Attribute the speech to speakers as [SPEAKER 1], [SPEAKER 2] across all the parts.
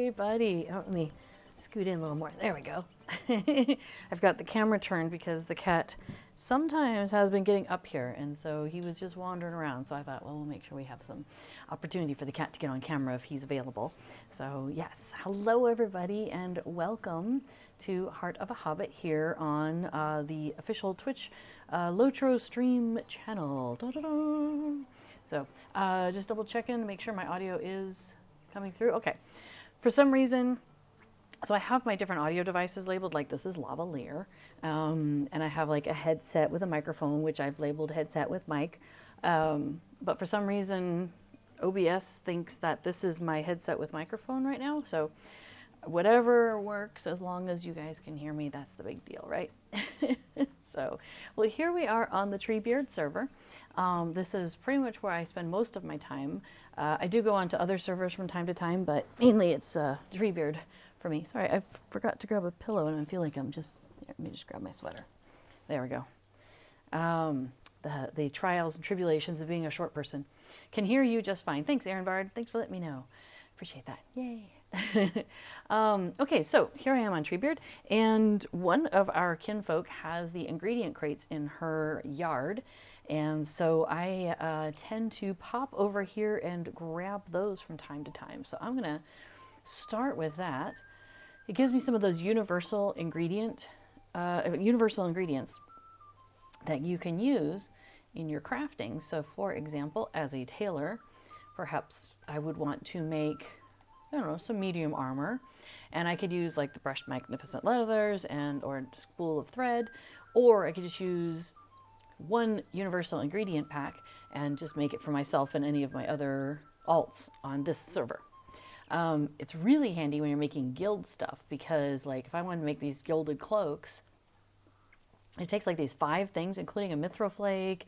[SPEAKER 1] everybody. Oh, let me scoot in a little more. There we go. I've got the camera turned because the cat sometimes has been getting up here, and so he was just wandering around. So I thought, well, we'll make sure we have some opportunity for the cat to get on camera if he's available. So yes, hello everybody, and welcome to Heart of a Hobbit here on the official Twitch LOTRO stream channel. Da-da-da. So just double checking to make sure my audio is coming through. Okay, for some reason, so I have my different audio devices labeled, like this is lavalier, and I have like a headset with a microphone, which I've labeled headset with mic, but for some reason OBS thinks that this is my headset with microphone right now, so whatever works, as long as you guys can hear me, that's the big deal, right? So, well, here we are on the Treebeard server. This is pretty much where I spend most of my time. I do go on to other servers from time to time, but mainly it's Treebeard for me. Sorry, I forgot to grab a pillow and I feel like I'm just, here, let me just grab my sweater. There we go. The trials and tribulations of being a short person. Can hear you just fine. Thanks, Aaron Bard. Thanks for letting me know. Appreciate that. Yay. Okay, so here I am on Treebeard, and one of our kinfolk has the ingredient crates in her yard, and so I tend to pop over here and grab those from time to time. So I'm gonna start with that. It gives me some of those universal ingredients that you can use in your crafting. So for example, as a tailor, perhaps I would want to make, I don't know, some medium armor, and I could use like the brushed magnificent leathers and or a spool of thread, or I could just use one universal ingredient pack and just make it for myself and any of my other alts on this server. It's really handy when you're making guild stuff, because like if I wanted to make these gilded cloaks, it takes like these 5 things, including a mithril flake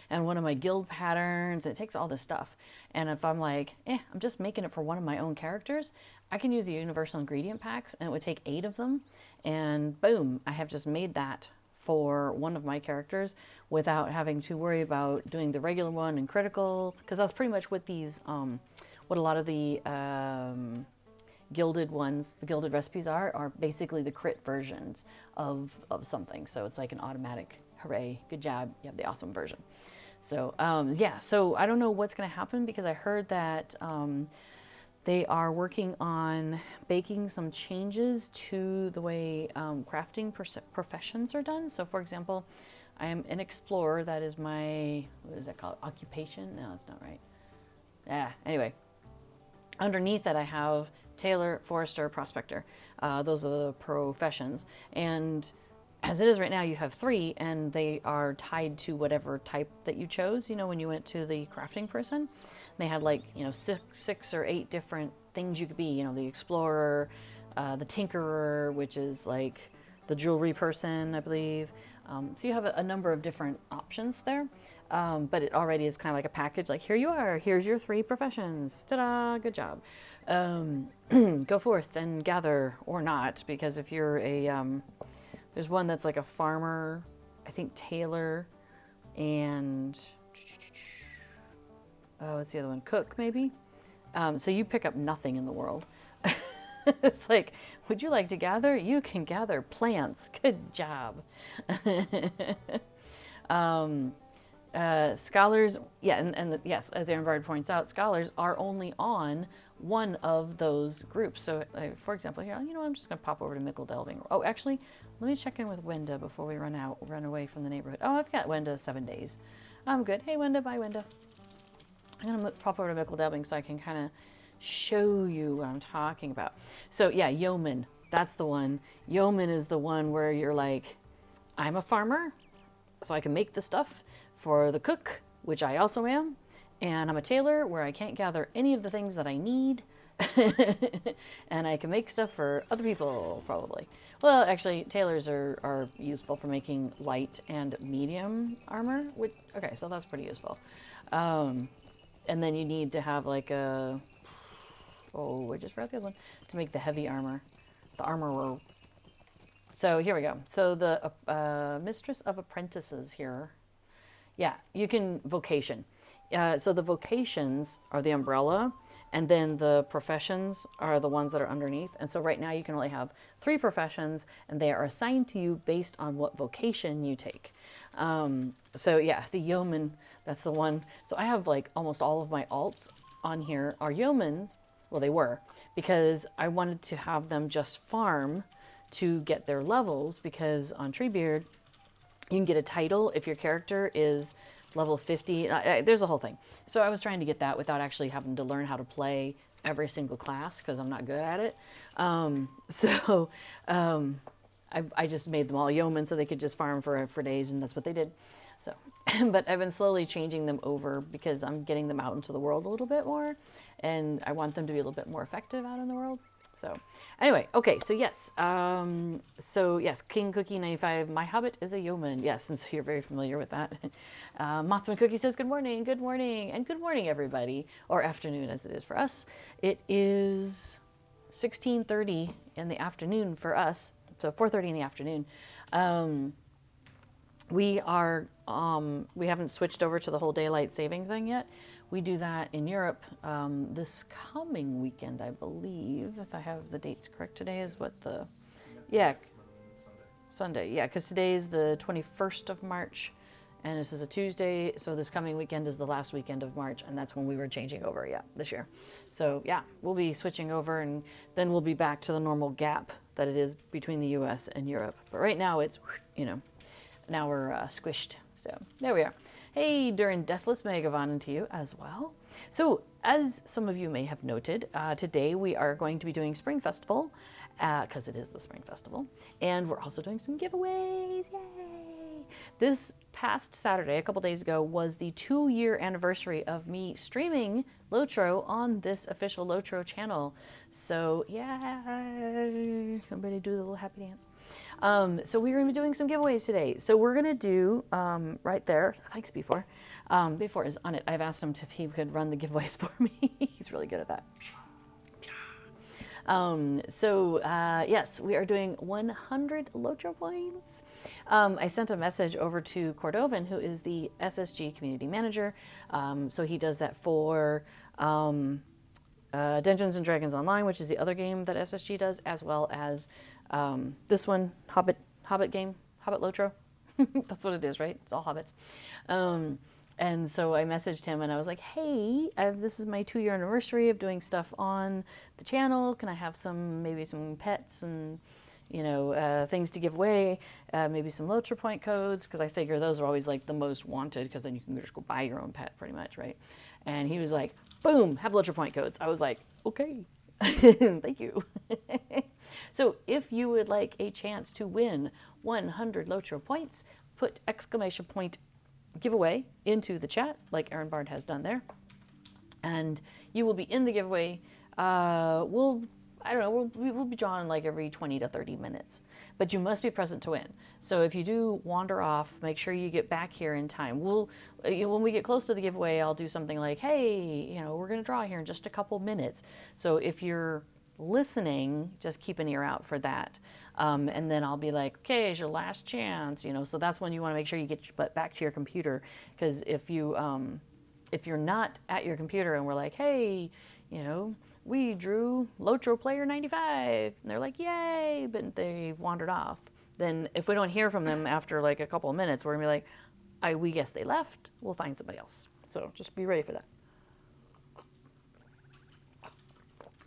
[SPEAKER 1] and one of my guild patterns. It takes all this stuff. And if I'm like, I'm just making it for one of my own characters, I can use the universal ingredient packs, and it would take 8 of them. And boom, I have just made that for one of my characters without having to worry about doing the regular one and critical. Because that's pretty much what these, what a lot of the gilded ones, the gilded recipes are basically the crit versions of something. So it's like an automatic, hooray, good job, you have the awesome version. So yeah, so I don't know what's going to happen, because I heard that they are working on making some changes to the way crafting professions are done. So for example, I am an explorer. That is my, what is that called? Occupation? No, it's not right. Anyway, underneath that I have tailor, forester, prospector. Those are the professions. And as it is right now, you have 3, and they are tied to whatever type that you chose. You know, when you went to the crafting person, they had like, you know, 6 or 8 different things you could be. You know, the explorer, the tinkerer, which is like the jewelry person, I believe. So you have a number of different options there. But it already is kind of like a package, like here you are, here's your 3 professions, ta-da, good job. Go forth and gather, or not, because if you're a, there's one that's like a farmer, I think tailor, and, oh, what's the other one, cook maybe? So you pick up nothing in the world. It's like, would you like to gather? You can gather plants, good job. Scholars, yeah, and yes, as Aaron Bard points out, scholars are only on one of those groups. So, for example, here, you know, I'm just going to pop over to Mickle Delving. Oh, actually, let me check in with Wenda before we run away from the neighborhood. Oh, I've got Wenda 7 days. I'm good. Hey, Wenda, bye, Wenda. I'm going to pop over to Mickle Delving so I can kind of show you what I'm talking about. So, yeah, yeoman, that's the one. Yeoman is the one where you're like, I'm a farmer, so I can make the stuff for the cook, which I also am, and I'm a tailor where I can't gather any of the things that I need, and I can make stuff for other people, probably. Well, actually, tailors are useful for making light and medium armor, which, okay, so that's pretty useful. And then you need to have like a, oh, I just forgot the other one, to make the heavy armor, the armorer. So here we go. So the Mistress of Apprentices here. Yeah, you can vocation. So the vocations are the umbrella, And then the professions are the ones that are underneath. And so right now you can only have 3 professions, and they are assigned to you based on what vocation you take. So yeah, the yeoman, that's the one. So I have like almost all of my alts on here are yeomans. Well, they were, because I wanted to have them just farm to get their levels, because on Treebeard, you can get a title if your character is level 50. There's a whole thing. So I was trying to get that without actually having to learn how to play every single class, because I'm not good at it. I just made them all yeomen so they could just farm for days, and that's what they did. So, but I've been slowly changing them over because I'm getting them out into the world a little bit more, and I want them to be a little bit more effective out in the world. So anyway, okay, so yes, King Cookie 95, my Hobbit is a yeoman. Yes, and so you're very familiar with that. Mothman Cookie says good morning, and good morning everybody, or afternoon as it is for us. It is 16:30 in the afternoon for us, so 4:30 in the afternoon. We haven't switched over to the whole daylight saving thing yet. We do that in Europe this coming weekend, I believe, if I have the dates correct. Today is Sunday. Yeah, because today is the 21st of March, and this is a Tuesday, so this coming weekend is the last weekend of March, and that's when we were changing over, this year. So yeah, we'll be switching over, and then we'll be back to the normal gap that it is between the US and Europe. But right now it's, now we're squished. So there we are. Hey, Durin Deathless, Megavon to you as well. So as some of you may have noted, today we are going to be doing Spring Festival, because it is the Spring Festival, and we're also doing some giveaways. Yay! This past Saturday, a couple days ago, was the 2-year anniversary of me streaming Lotro on this official Lotro channel. So yeah, somebody do the little happy dance. So we're going to be doing some giveaways today. So we're going to do, right there, thanks Before. Before is on it. I've asked him if he could run the giveaways for me. He's really good at that. Yes, we are doing 100 Lotro points. I sent a message over to Cordovan, who is the SSG community manager. So he does that for Dungeons and Dragons Online, which is the other game that SSG does, as well as this one, Hobbit game, Hobbit Lotro. That's what it is, right? It's all hobbits. And so I messaged him and I was like, hey, this is my 2-year anniversary of doing stuff on the channel. Can I have maybe some pets and, things to give away, maybe some Lotro point codes, because I figure those are always like the most wanted, because then you can just go buy your own pet pretty much, right? And he was like, boom, have Lotro point codes. I was like, okay, thank you. So if you would like a chance to win 100 Lotro points, put exclamation point giveaway into the chat, like Aaron Bard has done there, and you will be in the giveaway. We'll be drawn like every 20 to 30 minutes, but you must be present to win. So if you do wander off, make sure you get back here in time. When we get close to the giveaway, I'll do something like, hey, we're going to draw here in just a couple minutes. So if you're listening, just keep an ear out for that. And then I'll be like, okay, it's your last chance, so that's when you want to make sure you get your butt back to your computer, because if you're not at your computer and we're like, hey, we drew Lotro player 95, and they're like, yay, but they've wandered off, then if we don't hear from them after like a couple of minutes, we're gonna be like, we guess they left, we'll find somebody else. So just be ready for that.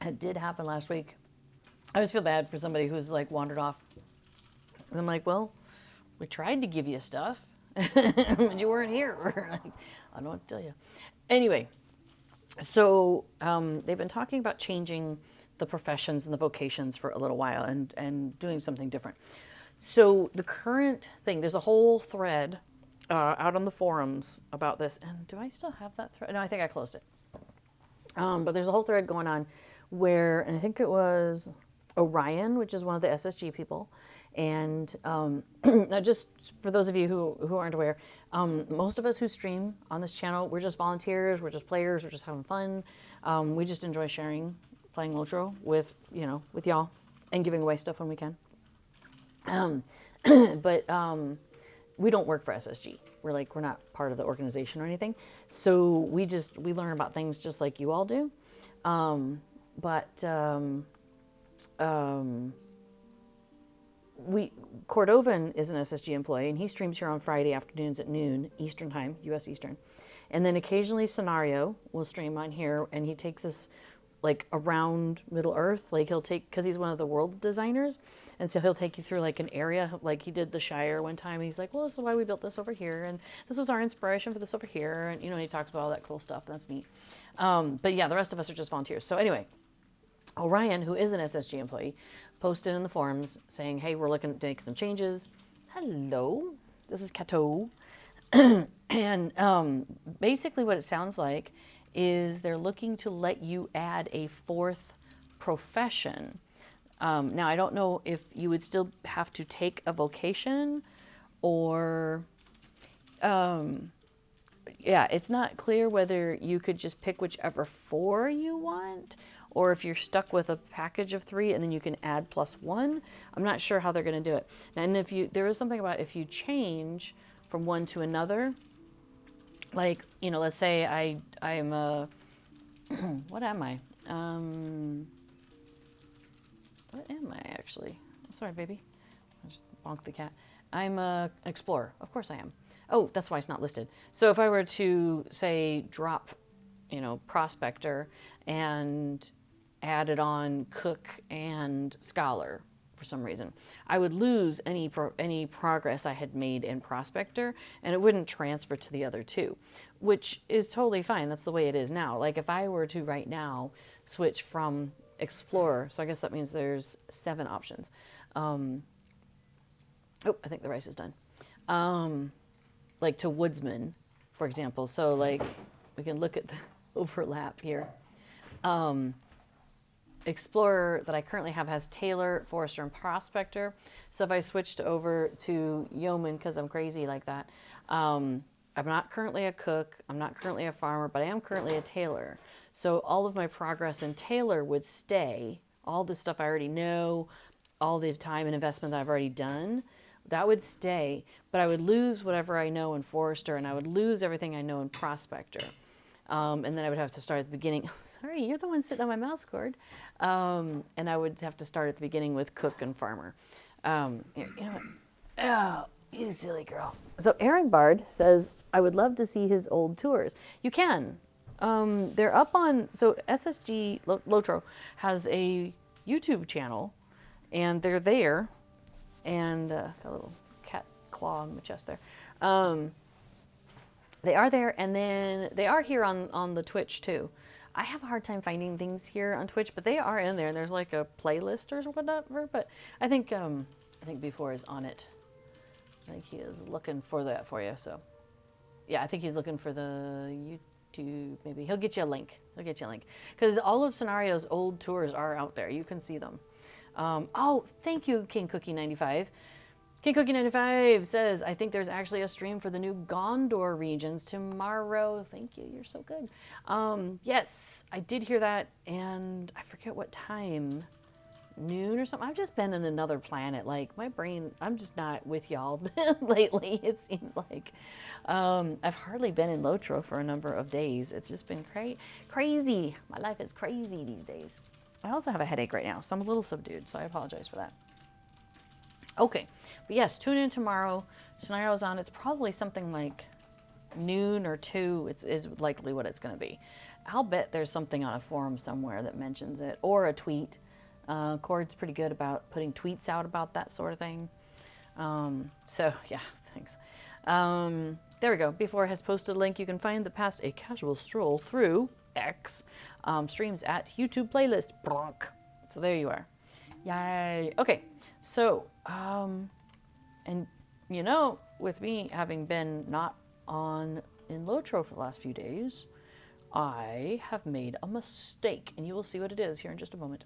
[SPEAKER 1] It did happen last week. I always feel bad for somebody who's like wandered off. And I'm like, well, we tried to give you stuff, but you weren't here. I don't know what to tell you. Anyway, so they've been talking about changing the professions and the vocations for a little while, and doing something different. So the current thing, there's a whole thread out on the forums about this. And do I still have that thread? No, I think I closed it. But there's a whole thread going on where, and I think it was Orion, which is one of the SSG people, and just for those of you who aren't aware, most of us who stream on this channel, we're just volunteers, we're just players, we're just having fun. We just enjoy playing Lotro with y'all, and giving away stuff when we can. But we don't work for SSG. We're not part of the organization or anything. So we learn about things just like you all do. Cordovan is an SSG employee, and he streams here on Friday afternoons at noon Eastern time, U.S. Eastern. And then occasionally Scenario will stream on here, and he takes us like around Middle Earth. Like he'll take, because he's one of the world designers, and so he'll take you through like an area. Like he did the Shire one time, and he's like, well, this is why we built this over here, and this was our inspiration for this over here. And, you know, he talks about all that cool stuff. That's neat. But yeah, the rest of us are just volunteers. So anyway, Orion, who is an SSG employee, posted in the forums saying, hey, we're looking to make some changes. Hello, this is Kato. And basically what it sounds like is they're looking to let you add a fourth profession. Now, I don't know if you would still have to take a vocation or, yeah, it's not clear whether you could just pick whichever 4 you want, or if you're stuck with a package of 3 and then you can add +1. I'm not sure how they're going to do it. And if you, there is something about if you change from one to another, like, you know, let's say I am a, what am I? What am I actually? Sorry, baby. I just bonked the cat. I'm an explorer. Of course I am. Oh, that's why it's not listed. So if I were to say drop, you know, prospector and added on cook and scholar for some reason, I would lose any progress I had made in prospector, and it wouldn't transfer to the other 2, which is totally fine. That's the way it is now. Like if I were to right now switch from explorer, so I guess that means there's 7 options. Oh, I think the rice is done. Like to woodsman, for example. So like we can look at the overlap here. Explorer that I currently have has tailor, forester, and prospector. So if I switched over to yeoman, because I'm crazy like that, I'm not currently a cook, I'm not currently a farmer, but I am currently a tailor. So all of my progress in tailor would stay. All the stuff I already know, all the time and investment that I've already done, that would stay. But I would lose whatever I know in forester, and I would lose everything I know in prospector. And then I would have to start at the beginning. Sorry, you're the one sitting on my mouse cord. And I would have to start at the beginning with cook and farmer. Here, you know what? Oh, you silly girl. So Aaron Bard says, I would love to see his old tours. You can. They're up on, so SSG Lotro has a YouTube channel, and they're there. And got a little cat claw on my chest there. They are there, and then they are here on the Twitch too. I have a hard time finding things here on Twitch, but they are in there. There's like a playlist or whatever. But I think Before is on it. I think he is looking for that for you. So yeah, I think he's looking for the YouTube. Maybe he'll get you a link. He'll get you a link because all of Scenario's old tours are out there. You can see them. Oh, thank you, King Cookie 95. King Cookie 95 says, I think there's actually a stream for the new Gondor regions tomorrow. Thank you, you're so good. Yes, I did hear that, and I forget what time, noon or something. I've just been in another planet. Like my brain, I'm just not with y'all lately. It seems like I've hardly been in Lotro for a number of days. It's just been crazy. My life is crazy these days. I also have a headache right now, so I'm a little subdued, so I apologize for that. Okay, but yes, tune in tomorrow. Scenario's on. It's probably something like noon or 2 is likely what it's going to be. I'll bet there's something on a forum somewhere that mentions it, or a tweet. Cord's pretty good about putting tweets out about that sort of thing. So yeah, thanks. There we go. Before has posted a link. You can find the past A Casual Stroll through X streams at YouTube playlist. So there you are. Yay. Okay. So, and you know, with me having been not on in Lotro for the last few days, I have made a mistake, and you will see what it is here in just a moment.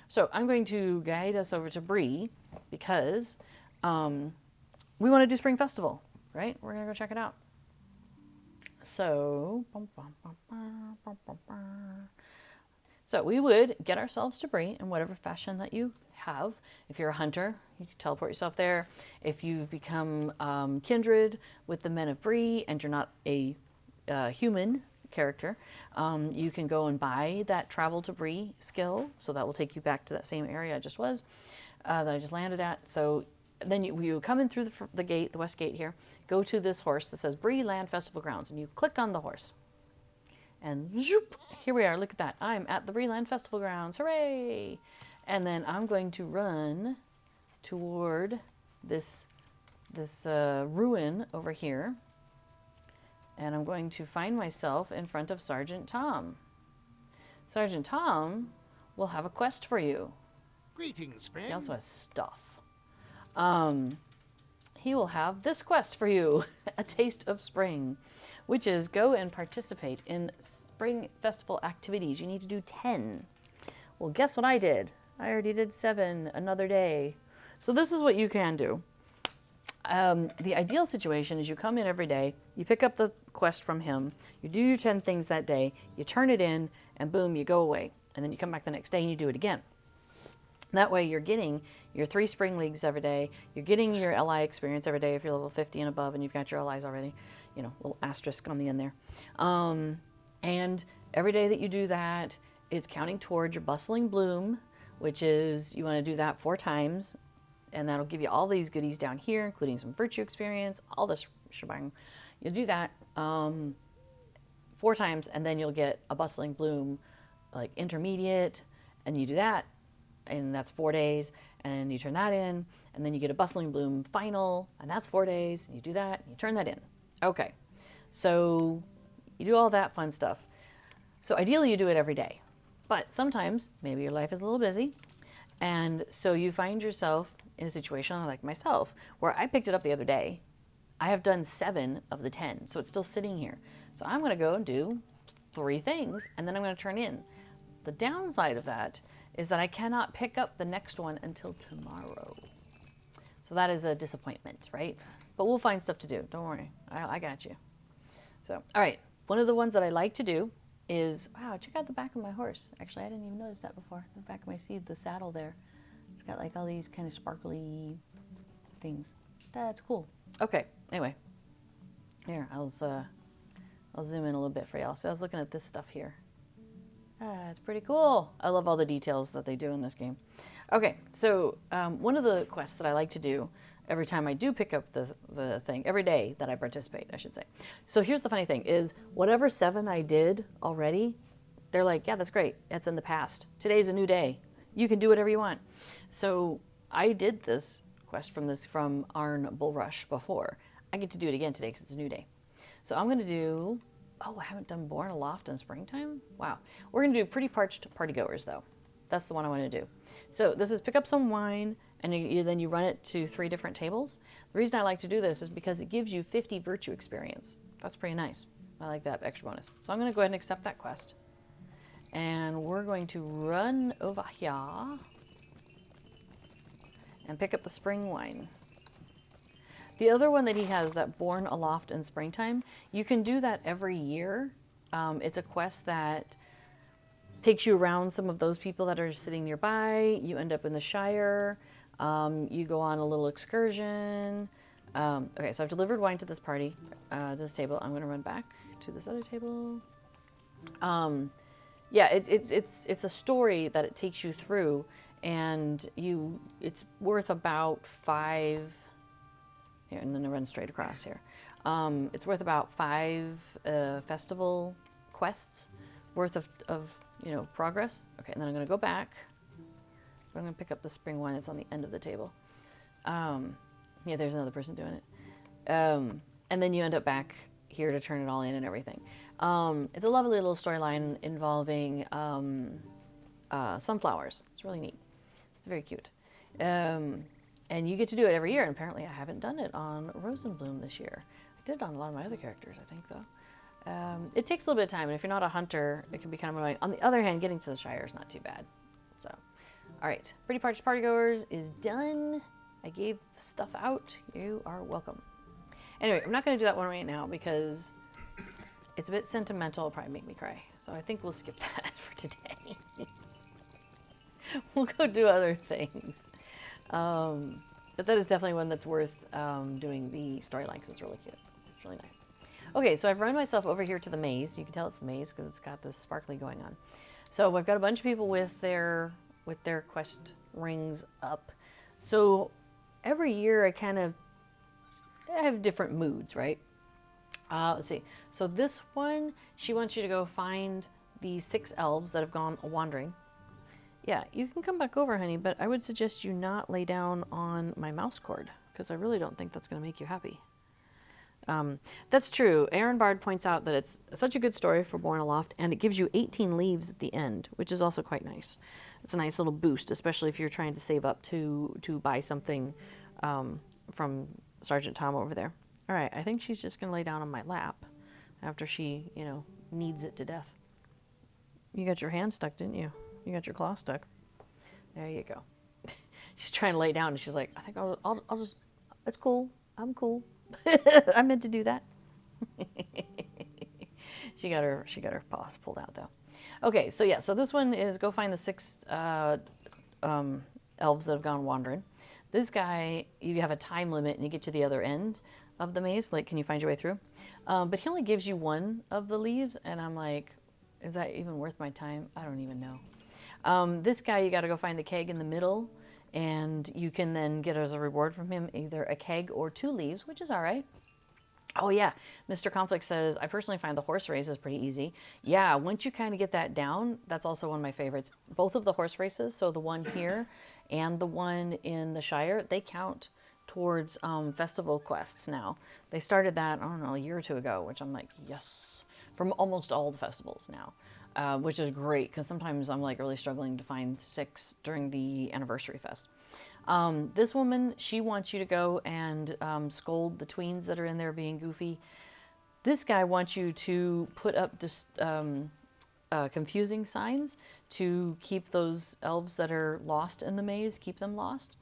[SPEAKER 1] So I'm going to guide us over to Bree because we want to do Spring Festival, right? We're going to go check it out. So, we would get ourselves to Bree in whatever fashion that you have. If you're a hunter, you can teleport yourself there. If you've become kindred with the men of Bree and you're not a human, character. You can go and buy that travel to Bree skill, so that will take you back to that same area I just was, that I just landed at. So then you come in through the gate, the west gate here, go to this horse that says Bree Land Festival Grounds, and you click on the horse. And zoop, here we are, look at that. I'm at the Bree Land Festival Grounds, hooray! And then I'm going to run toward this ruin over here. And I'm going to find myself in front of Sergeant Tom. Sergeant Tom will have a quest for you.
[SPEAKER 2] Greetings, friend.
[SPEAKER 1] He also has stuff. He will have this quest for you, A Taste of Spring, which is go and participate in spring festival activities. You need to do 10. Well, guess what I did? I already did 7 another day. So this is what you can do. The ideal situation is you come in every day, you pick up the quest from him, you do your 10 things that day, you turn it in, and boom, you go away. And then you come back the next day and you do it again. That way you're getting your 3 spring leagues every day, you're getting your LI experience every day if you're level 50 and above and you've got your LIs already, you know, little asterisk on the end there. And every day that you do that, it's counting towards your Bustling Bloom, which is, you want to do that 4 times. And that'll give you all these goodies down here, including some virtue experience, all this shebang. You'll do that 4 times, and then you'll get a Bustling Bloom, like intermediate, and you do that, and that's 4 days, and you turn that in, and then you get a Bustling Bloom final, and that's 4 days, and you do that, and you turn that in. Okay, so you do all that fun stuff. So ideally you do it every day, but sometimes maybe your life is a little busy, and so you find yourself in a situation like myself, where I picked it up the other day. I have done 7 of the 10, so it's still sitting here. So I'm gonna go and do 3 things, and then I'm gonna turn in. The downside of that is that I cannot pick up the next one until tomorrow. So that is a disappointment, right? But we'll find stuff to do, don't worry, I got you. So, all right, one of the ones that I like to do is, wow, check out the back of my horse. Actually, I didn't even notice that before. The back of my seat, the saddle there. It's got like all these kind of sparkly things. That's cool. Okay, anyway. Here, I'll zoom in a little bit for y'all. So I was looking at this stuff here. It's pretty cool. I love all the details that they do in this game. Okay, so one of the quests that I like to do every time I do pick up the thing, every day that I participate, I should say. So here's the funny thing, is whatever 7 I did already, they're like, yeah, that's great. That's in the past. Today's a new day. You can do whatever you want. So I did this quest from Arn Bulrush before. I get to do it again today because it's a new day. So I'm going to do, oh, I haven't done Born Aloft in Springtime? Wow. We're going to do Pretty Parched Partygoers, though. That's the one I want to do. So this is pick up some wine, and then you run it to 3 different tables. The reason I like to do this is because it gives you 50 virtue experience. That's pretty nice. I like that extra bonus. So I'm going to go ahead and accept that quest. And we're going to run over here and pick up the spring wine. The other one that he has, that Born Aloft in Springtime, you can do that every year. It's a quest that takes you around some of those people that are sitting nearby. You end up in the Shire. You go on a little excursion. Okay, so I've delivered wine to this party, this table. I'm going to run back to this other table. Yeah, it's a story that it takes you through, and it's worth about 5. Here, and then I run straight across here. It's worth about 5 festival quests worth of progress. Okay, and then I'm going to go back. So I'm going to pick up the spring wine that's on the end of the table. Yeah, there's another person doing it. And then you end up back here to turn it all in and everything. It's a lovely little storyline involving sunflowers. It's really neat. It's very cute. And you get to do it every year, and apparently I haven't done it on Rosenbloom this year. I did it on a lot of my other characters, I think, though. It takes a little bit of time, and if you're not a hunter, it can be kind of annoying. On the other hand, getting to the Shire is not too bad. So, all right, Pretty Parched Partygoers is done. I gave stuff out. You are welcome. Anyway, I'm not going to do that one right now because it's a bit sentimental. It'll probably make me cry. So I think we'll skip that for today. We'll go do other things. But that is definitely one that's worth doing the storyline because it's really cute. It's really nice. Okay, so I've run myself over here to the maze. You can tell it's the maze because it's got this sparkly going on. So I've got a bunch of people with their quest rings up. So every year I have different moods, right? Let's see. So this one, she wants you to go find the 6 elves that have gone wandering. Yeah, you can come back over, honey, but I would suggest you not lay down on my mouse cord because I really don't think that's going to make you happy. That's true. Aaron Bard points out that it's such a good story for Born Aloft, and it gives you 18 leaves at the end, which is also quite nice. It's a nice little boost, especially if you're trying to save up to buy something from Sergeant Tom over there. All right, I think she's just going to lay down on my lap after she, needs it to death. You got your hand stuck, didn't you? You got your claw stuck. There you go. She's trying to lay down, and she's like, I think I'll just, it's cool. I'm cool. I meant to do that. She got her paws pulled out though. Okay, so yeah, so this one is go find the 6 elves that have gone wandering. This guy, you have a time limit and you get to the other end of the maze. Like, can you find your way through? But he only gives you 1 of the leaves, and I'm like, is that even worth my time? I don't even know. This guy, you got to go find the keg in the middle. And you can then get as a reward from him either a keg or 2 leaves, which is all right. Oh yeah, Mr. Conflict says, I personally find the horse races pretty easy. Yeah, once you kind of get that down, that's also one of my favorites. Both of the horse races, so the one here and the one in the Shire, they count towards festival quests now. They started that, I don't know, a year or 2 ago, which I'm like, yes, from almost all the festivals now. Which is great because sometimes I'm like really struggling to find 6 during the anniversary fest. This woman, she wants you to go and scold the tweens that are in there being goofy. This guy wants you to put up just confusing signs to keep those elves that are lost in the maze, keep them lost.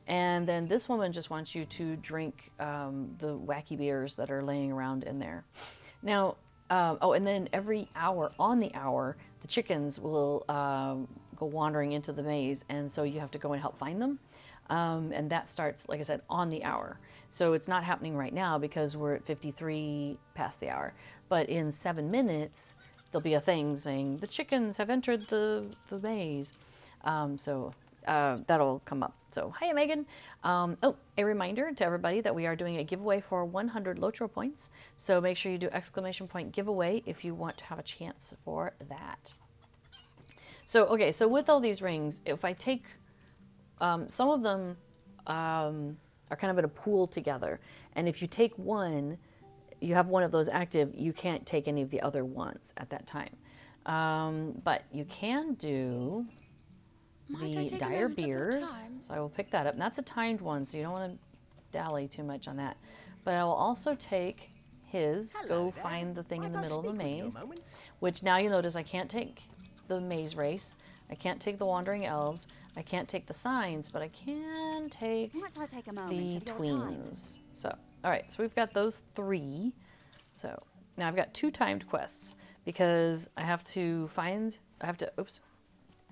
[SPEAKER 1] And then this woman just wants you to drink the wacky beers that are laying around in there. Now, and then every hour, on the hour, the chickens will go wandering into the maze, and so you have to go and help find them. And that starts, like I said, on the hour. So it's not happening right now because we're at 53 past the hour. But in 7 minutes, there'll be a thing saying, the chickens have entered the maze. That'll come up. So, hiya, Megan. A reminder to everybody that we are doing a giveaway for 100 Lotro points. So make sure you do exclamation point giveaway if you want to have a chance for that. So, okay, so with all these rings, if I take, some of them are kind of in a pool together. And if you take one, you have one of those active, you can't take any of the other ones at that time. But you can do the dire beers, so I will pick that up. And that's a timed one, so you don't want to dally too much on that. But I will also take his, go find the thing in the middle of the maze, which now you'll notice I can't take the maze race, I can't take the wandering elves, I can't take the signs, but I can take the tweens. So, all right, so we've got those 3. So now I've got 2 timed quests because I have to, oops.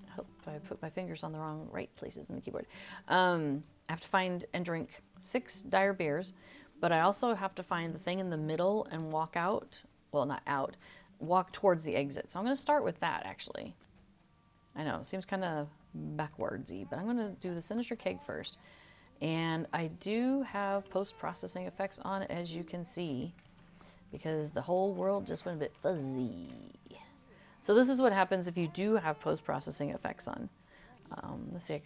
[SPEAKER 1] I hope I put my fingers on the right places in the keyboard. I have to find and drink 6 dire beers, but I also have to find the thing in the middle and walk out. Well, not out. Walk towards the exit. So I'm going to start with that, actually. I know, it seems kind of backwardsy, but I'm going to do the Sinister Keg first. And I do have post-processing effects on it, as you can see, because the whole world just went a bit fuzzy. So this is what happens if you do have post-processing effects on. Let's see.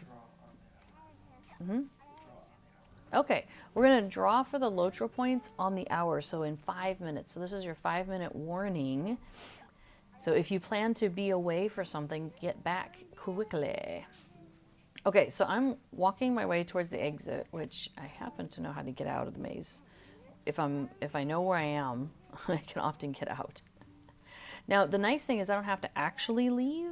[SPEAKER 1] Okay, we're going to draw for the Lotro points on the hour, so in 5 minutes. So this is your 5-minute warning. So if you plan to be away for something, get back quickly. Okay, so I'm walking my way towards the exit, which I happen to know how to get out of the maze. If I know where I am, I can often get out. Now, the nice thing is I don't have to actually leave.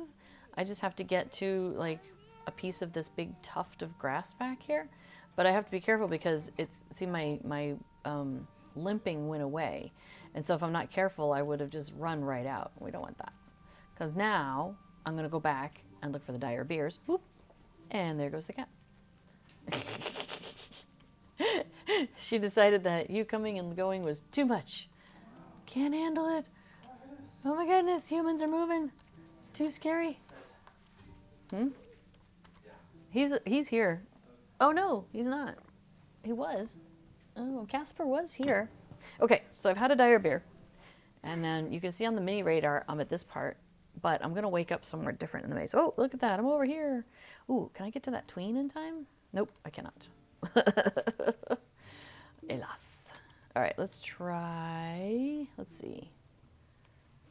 [SPEAKER 1] I just have to get to, like, a piece of this big tuft of grass back here. But I have to be careful because my limping went away. And so if I'm not careful, I would have just run right out. We don't want that. Because now I'm going to go back and look for the dire beers. Whoop. And there goes the cat. She decided that you coming and going was too much. can't handle it. Oh my goodness, humans are moving. It's too scary. He's here. Oh no, he's not. He was. Oh, Casper was here. Okay, so I've had a dire beer. And then you can see on the mini radar, I'm at this part. But I'm going to wake up somewhere different in the maze. Oh, look at that. I'm over here. Ooh, can I get to that tween in time? Nope, I cannot. Hélas. All right, let's try. Let's see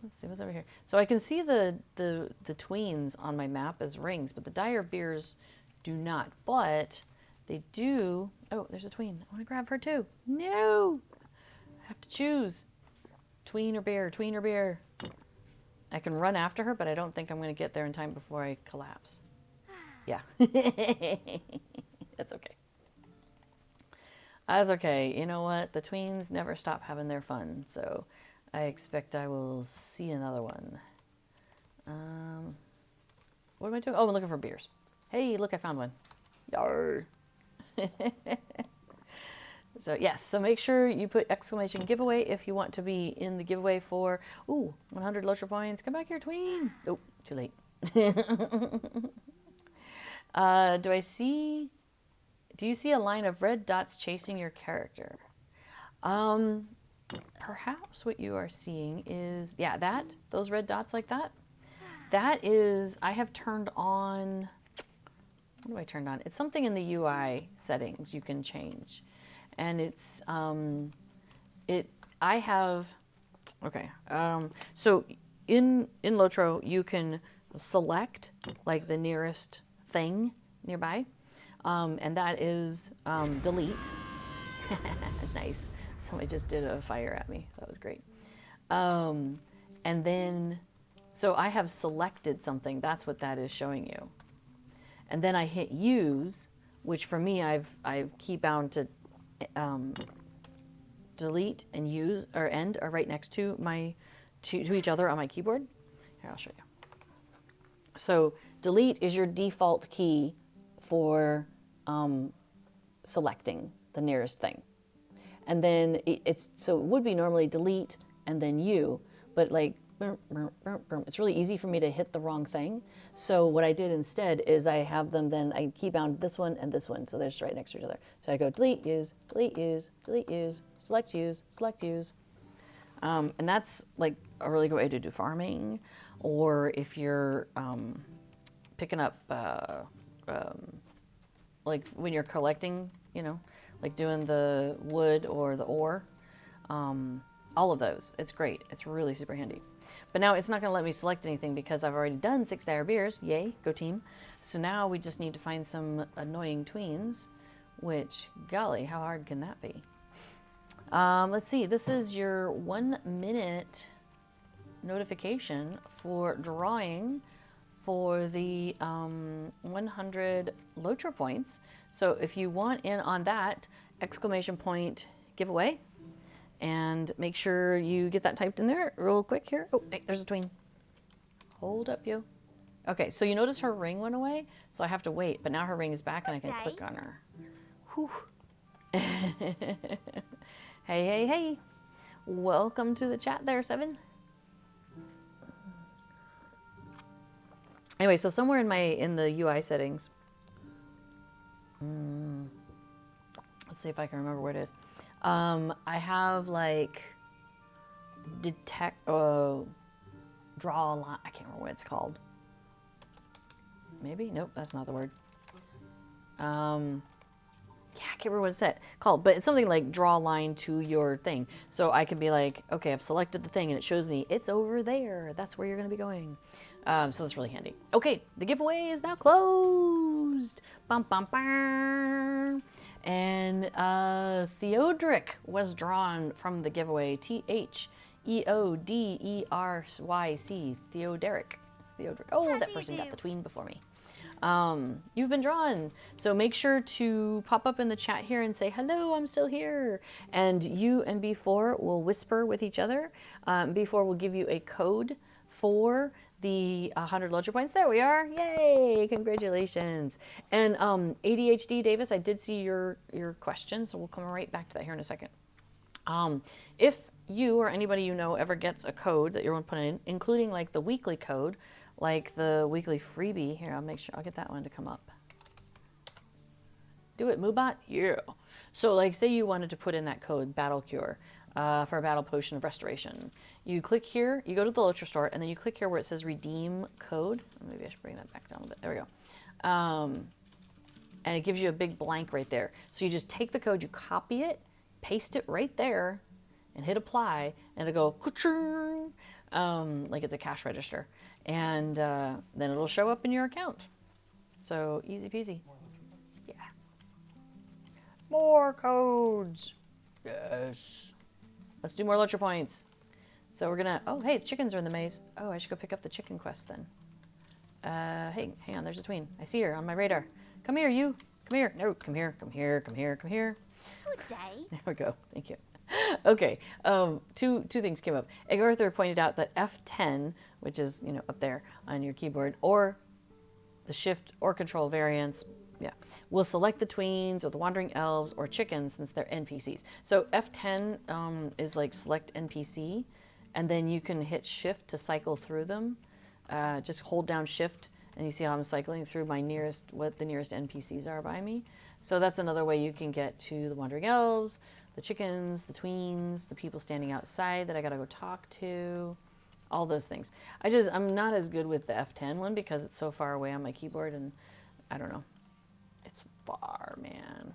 [SPEAKER 1] what's over here. So I can see the tweens on my map as rings, but the dire beers do not. But they do. Oh, there's a tween. I want to grab her too. No, I have to choose. Tween or bear? Tween or bear? I can run after her, but I don't think I'm going to get there in time before I collapse. Yeah. That's okay. That's okay. You know what? The tweens never stop having their fun, so I expect I will see another one. What am I doing? Oh, I'm looking for beers. Hey, look, I found one. Yar. So yes, so make sure you put exclamation giveaway if you want to be in the giveaway for, 100 Lotra points. Come back here, tween. Oh, too late. Do you see a line of red dots chasing your character? Perhaps what you are seeing is, those red dots like that. That is, I have turned on, what do I turn on? It's something in the UI settings you can change. And it's, so in Lotro, you can select like the nearest thing nearby. And that is delete. Nice. Somebody just did a fire at me. That was great. And then, so I have selected something. That's what that is showing you. And then I hit use, which for me, I've key bound to delete and use or end are right next to to each other on my keyboard. Here, I'll show you. So delete is your default key for selecting the nearest thing. And then so it would be normally delete and then you, but like, it's really easy for me to hit the wrong thing. So what I did instead is I have them then, I key bound this one and this one. So they're just right next to each other. So I go delete, use, delete, use, delete, use, select, use, select, use. And that's like a really good way to do farming. Or if you're picking up, like when you're collecting, like doing the wood or the ore, all of those. It's great. It's really super handy. But now it's not going to let me select anything because I've already done 6 dire beers. Yay, go team. So now we just need to find some annoying tweens, which, golly, how hard can that be? Let's see. This is your 1 minute notification for drawing for the 100 Lotra points. So if you want in on that, exclamation point giveaway. And make sure you get that typed in there real quick here. Oh, hey, there's a tween. Hold up, you. Okay, so you notice her ring went away, so I have to wait. But now her ring is back, and I can click on her. Whew. Hey. Welcome to the chat there, Seven. Anyway, so somewhere in the UI settings, let's see if I can remember where it is. I have like draw a line. I can't remember what it's called. Maybe? Nope, that's not the word. Yeah, I can't remember what it's called, but it's something like draw a line to your thing. So I could be like, okay, I've selected the thing and it shows me it's over there. That's where you're going to be going. So that's really handy. Okay, the giveaway is now closed. Bum, bum, bum. And Theodoric was drawn from the giveaway. Theoderic. Theodoric. Oh, that person got the tween before me. You've been drawn. So make sure to pop up in the chat here and say, hello, I'm still here. And you and B4 will whisper with each other. B4 will give you a code for the 100 Lotra points. There we are. Yay! Congratulations. And ADHD Davis, I did see your question, so we'll come right back to that here in a second. If you or anybody you know ever gets a code that you want to put in, including like the weekly code, like the weekly freebie. Here, I'll make sure I'll get that one to come up. Do it, Moobot. Yeah. So like say you wanted to put in that code, Battle Cure, for a battle potion of restoration. You click here, you go to the LOTRO store, and then you click here where it says redeem code. Maybe I should bring that back down a bit. There we go. And it gives you a big blank right there. So you just take the code, you copy it, paste it right there, and hit apply, and it'll go ka-ching, like it's a cash register. And then it'll show up in your account. So easy peasy. Yeah. More codes. Yes. Let's do more LOTRO points. So we're gonna, oh, hey, chickens are in the maze. Oh, I should go pick up the chicken quest then. Hey, hang on, there's a tween. I see her on my radar. Come here, you. Come here. No, come here, come here, come here, come here.
[SPEAKER 2] Good day.
[SPEAKER 1] There we go. Thank you. Okay, two things came up. Egg Arthur pointed out that F10, which is, you know, up there on your keyboard, or the shift or control variants, yeah, will select the tweens or the wandering elves or chickens since they're NPCs. So F10 is like select NPC, and then you can hit shift to cycle through them. Just hold down shift, and you see how I'm cycling through my nearest, what the nearest NPCs are by me. So that's another way you can get to the wandering elves, the chickens, the tweens, the people standing outside that I gotta go talk to, all those things. I'm not as good with the F10 one because it's so far away on my keyboard, and I don't know. It's far, man.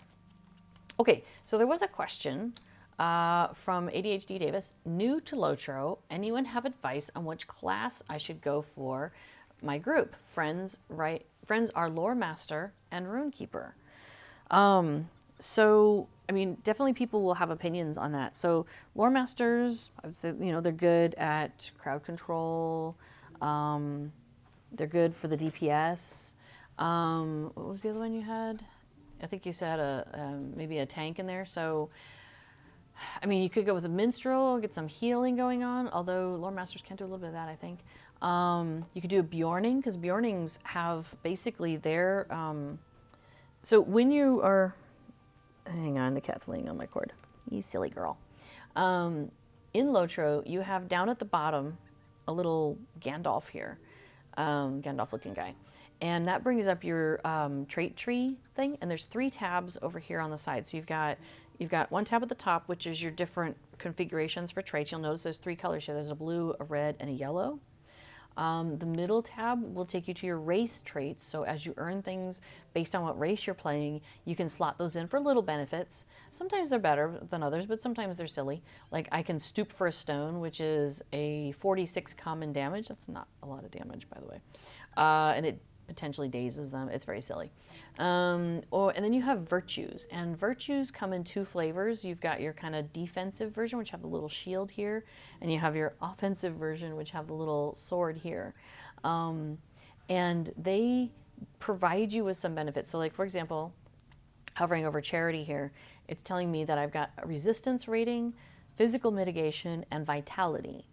[SPEAKER 1] Okay, so there was a question from ADHD Davis. New to LOTRO, anyone have advice on which class I should go for my group? Friends are Lore Master and Rune Keeper. So, I mean, definitely people will have opinions on that. So, Lore Masters, I would say, you know, they're good at crowd control. They're good for the DPS. What was the other one you had? I think you said maybe a tank in there. So, I mean, you could go with a minstrel, get some healing going on, although Lore Masters can do a little bit of that, I think. You could do a Bjorning, because Bjornings have basically their... so when you are... Hang on, the cat's laying on my cord. You silly girl. In LOTRO, you have down at the bottom a little Gandalf here. Gandalf-looking guy. And that brings up your trait tree thing, and there's 3 tabs over here on the side. So you've got one tab at the top, which is your different configurations for traits. You'll notice there's 3 colors here. There's a blue, a red, and a yellow. The middle tab will take you to your race traits. So as you earn things based on what race you're playing, you can slot those in for little benefits. Sometimes they're better than others, but sometimes they're silly. Like I can stoop for a stone, which is a 46 common damage. That's not a lot of damage, by the way. And it potentially dazes them. It's very silly. And then you have virtues, and virtues come in 2 flavors. You've got your kind of defensive version, which have the little shield here, and you have your offensive version, which have the little sword here. And they provide you with some benefits. So like, for example, hovering over charity here, it's telling me that I've got a resistance rating, physical mitigation, and vitality.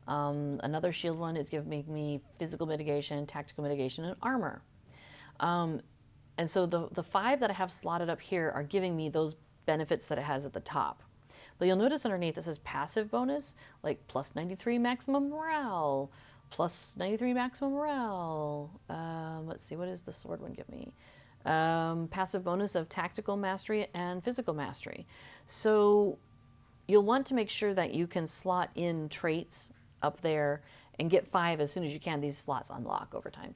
[SPEAKER 1] Another shield one is giving me physical mitigation, tactical mitigation, and armor. And so the 5 that I have slotted up here are giving me those benefits that it has at the top. But you'll notice underneath it says passive bonus, like plus 93 maximum morale, plus 93 maximum morale. Let's see, what does the sword one give me? Passive bonus of tactical mastery and physical mastery. So you'll want to make sure that you can slot in traits up there and get 5 as soon as you can. These slots unlock over time.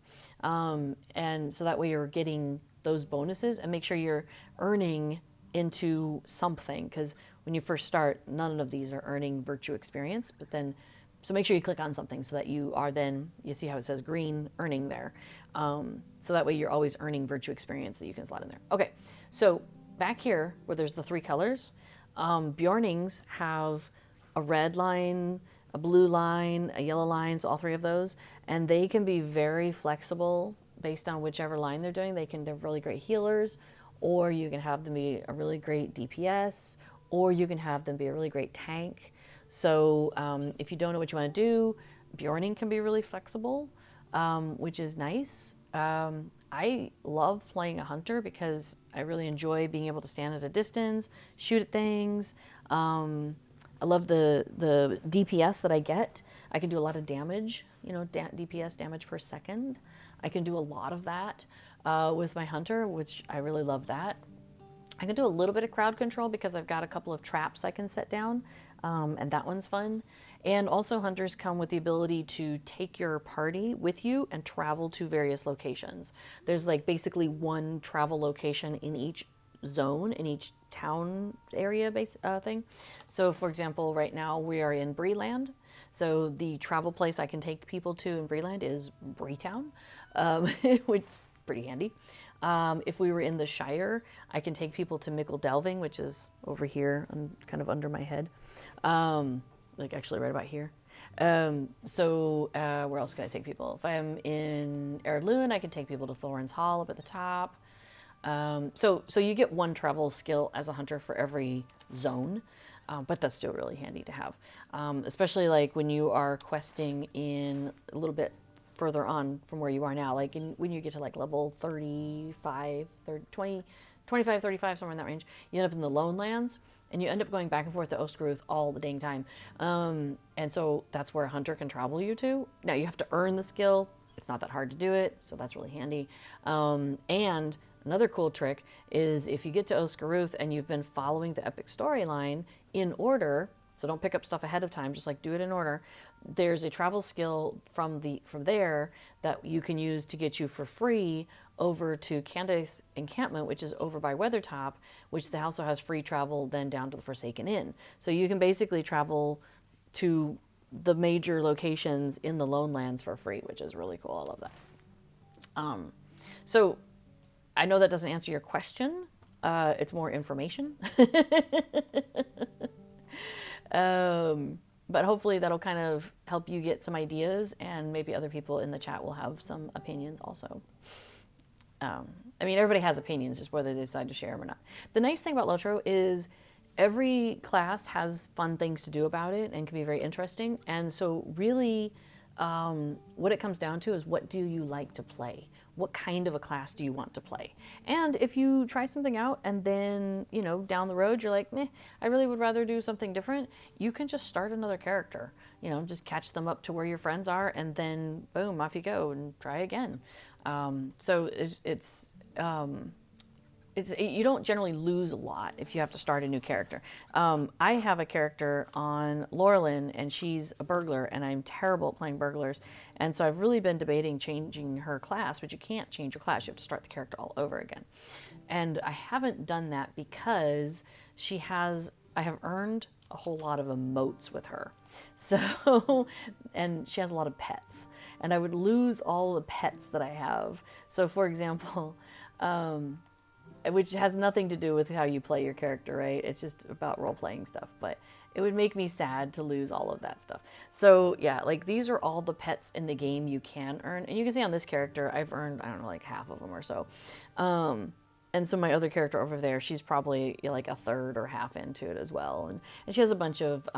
[SPEAKER 1] And so that way you're getting those bonuses, and make sure you're earning into something, because when you first start, none of these are earning virtue experience, but then, so make sure you click on something so that you are then, you see how it says green earning there. So that way you're always earning virtue experience that you can slot in there. Okay, so back here where there's the 3 colors, Bjornings have a red line, a blue line, a yellow line, so all 3 of those, and they can be very flexible based on whichever line they're doing. They're really great healers, or you can have them be a really great DPS, or you can have them be a really great tank. So if you don't know what you want to do, Bjorning can be really flexible, which is nice. I love playing a hunter because I really enjoy being able to stand at a distance, shoot at things. I love the DPS that I get. I can do a lot of damage, you know, DPS, damage per second. I can do a lot of that with my hunter, which I really love that. I can do a little bit of crowd control because I've got a couple of traps I can set down, and that one's fun. And also hunters come with the ability to take your party with you and travel to various locations. There's like basically one travel location in each zone, in each town area thing. So for example, right now we are in Breeland. So the travel place I can take people to in Breeland is Breetown, which is pretty handy. If we were in the Shire, I can take people to Mickle Delving, which is over here, kind of under my head, like actually right about here. Where else can I take people? If I'm in Eredluin, I can take people to Thorin's Hall up at the top. So you get one travel skill as a hunter for every zone, but that's still really handy to have, especially like when you are questing in a little bit further on from where you are now, like when you get to like level 35, 30, 20, 25, 35, somewhere in that range, you end up in the Lone Lands, and you end up going back and forth to Osterruth all the dang time. And so that's where a hunter can travel you to. Now you have to earn the skill. It's not that hard to do it, so that's really handy. And another cool trick is if you get to Osterruth and you've been following the epic storyline in order, so don't pick up stuff ahead of time, just like do it in order. There's a travel skill from there that you can use to get you for free over to Candace's encampment, which is over by Weathertop, which also has free travel then down to the Forsaken Inn. So you can basically travel to the major locations in the Lone Lands for free, which is really cool. I love that. So I know that doesn't answer your question. It's more information. But hopefully that'll kind of help you get some ideas, and maybe other people in the chat will have some opinions also. I mean, everybody has opinions, just whether they decide to share them or not. The nice thing about Lotro is every class has fun things to do about it and can be very interesting. And so really what it comes down to is, what do you like to play? What kind of a class do you want to play? And if you try something out and then, you know, down the road you're like, meh, I really would rather do something different, you can just start another character. You know, just catch them up to where your friends are, and then boom, off you go and try again. So you don't generally lose a lot if you have to start a new character. I have a character on Laurelin, and she's a burglar, and I'm terrible at playing burglars. And so I've really been debating changing her class, but you can't change your class. You have to start the character all over again. And I haven't done that because I have earned a whole lot of emotes with her. So, and she has a lot of pets. And I would lose all the pets that I have. So for example, which has nothing to do with how you play your character, right? It's just about role-playing stuff, but it would make me sad to lose all of that stuff. So yeah, like these are all the pets in the game you can earn. And you can see on this character, I've earned, I don't know, like half of them or so. And so my other character over there, she's probably like a third or half into it as well. And she has a bunch of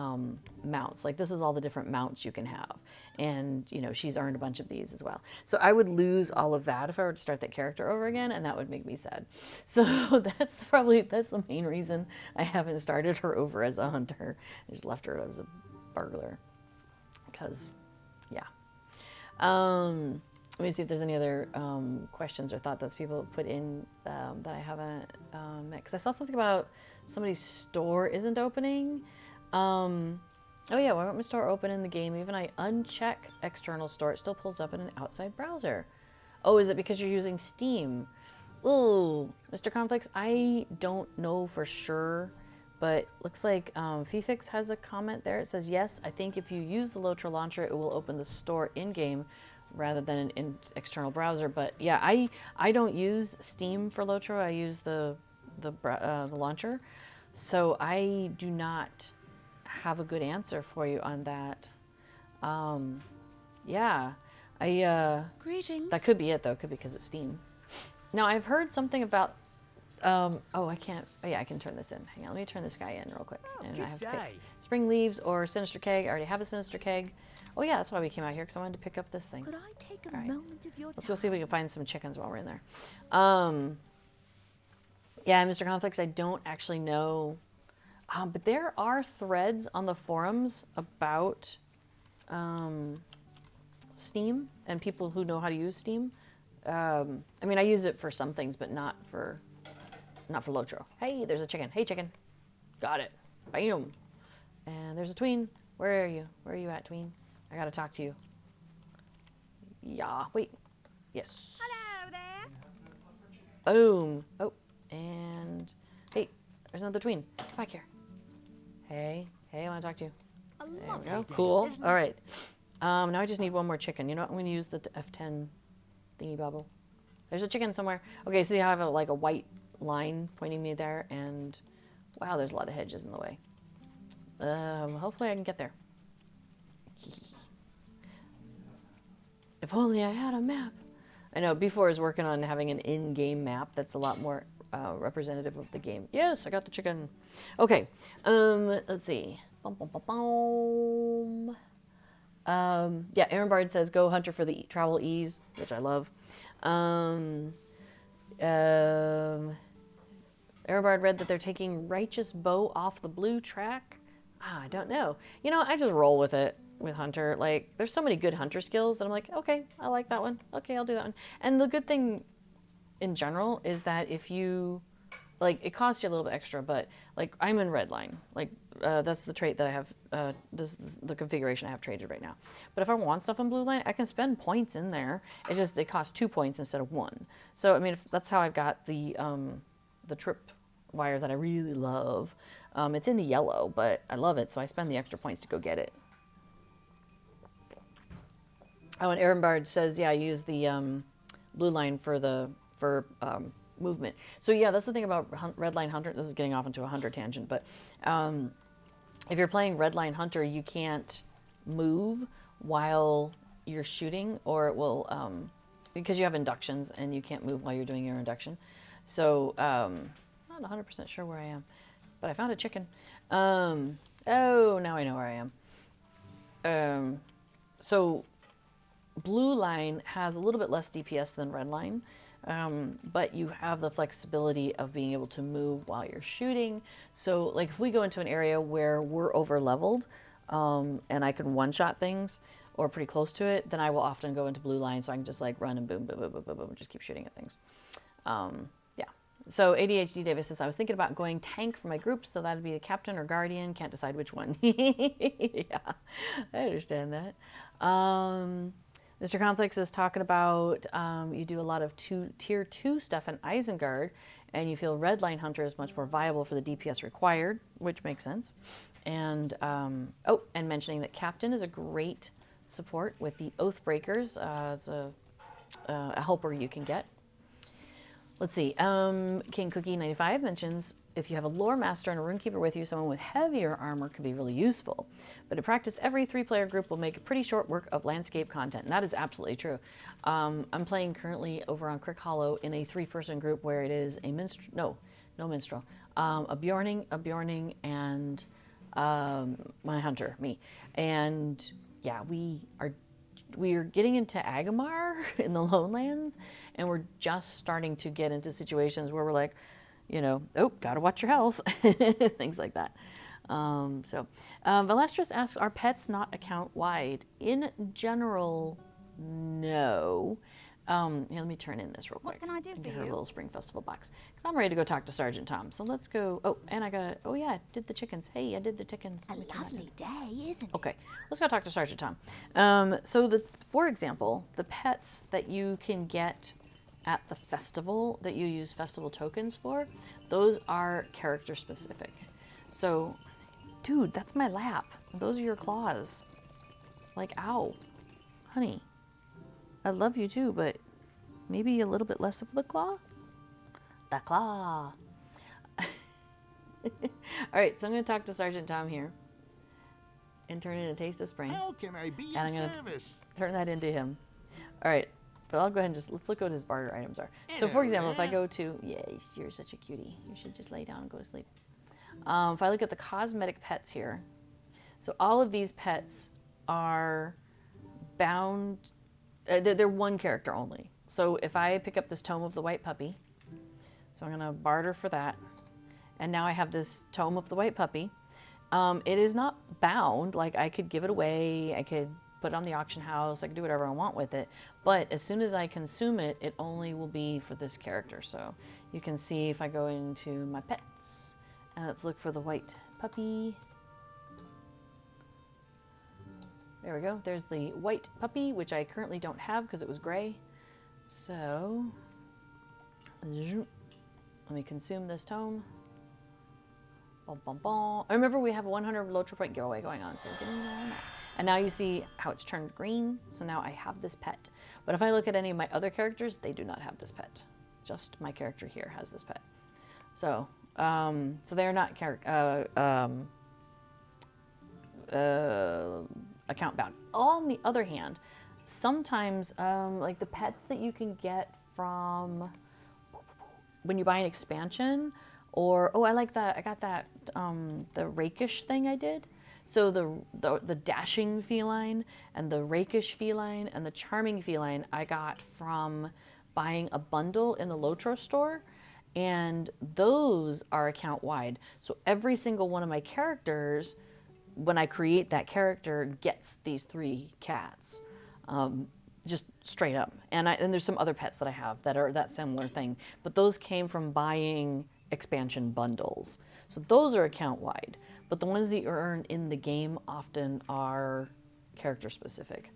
[SPEAKER 1] mounts. Like this is all the different mounts you can have. And, you know, she's earned a bunch of these as well. So I would lose all of that if I were to start that character over again, and that would make me sad. So that's the main reason I haven't started her over as a hunter. I just left her as a burglar. Because, yeah. Let me see if there's any other questions or thoughts that people put in that I haven't met. Because I saw something about somebody's store isn't opening. Oh yeah, why won't my store open in the game? Even I uncheck external store, it still pulls up in an outside browser. Oh, is it because you're using Steam? Ooh, Mr. Conflicts, I don't know for sure, but looks like Fifix has a comment there. It says, yes, I think if you use the Lotro launcher, it will open the store in-game rather than an external browser. But yeah, I don't use Steam for Lotro. I use the launcher, so I do not have a good answer for you on that. Yeah, greetings. That could be it though. Could be because it's Steam. Now I've heard something about. I can't. Oh yeah, I can turn this in. Hang on, let me turn this guy in real quick. And I have to pick Spring Leaves or Sinister Keg. I already have a Sinister Keg. Oh yeah, that's why we came out here, because I wanted to pick up this thing. Could I take a moment of your time? Let's go see if we can find some chickens while we're in there. Yeah, Mr. Conflicts, I don't actually know But there are threads on the forums about Steam and people who know how to use Steam. I mean, I use it for some things, but not for Lotro. Hey, there's a chicken. Hey, chicken. Got it. Bam. And there's a tween. Where are you? Where are you at, tween? I gotta talk to you. Yeah, wait. Yes.
[SPEAKER 2] Hello there.
[SPEAKER 1] Boom. Oh, and hey, there's another tween. Come back here. Hey, I want to talk to you. There we go. Cool. All right. Now I just need one more chicken. You know what? I'm going to use the F10 thingy bobble. There's a chicken somewhere. Okay, see how I have like a white line pointing me there, and wow, there's a lot of hedges in the way. Hopefully I can get there. If only I had a map. I know B4 is working on having an in-game map that's a lot more representative of the game. Yes, I got the chicken. Okay, let's see. Yeah, Aaron Bard says, go Hunter for the travel ease, which I love. Aaron Bard read that they're taking Righteous Bow off the blue track. I don't know. You know, I just roll with it with Hunter. Like, there's so many good Hunter skills that I'm like, okay, I like that one. Okay, I'll do that one. And the good thing in general is that if you, like, it costs you a little bit extra, but like I'm in Redline. Like, that's the trait that I have, this the configuration I have traded right now. But if I want stuff in Blue Line, I can spend points in there. It costs 2 points instead of 1. So, I mean, that's how I've got the trip wire that I really love. It's in the yellow, but I love it, so I spend the extra points to go get it. Oh, and Aaron Bard says, yeah, I use the Blue Line for movement. So yeah, that's the thing about Redline Hunter. This is getting off into a Hunter tangent, but if you're playing Redline Hunter, you can't move while you're shooting, or it will, because you have inductions and you can't move while you're doing your induction. So not 100% sure where I am, but I found a chicken. Oh, now I know where I am. So Blue Line has a little bit less DPS than Red Line, but you have the flexibility of being able to move while you're shooting. So like if we go into an area where we're over leveled and I can one-shot things or pretty close to it, then I will often go into Blue Line so I can just like run and boom, boom, boom, boom, boom, boom, just keep shooting at things. Yeah. So ADHD Davis says, I was thinking about going tank for my group, so that'd be a captain or guardian. Can't decide which one. Yeah, I understand that. Mr. Conflicts is talking about you do a lot of tier 2 stuff in Isengard, and you feel Redline Hunter is much more viable for the DPS required, which makes sense. And and mentioning that Captain is a great support with the Oathbreakers. It's a helper you can get. Let's see. King Cookie 95 mentions if you have a lore master and a runekeeper with you, someone with heavier armor can be really useful. But in practice, every 3-player group will make a pretty short work of landscape content, and that is absolutely true. I'm playing currently over on Crick Hollow in a 3-person group where it is a minstrel, no minstrel, a Bjorning, and my hunter, me, and yeah, we are getting into Agamar in the Lowlands, and we're just starting to get into situations where we're like, you know, oh, gotta watch your health, things like that. Valestris asks, are pets not account-wide? In general, no. Here, let me turn in this real quick.
[SPEAKER 2] What can I do for
[SPEAKER 1] get her
[SPEAKER 2] you?
[SPEAKER 1] little Spring Festival box. I'm ready to go talk to Sergeant Tom. So let's go. Oh, and I got. Oh yeah, did the chickens. Hey, I did the chickens.
[SPEAKER 2] A lovely day, isn't it?
[SPEAKER 1] Okay, let's go talk to Sergeant Tom. For example, the pets that you can get at the festival that you use festival tokens for, those are character specific. So, dude, that's my lap. Those are your claws. Like, ow, honey. I love you too, but maybe a little bit less of the claw? The claw. All right, so I'm going to talk to Sergeant Tom here and turn in a taste of spring.
[SPEAKER 3] How can I be
[SPEAKER 1] And
[SPEAKER 3] of
[SPEAKER 1] I'm going
[SPEAKER 3] service?
[SPEAKER 1] to turn that into him. All right, but I'll go ahead and let's look what his barter items are. So for example, if I go to, you're such a cutie. You should just lay down and go to sleep. If I look at the cosmetic pets here, so all of these pets are bound, they're one character only. So if I pick up this Tome of the White Puppy, so I'm going to barter for that. and now I have this tome of the white puppy. It is not bound, like I could give it away, I could put it on the auction house, I could do whatever I want with it, but as soon as I consume it, it only will be for this character. So you can see if I go into my pets, and let's look for the white puppy. There we go, there's the white puppy, which I currently don't have because it was gray. So, let me consume this tome. Bum, bum, bum. I remember we have a 100 LOTRO point giveaway going on, so we're getting on that. And now you see how it's turned green, so now I have this pet. But if I look at any of my other characters, they do not have this pet. Just my character here has this pet. So, so they're not account bound. On the other hand, sometimes like the pets that you can get from when you buy an expansion, or I like that, I got that the rakish thing I did. So the dashing feline and the rakish feline and the charming feline I got from buying a bundle in the LOTRO store, and those are account wide. So every single one of my characters, when I create that character, gets these 3 cats, just straight up. And there's some other pets that I have that are that similar thing, but those came from buying expansion bundles. So those are account wide, but the ones that you earn in the game often are character specific.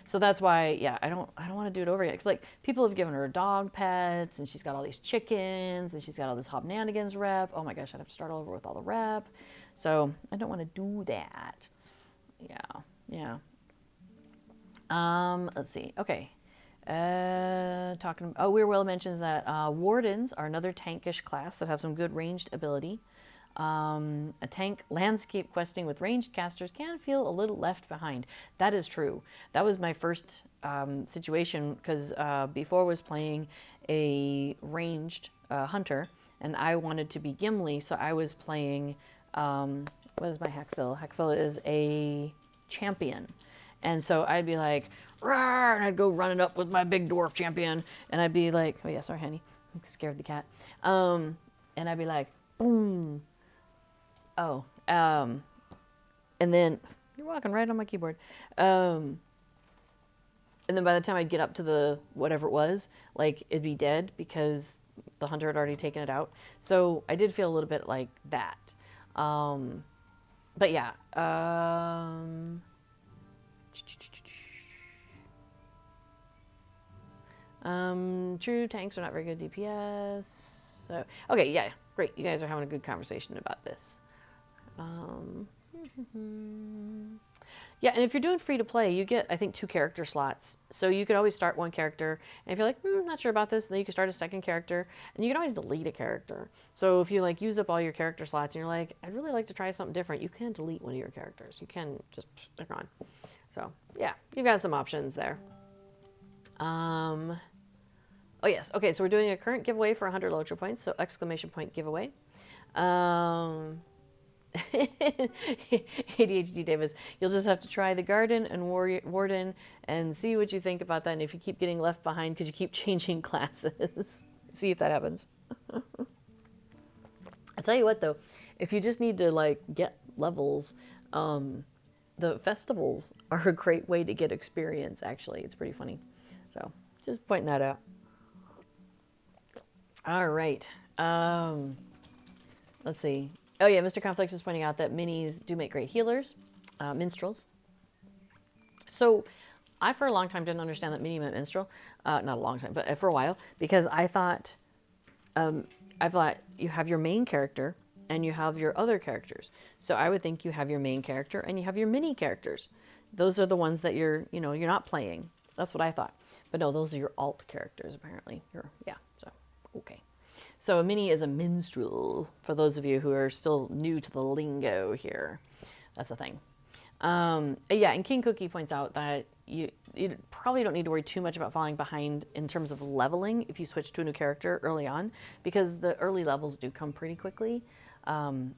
[SPEAKER 1] So that's why, yeah, I don't want to do it over yet. Cause like people have given her dog pets, and she's got all these chickens, and she's got all this Hobnanigans rep. Oh my gosh, I'd have to start all over with all the rep. So I don't want to do that. Yeah. Let's see. Okay. Weir Will mentions that wardens are another tankish class that have some good ranged ability. A tank landscape questing with ranged casters can feel a little left behind. That is true. That was my first situation, because before I was playing a ranged hunter, and I wanted to be Gimli, so I was playing, what is my Hackfill? Hackfill is a champion. And so I'd be like, rawr, and I'd go running up with my big dwarf champion, and I'd be like, oh yeah, sorry, honey, I scared the cat. And I'd be like, boom. And then, you're walking right on my keyboard. And then by the time I'd get up to the whatever it was, like it'd be dead because the hunter had already taken it out. So I did feel a little bit like that. But yeah. True, tanks are not very good DPS. So, okay, yeah, great. You guys are having a good conversation about this. Yeah, and if you're doing free to play, you get, I think, 2 character slots. So you could always start one character, and if you're like, not sure about this, then you can start a second character, and you can always delete a character. So if you like use up all your character slots, and you're like, I'd really like to try something different, you can delete one of your characters. You can just, they're gone. So yeah, you've got some options there. Oh yes, okay, so we're doing a current giveaway for 100 LOTRO points, so exclamation point giveaway. ADHD Davis, you'll just have to try the garden and warden and see what you think about that, and if you keep getting left behind because you keep changing classes. See if that happens. I'll tell you what though, if you just need to like get levels, the festivals are a great way to get experience, actually. It's pretty funny. So just pointing that out. All right. Let's see. Oh yeah, Mr. Conflicts is pointing out that minis do make great healers, minstrels. So I, for a long time, didn't understand that mini meant minstrel. Not a long time, but for a while, because I thought you have your main character and you have your other characters. So I would think you have your main character and you have your mini characters. Those are the ones that you're not playing. That's what I thought. But no, those are your alt characters, apparently. So, okay. So a mini is a minstrel, for those of you who are still new to the lingo here. That's a thing. Yeah, and King Cookie points out that you probably don't need to worry too much about falling behind in terms of leveling if you switch to a new character early on, because the early levels do come pretty quickly. And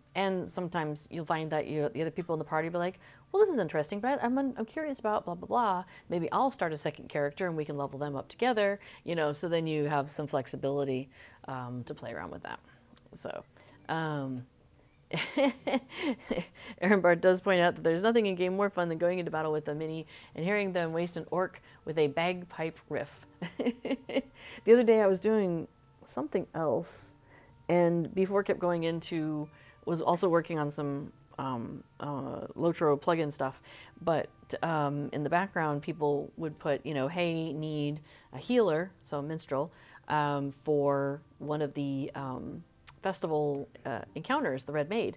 [SPEAKER 1] sometimes you'll find that the other people in the party will be like, well, this is interesting, but I'm curious about blah, blah, blah. Maybe I'll start a second character and we can level them up together, so then you have some flexibility to play around with that. So, Um, Aaron Bart does point out that there's nothing in game more fun than going into battle with a mini and hearing them waste an orc with a bagpipe riff. The other day I was doing something else, and before kept going into, was also working on some Lotro plugin stuff, but in the background people would put, hey, need a healer, so a minstrel, for one of the festival encounters, the Red Maid.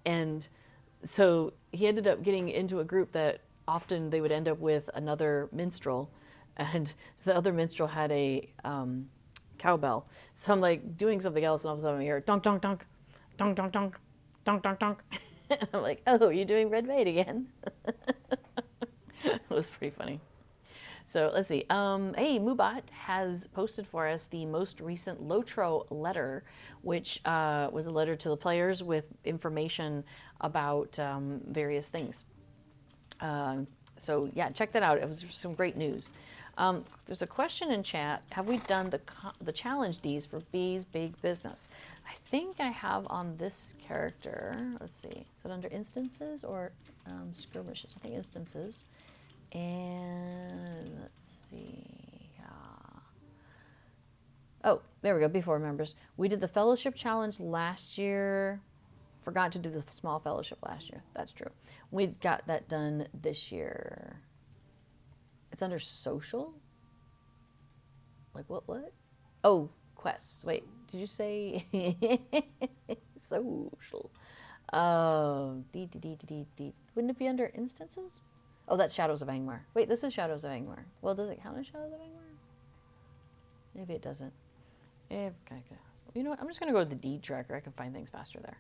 [SPEAKER 1] And so he ended up getting into a group that often they would end up with another minstrel, and the other minstrel had a cowbell. So I'm like doing something else, and all of a sudden I hear donk, donk, donk, donk, donk, donk, donk, donk, donk. I'm like, oh, you're doing Red Maid again. It was pretty funny. So let's see. Hey, Moobot has posted for us the most recent Lotro letter, which was a letter to the players with information about various things. So yeah, check that out. It was some great news. There's a question in chat. Have we done the challenge Ds for B's Big Business? I think I have on this character. Let's see. Is it under instances or skirmishes? I think instances. And let's see. Oh, there we go. Before members, we did the fellowship challenge last year. Forgot to do the small fellowship last year. That's true. We got that done this year. It's under social. Like what? Oh, quests. Wait, did you say social? D. Wouldn't it be under instances? Oh, that's Shadows of Angmar. Wait, this is Shadows of Angmar. Well, does it count as Shadows of Angmar? Maybe it doesn't. Okay. You know what? I'm just going to go to the deed tracker. I can find things faster there.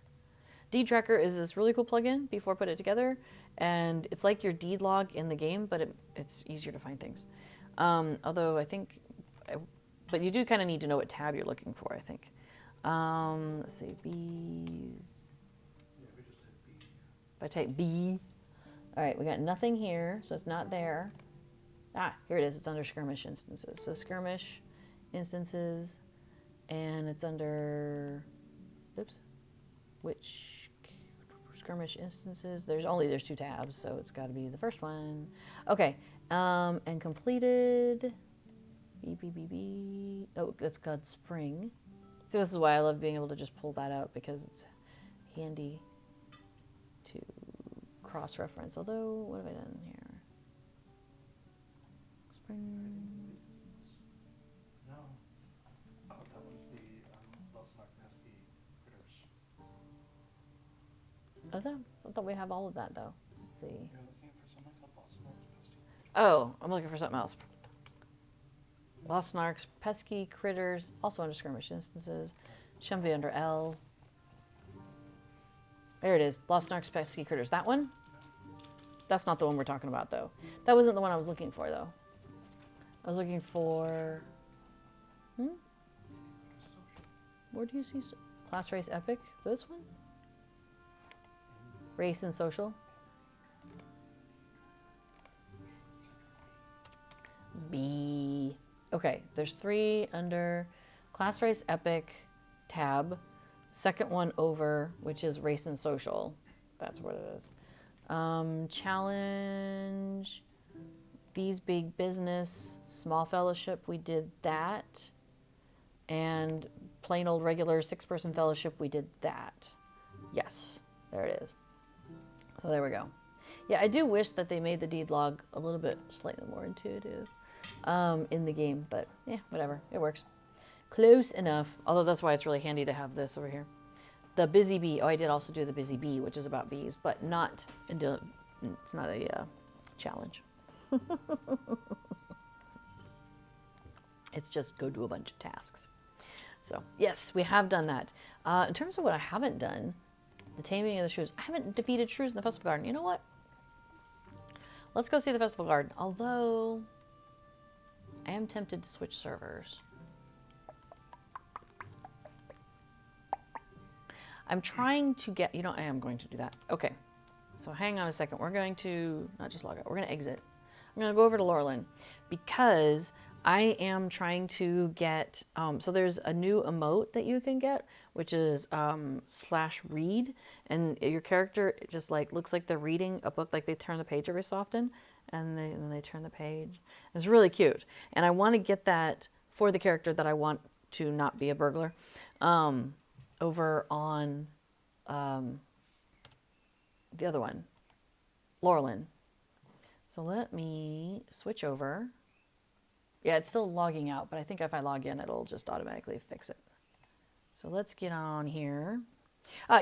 [SPEAKER 1] Deed tracker is this really cool plugin before put it together, and it's like your deed log in the game, but it's easier to find things. Although I think, but you do kind of need to know what tab you're looking for, I think. Let's see, bees.
[SPEAKER 3] Yeah, we just hit B.
[SPEAKER 1] If I type B. All right, we got nothing here, so it's not there. Ah, here it is. It's under skirmish instances. So skirmish instances, and it's under, oops, which skirmish instances? There's two tabs, so it's got to be the first one. Okay, and completed. B. Oh, it's called Spring. See, this is why I love being able to just pull that out, because it's handy to cross-reference. Although, what have I done here? Spring.
[SPEAKER 3] No. Oh, that was the Losnark pesky critters.
[SPEAKER 1] I thought we have all of that, though. Let's see.
[SPEAKER 3] You're looking for something called Losnark's pesky.
[SPEAKER 1] Oh, I'm looking for something else. Lost Snarks, Pesky Critters, also under skirmish instances. Shouldn't be under L. There it is. Lost Snarks, Pesky Critters. That one? That's not the one we're talking about, though. That wasn't the one I was looking for, though. I was looking for... Where do you see... Class, Race, Epic? This one? Race and Social? B. Okay, there's 3 under Class, Race, Epic tab. Second one over, which is Race and Social. That's what it is. Challenge, B's Big Business, Small Fellowship, we did that. And plain old regular 6-person fellowship, we did that. Yes, there it is. So there we go. Yeah, I do wish that they made the deed log a little bit slightly more intuitive in the game, but yeah, whatever, it works. Close enough, although that's why it's really handy to have this over here. The Busy Bee, oh, I did also do the Busy Bee, which is about bees, but not, it's not a challenge. It's just go do a bunch of tasks. So yes, we have done that. In terms of what I haven't done, the Taming of the Shrews, I haven't defeated Shrews in the Festival Garden. You know what? Let's go see the Festival Garden, although I am tempted to switch servers. I'm trying to get, I am going to do that. Okay, so hang on a second. We're going to, not just log out, we're going to exit. I'm going to go over to Laurelin because I am trying to get, so there's a new emote that you can get, which is /read, and your character just like looks like they're reading a book, like they turn the page every so often, and then they turn the page. It's really cute, and I want to get that for the character that I want to not be a burglar, over on the other one, Laurelyn. So let me switch over. Yeah, it's still logging out, but I think if I log in, it'll just automatically fix it. So let's get on here.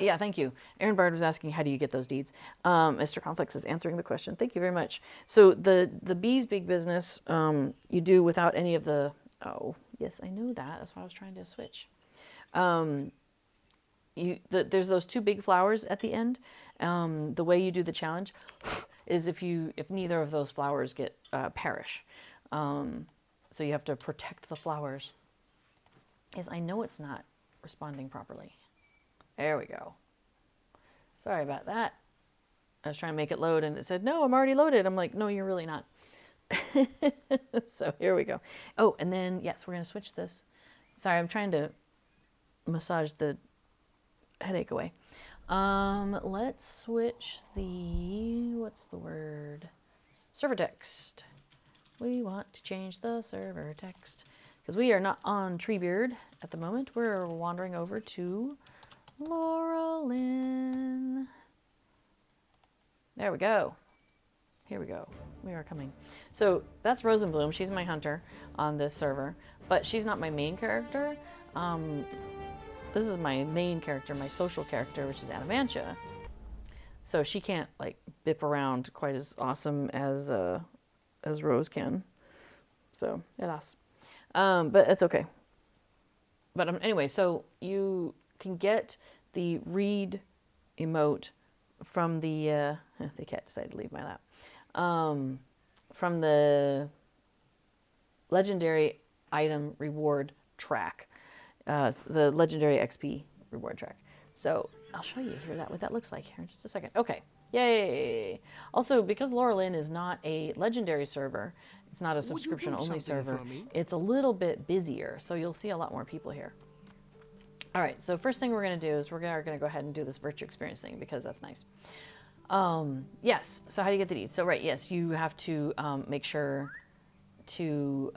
[SPEAKER 1] Yeah, thank you. Aaron Bard was asking, how do you get those deeds? Mr. Conflicts is answering the question. Thank you very much. So the Bees Big Business, you do without any of the, oh, yes, I know that. That's why I was trying to switch. There's those 2 big flowers at the end. The way you do the challenge is if neither of those flowers get perish. So you have to protect the flowers. Yes, I know it's not responding properly. There we go. Sorry about that. I was trying to make it load and it said, no, I'm already loaded. I'm like, no, you're really not. So here we go. Oh, and then, yes, we're going to switch this. Sorry, I'm trying to massage the headache away. Let's switch the, what's the word? Server text. We want to change the server text because we are not on Treebeard at the moment. We're wandering over to Laurelyn. There we go. Here we go. We are coming. So that's Rosenbloom. She's my hunter on this server, but she's not my main character. This is my main character, my social character, which is Adamantia. So she can't like bip around quite as awesome as Rose can. So, hélas. But it's okay. But anyway, so you can get the read emote from the, the cat decided to leave my lap, from the legendary item reward track, the legendary XP reward track. So I'll show you here what that looks like here in just a second. Okay. Yay! Also, because Laurelyn is not a legendary server, it's not a subscription-only server, it's a little bit busier, so you'll see a lot more people here. All right, so first thing we're going to do is we're going to go ahead and do this virtual experience thing because that's nice. Yes, so how do you get the deeds? So, right, yes, you have to make sure to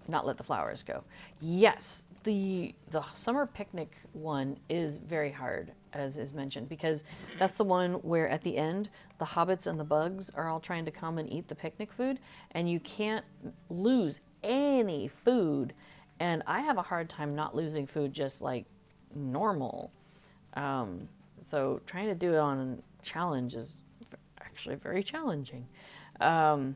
[SPEAKER 1] not let the flowers go. Yes, the summer picnic one is very hard, as is mentioned, because that's the one where at the end the hobbits and the bugs are all trying to come and eat the picnic food, and you can't lose any food. And I have a hard time not losing food just like normal. So trying to do it on a challenge is actually very challenging. Oh,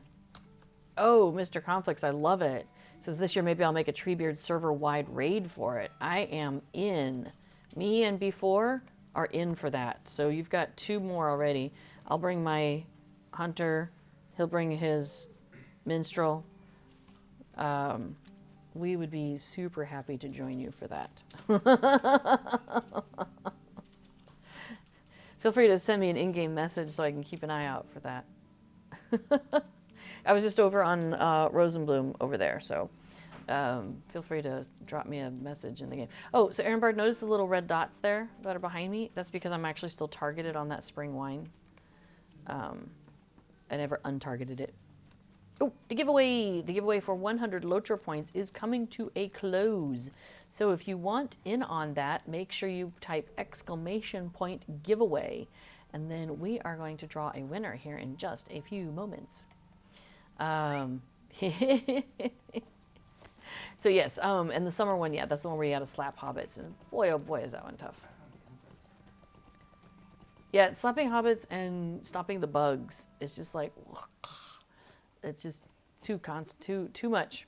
[SPEAKER 1] Mr. Conflicts, I love it. Says this year maybe I'll make a Treebeard server-wide raid for it. I am in. Me and B4 are in for that. So you've got 2 more already. I'll bring my hunter. He'll bring his minstrel. We would be super happy to join you for that. Feel free to send me an in-game message so I can keep an eye out for that. I was just over on Rosenbloom over there, so feel free to drop me a message in the game. Oh, so Aaron Bard, notice the little red dots there that are behind me? That's because I'm actually still targeted on that spring wine. I never untargeted it. Oh, the giveaway for 100 LOTRO points is coming to a close. So if you want in on that, make sure you type !giveaway, and then we are going to draw a winner here in just a few moments. So yes, and the summer one, yeah, that's the one where you got to slap hobbits, and boy, oh boy, is that one tough. Yeah, slapping hobbits and stopping the bugs is just like, it's just too much.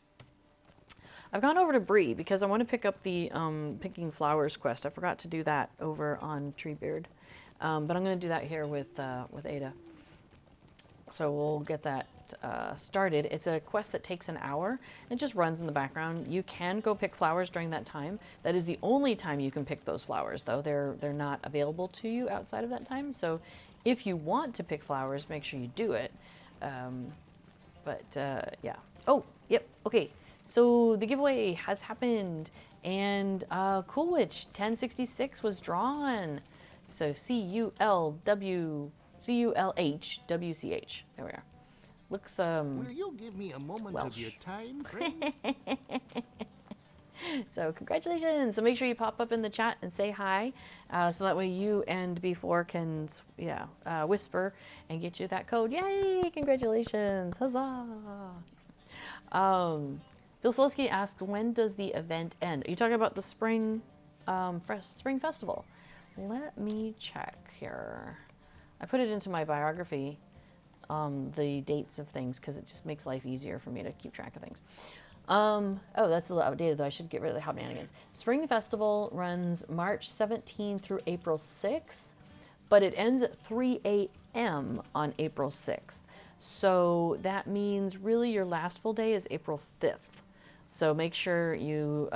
[SPEAKER 1] I've gone over to Bree because I want to pick up the picking flowers quest. I forgot to do that over on Treebeard, but I'm going to do that here with Ada. So we'll get that started. It's a quest that takes an hour. It just runs in the background. You can go pick flowers during that time. That is the only time you can pick those flowers, though. They're not available to you outside of that time. So if you want to pick flowers, make sure you do it. Yeah, Oh, yep. Okay. So the giveaway has happened, and Cool Witch 1066 was drawn. So CULWCULHWCH. There we are. Looks
[SPEAKER 4] Will you give me a moment of your
[SPEAKER 1] Welsh.
[SPEAKER 4] time, friend?
[SPEAKER 1] So congratulations. So make sure you pop up in the chat and say hi, so that way you and B4 can whisper and get you that code. Yay! Congratulations! Huzzah! Bill Slowski asked, when does the event end? Are you talking about the spring festival? Let me check here. I put it into my biography, the dates of things, because it just makes life easier for me to keep track of things. Oh, that's a little outdated though. I should get rid of the Hobmanigans. Spring Festival runs March 17th through April 6th, but it ends at 3 a.m. on April 6th. So that means really your last full day is April 5th. So make sure you,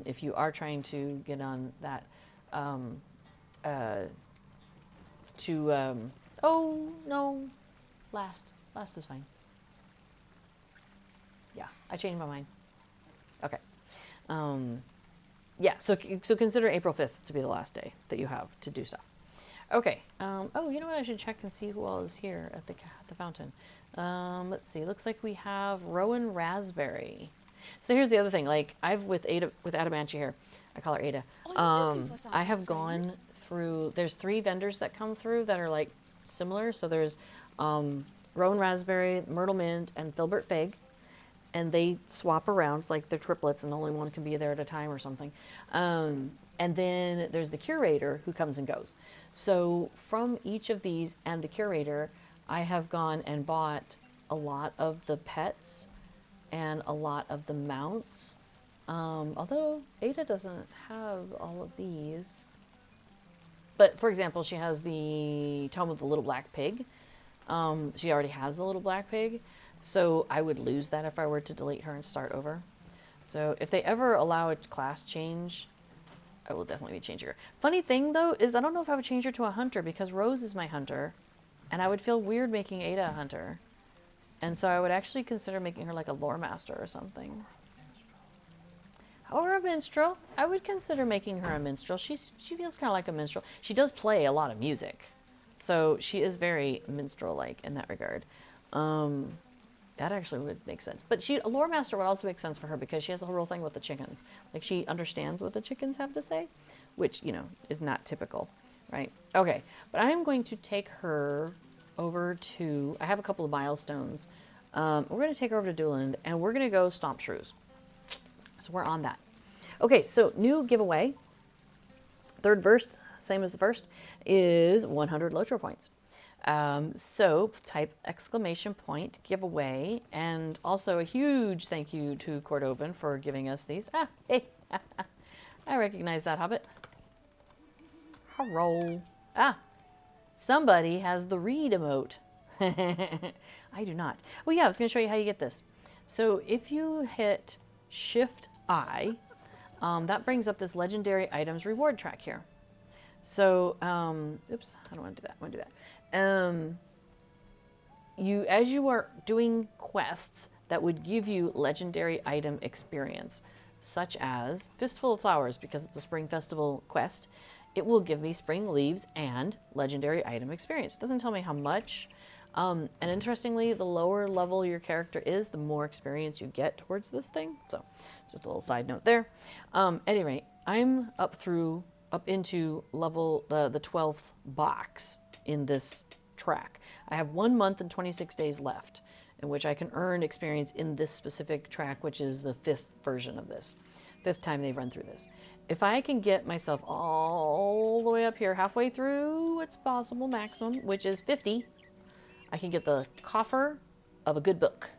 [SPEAKER 1] if you are trying to get on that, oh no, last is fine. Yeah, I changed my mind. Okay. Yeah, so consider April 5th to be the last day that you have to do stuff. Okay. Oh, you know what? I should check and see who all is here at the fountain. Let's see. Looks like we have Rowan Raspberry. So here's the other thing. Like with Adamantia here. I call her Ada. I have gone through. There's 3 vendors that come through that are like similar. So there's Rowan Raspberry, Myrtle Mint, and Filbert Fig. And they swap around. It's like they're triplets and only one can be there at a time or something. And then there's the curator who comes and goes. So from each of these and the curator, I have gone and bought a lot of the pets and a lot of the mounts. Although Ada doesn't have all of these. But for example, she has the Tome of the Little Black Pig. She already has the Little Black Pig. So I would lose that if I were to delete her and start over. So if they ever allow a class change, I will definitely be changing her. Funny thing though is I don't know if I would change her to a hunter because Rose is my hunter, and I would feel weird making Ada a hunter. And so I would actually consider making her like a lore master or something. Or a minstrel. I would consider making her a minstrel. She feels kind of like a minstrel. She does play a lot of music, so she is very minstrel-like in that regard. That actually would make sense. But a lore master would also make sense for her because she has a whole thing with the chickens. Like she understands what the chickens have to say, which, you know, is not typical, right? Okay, but I'm going to take her over to, I have a couple of milestones. We're going to take her over to Dooland and we're going to go stomp shrews. So we're on that. Okay, so new giveaway. Third verse, same as the first, is 100 Lotro points. So type exclamation point giveaway, and also a huge thank you to Cordovan for giving us these. Ah, hey, I recognize that Hobbit. Hello. Ah, somebody has the read emote. I do not. Well, yeah, I was going to show you how you get this. So if you hit Shift I, that brings up this legendary items reward track here. So, oops, I don't want to do that. I want to do that. As you are doing quests that would give you legendary item experience, such as Fistful of Flowers, because it's a Spring Festival quest, it will give me spring leaves and legendary item experience. It doesn't tell me how much. And interestingly, the lower level your character is, the more experience you get towards this thing. So, just a little side note there. At any rate, I'm up into level the 12th box in this track. I have 1 month and 26 days left in which I can earn experience in this specific track, which is the 5th version of this. 5th time they've run through this. If I can get myself all the way up here, halfway through what's possible maximum, which is 50, I can get the coffer of a good book.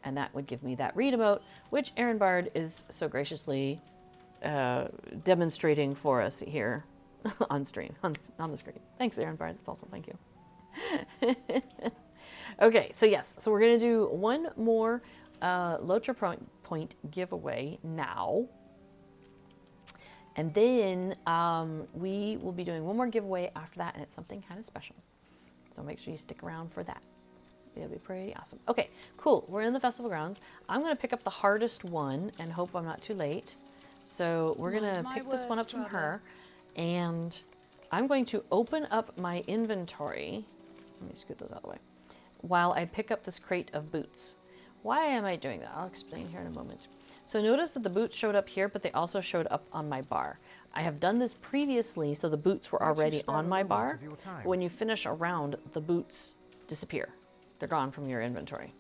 [SPEAKER 1] And that would give me that read emote, which Aaron Bard is so graciously demonstrating for us here on stream, on the screen. Thanks, Aaron Bard. That's awesome. Thank you. Okay, so yes. So we're going to do one more Lotro point giveaway now. And then we will be doing one more giveaway after that, and it's something kind of special. So make sure you stick around for that. That'd be pretty awesome. Okay, cool. We're in the festival grounds. I'm going to pick up the hardest one and hope I'm not too late. So we're going to pick this one up from her. And I'm going to open up my inventory. Let me scoot those out of the way. While I pick up this crate of boots. Why am I doing that? I'll explain here in a moment. So notice that the boots showed up here, but they also showed up on my bar. I have done this previously, so the boots were already on my bar. When you finish a round, the boots disappear. They're gone from your inventory.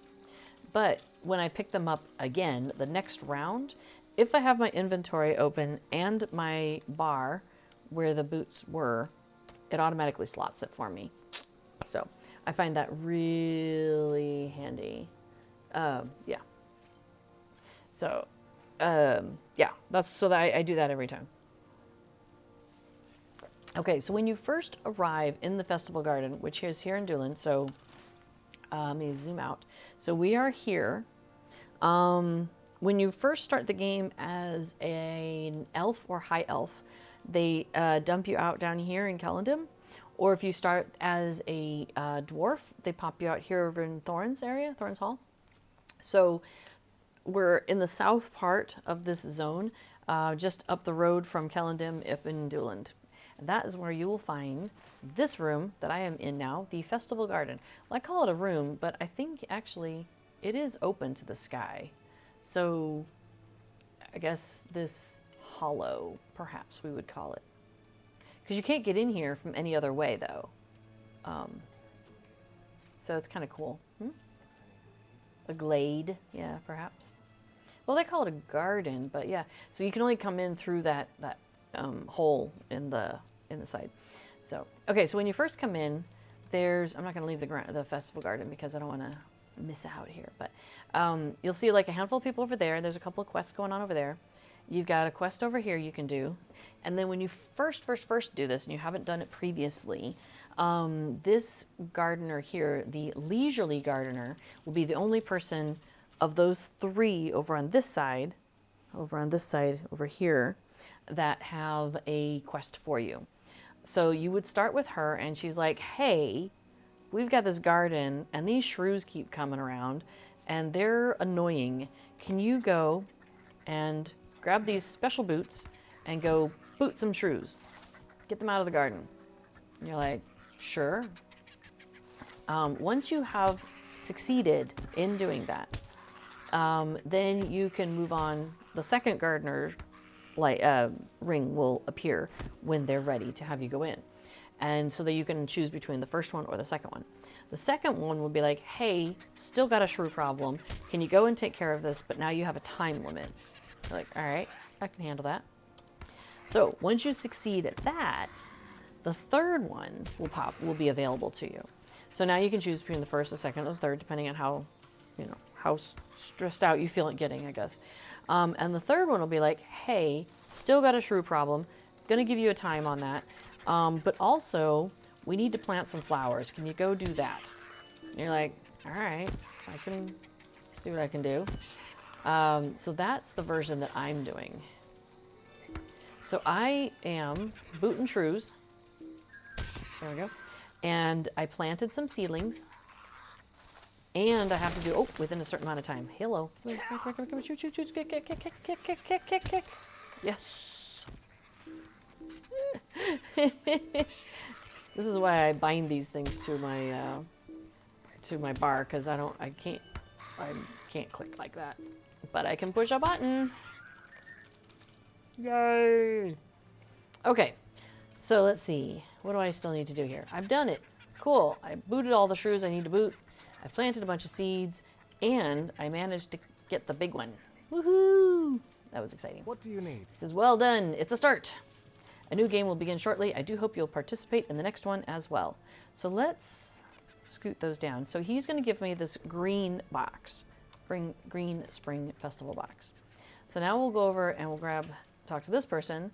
[SPEAKER 1] But when I pick them up again, the next round, if I have my inventory open and my bar where the boots were, it automatically slots it for me. So I find that really handy. Yeah. So, yeah, that's so that I do that every time. Okay, so when you first arrive in the festival garden, which is here in Doolin, so let me zoom out. So we are here. When you first start the game as an elf or high elf, they dump you out down here in Kellendam. Or if you start as a dwarf, they pop you out here over in Thorns area, Thorns Hall. So we're in the south part of this zone, just up the road from Kellendam up in Doolin. And that is where you will find this room that I am in now, the Festival Garden. Well, I call it a room, but I think actually it is open to the sky. So I guess this hollow, perhaps we would call it. Because you can't get in here from any other way, though. So it's kind of cool. A glade, yeah, perhaps. Well, they call it a garden, but yeah. So you can only come in through that hole in the side. So okay, so when you first come in, I'm not going to leave the festival garden because I don't want to miss out here. But you'll see like a handful of people over there. There's a couple of quests going on over there. You've got a quest over here you can do. And then when you first do this, and you haven't done it previously, this gardener here, the leisurely gardener, will be the only person of those three over on this side, over here, that have a quest for you. So you would start with her, and she's like, hey, we've got this garden, and these shrews keep coming around, and they're annoying. Can you go and grab these special boots and go boot some shrews? Get them out of the garden. And you're like, sure. Once you have succeeded in doing that, then you can move on. The second gardener ring will appear when they're ready to have you go in. And so that you can choose between the first one or the second one. The second one will be like, hey, still got a shrew problem. Can you go and take care of this? But now you have a time limit. You're like, all right, I can handle that. So once you succeed at that, the third one will be available to you. So now you can choose between the first, the second, and the third, depending on how stressed out you feel it getting, I guess. And the third one will be like, hey, still got a shrew problem. Gonna give you a time on that. But also, we need to plant some flowers. Can you go do that? And you're like, all right, I can see what I can do. So that's the version that I'm doing. So I am booting shrews. There we go. And I planted some seedlings. And I have to do, within a certain amount of time. Hello. Shoot, kick. Yes. This is why I bind these things to my bar, because I can't click like that. But I can push a button. Yay. Okay. So let's see. What do I still need to do here? I've done it. Cool. I booted all the shrews I need to boot. I planted a bunch of seeds, and I managed to get the big one. Woohoo! That was exciting.
[SPEAKER 4] What do you need?
[SPEAKER 1] It says, well done. It's a start. A new game will begin shortly. I do hope you'll participate in the next one as well. So let's scoot those down. So he's going to give me this green box, green spring festival box. So now we'll go over and we'll talk to this person.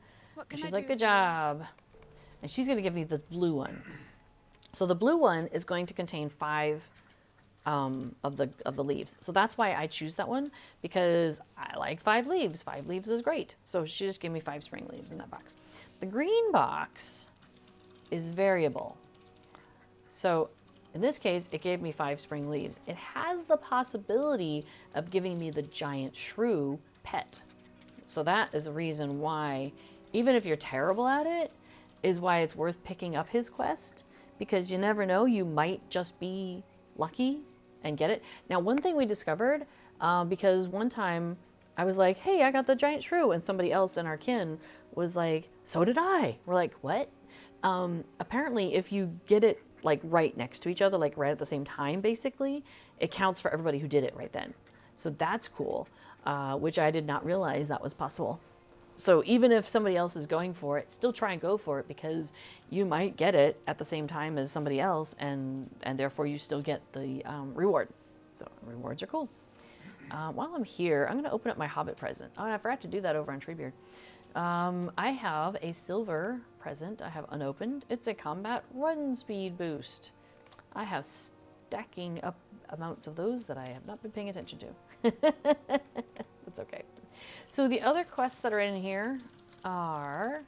[SPEAKER 1] And she's like, good job. And she's going to give me the blue one. So the blue one is going to contain 5 of the leaves. So that's why I choose that one, because I like 5 leaves. 5 leaves is great. So she just gave me 5 spring leaves in that box. The green box is variable. So In this case, it gave me 5 spring leaves. It has the possibility of giving me the giant shrew pet. So that is a reason why, even if you're terrible at it, is why it's worth picking up his quest, because you never know, you might just be lucky and get it. Now, one thing we discovered, because one time I was like, hey, I got the giant shrew, and somebody else in our kin was like, so did I. We're like, what? Apparently, if you get it like right next to each other, like right at the same time, basically, it counts for everybody who did it right then. So that's cool, which I did not realize that was possible. So even if somebody else is going for it, still try and go for it, because you might get it at the same time as somebody else, and therefore you still get the reward. So rewards are cool. While I'm here, I'm going to open up my Hobbit present. Oh, and I forgot to do that over on Treebeard. I have a silver present I have unopened. It's a combat run speed boost. I have stacking up amounts of those that I have not been paying attention to. That's okay. So the other quests that are in here are,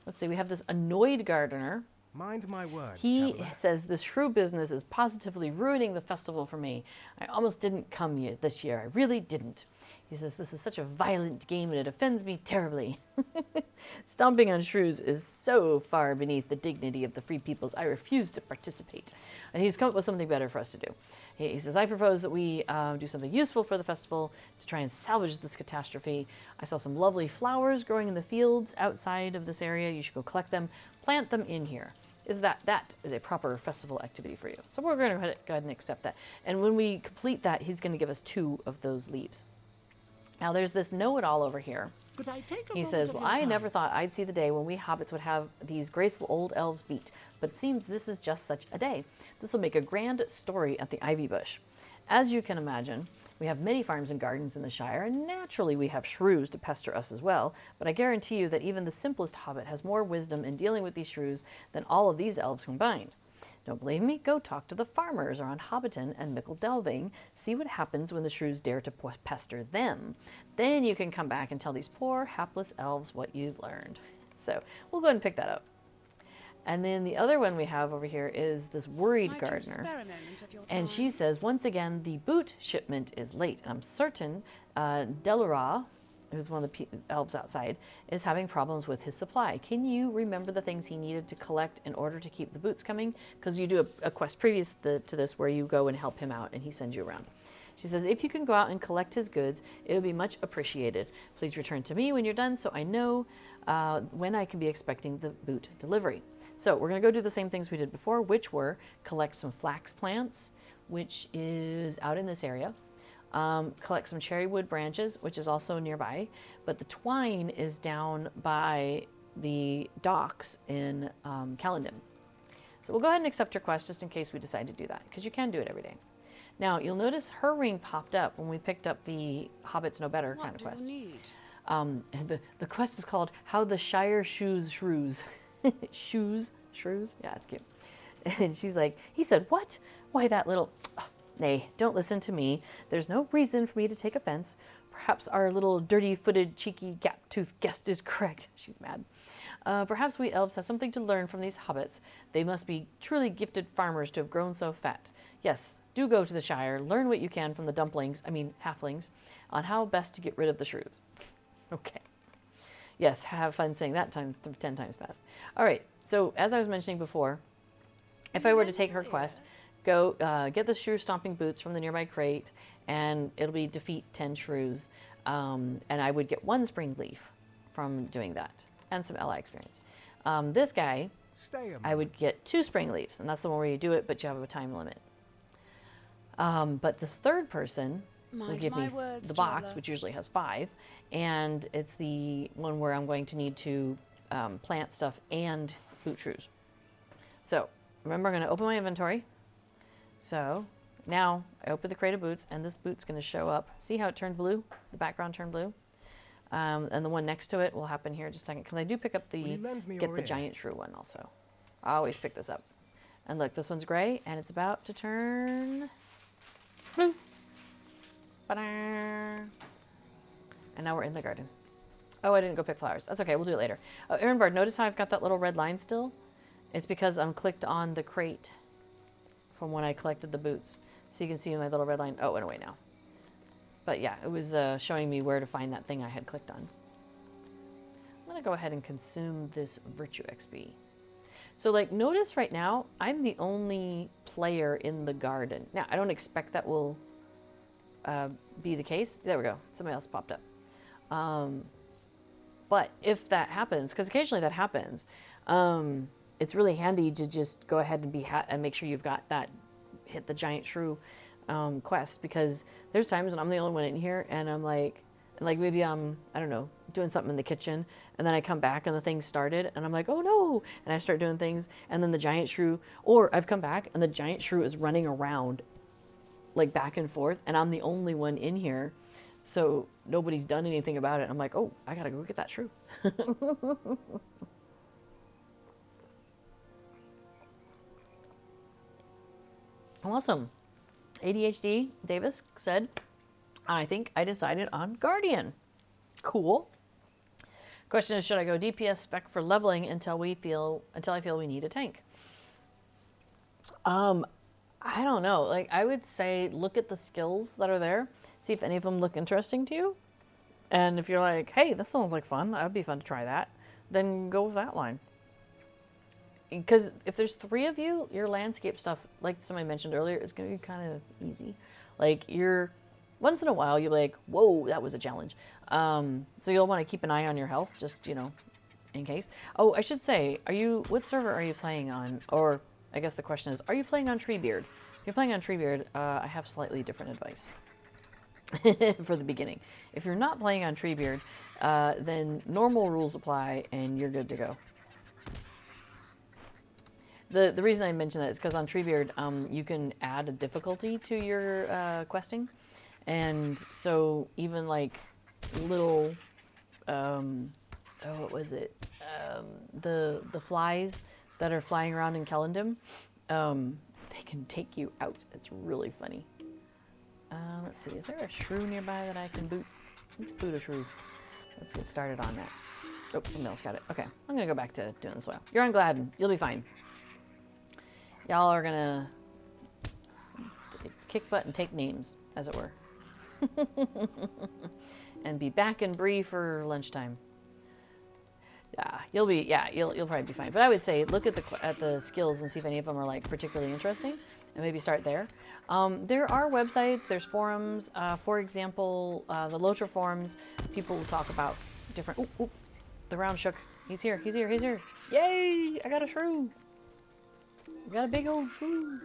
[SPEAKER 1] let's see, we have this annoyed gardener.
[SPEAKER 5] Mind my words,
[SPEAKER 1] He
[SPEAKER 5] traveler.
[SPEAKER 1] says, the shrew business is positively ruining the festival for me. I almost didn't come this year. I really didn't. He says, this is such a violent game and it offends me terribly. Stomping on shrews is so far beneath the dignity of the free peoples, I refuse to participate. And he's come up with something better for us to do. He says, I propose that we do something useful for the festival to try and salvage this catastrophe. I saw some lovely flowers growing in the fields outside of this area. You should go collect them, plant them in here. That is a proper festival activity for you. So we're going to go ahead and accept that. And when we complete that, he's going to give us 2 of those leaves. Now there's this know-it-all over here.
[SPEAKER 4] Could I take a
[SPEAKER 1] He
[SPEAKER 4] moment
[SPEAKER 1] says,
[SPEAKER 4] of
[SPEAKER 1] well,
[SPEAKER 4] your
[SPEAKER 1] I
[SPEAKER 4] time?
[SPEAKER 1] never thought I'd see the day when we hobbits would have these graceful old elves beat, but it seems this is just such a day. This will make a grand story at the Ivy Bush. As you can imagine, we have many farms and gardens in the Shire, and naturally we have shrews to pester us as well, but I guarantee you that even the simplest hobbit has more wisdom in dealing with these shrews than all of these elves combined. Don't believe me? Go talk to the farmers around Hobbiton and Mickle Delving. See what happens when the shrews dare to pester them. Then you can come back and tell these poor, hapless elves what you've learned. So we'll go ahead and pick that up. And then the other one we have over here is this worried
[SPEAKER 2] Might you
[SPEAKER 1] gardener.
[SPEAKER 2] spare a moment of your
[SPEAKER 1] And
[SPEAKER 2] time?
[SPEAKER 1] she says, once again, the boot shipment is late. And I'm certain Delora, who's one of the elves outside, is having problems with his supply. Can you remember the things he needed to collect in order to keep the boots coming? Because you do a quest previous to this where you go and help him out and he sends you around. She says, if you can go out and collect his goods, it would be much appreciated. Please return to me when you're done so I know when I can be expecting the boot delivery. So we're going to go do the same things we did before, which were collect some flax plants, which is out in this area. Collect some cherry wood branches, which is also nearby, but the twine is down by the docks in Calendon. So we'll go ahead and accept her quest just in case we decide to do that, because you can do it every day. Now, you'll notice her ring popped up when we picked up the Hobbits Know Better kind of
[SPEAKER 2] What
[SPEAKER 1] quest.
[SPEAKER 2] do you need?
[SPEAKER 1] The quest is called How the Shire Shoes Shrews. Shrews? Yeah, it's cute. And she's like, he said, what? Why that little... Oh, nay, don't listen to me. There's no reason for me to take offense. Perhaps our little dirty-footed, cheeky, gap-toothed guest is correct. She's mad. Perhaps we elves have something to learn from these hobbits. They must be truly gifted farmers to have grown so fat. Yes, do go to the Shire, learn what you can from the halflings, on how best to get rid of the shrews. Okay. Yes, have fun saying that 10 times fast. All right, so as I was mentioning before, if I were to take her quest, go get the Shrew Stomping boots from the nearby crate, and it'll be defeat 10 shrews, and I would get 1 spring leaf from doing that, and some ally experience. This guy,
[SPEAKER 5] Stay a
[SPEAKER 1] I would
[SPEAKER 5] moment.
[SPEAKER 1] get 2 spring leaves, and that's the one where you do it, but you have a time limit. But this third person will
[SPEAKER 2] Mind
[SPEAKER 1] give
[SPEAKER 2] my
[SPEAKER 1] me
[SPEAKER 2] words,
[SPEAKER 1] the box,
[SPEAKER 2] traveler.
[SPEAKER 1] which usually has 5, and it's the one where I'm going to need to plant stuff and boot shrews. So remember, I'm going to open my inventory. So now I open the crate of boots, and this boot's going to show up. See how it turned blue? The background turned blue. And the one next to it will happen here in just a second, because I do pick up
[SPEAKER 5] Will you lend me
[SPEAKER 1] get
[SPEAKER 5] your
[SPEAKER 1] the
[SPEAKER 5] ear?
[SPEAKER 1] giant shrew one also. I always pick this up. And look, this one's gray, and it's about to turn blue. Ta-da! And now we're in the garden. Oh, I didn't go pick flowers. That's okay, we'll do it later. Oh, Erenbard, notice how I've got that little red line still? It's because I'm clicked on the crate from when I collected the boots. So you can see my little red line. Oh, it went away now. But yeah, it was showing me where to find that thing I had clicked on. I'm going to go ahead and consume this Virtue XP. So like, notice right now, I'm the only player in the garden. Now, I don't expect that will be the case. There we go. Somebody else popped up. But if that happens, because occasionally that happens, it's really handy to just go ahead and and make sure you've got that hit the giant shrew quest, because there's times when I'm the only one in here and I'm like maybe I'm, I don't know, doing something in the kitchen, and then I come back and the thing started and I'm like, oh no, and I start doing things, and then the giant shrew, or I've come back and the giant shrew is running around like back and forth and I'm the only one in here, so nobody's done anything about it. I'm like, oh, I gotta go get that shrew. Awesome. ADHD Davis said, I think I decided on Guardian. Cool. Question is, should I go DPS spec for leveling until I feel we need a tank? I don't know. Like, I would say look at the skills that are there, see if any of them look interesting to you. And if you're like, hey, this sounds like fun, that'd be fun to try that, then go with that line. Because if there's 3 of you, your landscape stuff, like somebody mentioned earlier, is going to be kind of easy. Like, once in a while, you'll be like, whoa, that was a challenge. So you'll want to keep an eye on your health, just, in case. Oh, I should say, what server are you playing on? Or, I guess the question is, are you playing on Treebeard? If you're playing on Treebeard, I have slightly different advice for the beginning. If you're not playing on Treebeard, then normal rules apply and you're good to go. The reason I mention that is because on Treebeard, you can add a difficulty to your questing. And so even like little, what was it? The flies that are flying around in Kellendom, they can take you out. It's really funny. Let's see, is there a shrew nearby that I can boot? Let's boot a shrew. Let's get started on that. Oh, somebody else got it. Okay, I'm gonna go back to doing the soil. You're on Gladden, you'll be fine. Y'all are gonna kick butt and take names, as it were. And be back in Bree for lunchtime. You'll probably be fine. But I would say look at the skills and see if any of them are like particularly interesting, and maybe start there. There are websites, there's forums. For example, the Lotra forums, people will talk about different. Ooh, the round shook. He's here. Yay! I got a shrew. I got a big old shrew.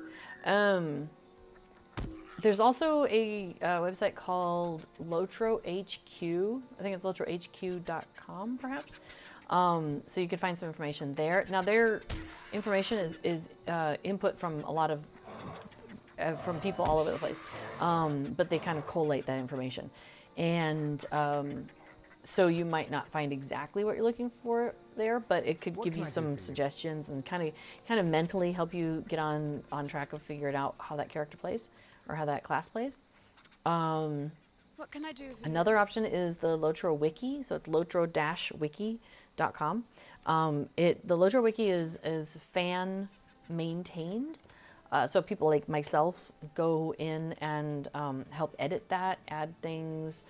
[SPEAKER 1] There's also a website called LOTROHQ. I think it's LOTROHQ.com, perhaps. So you can find some information there. Now, their information is input from a lot of from people all over the place, but they kind of collate that information, and so you might not find exactly what you're looking for there, but it could give you some suggestions and kind of mentally help you get on track of figuring out how that character plays or how that class plays.
[SPEAKER 6] What can I do?
[SPEAKER 1] Another option is the Lotro Wiki, so it's lotro-wiki.com. The Lotro Wiki is fan maintained, so people like myself go in and help edit that, add things,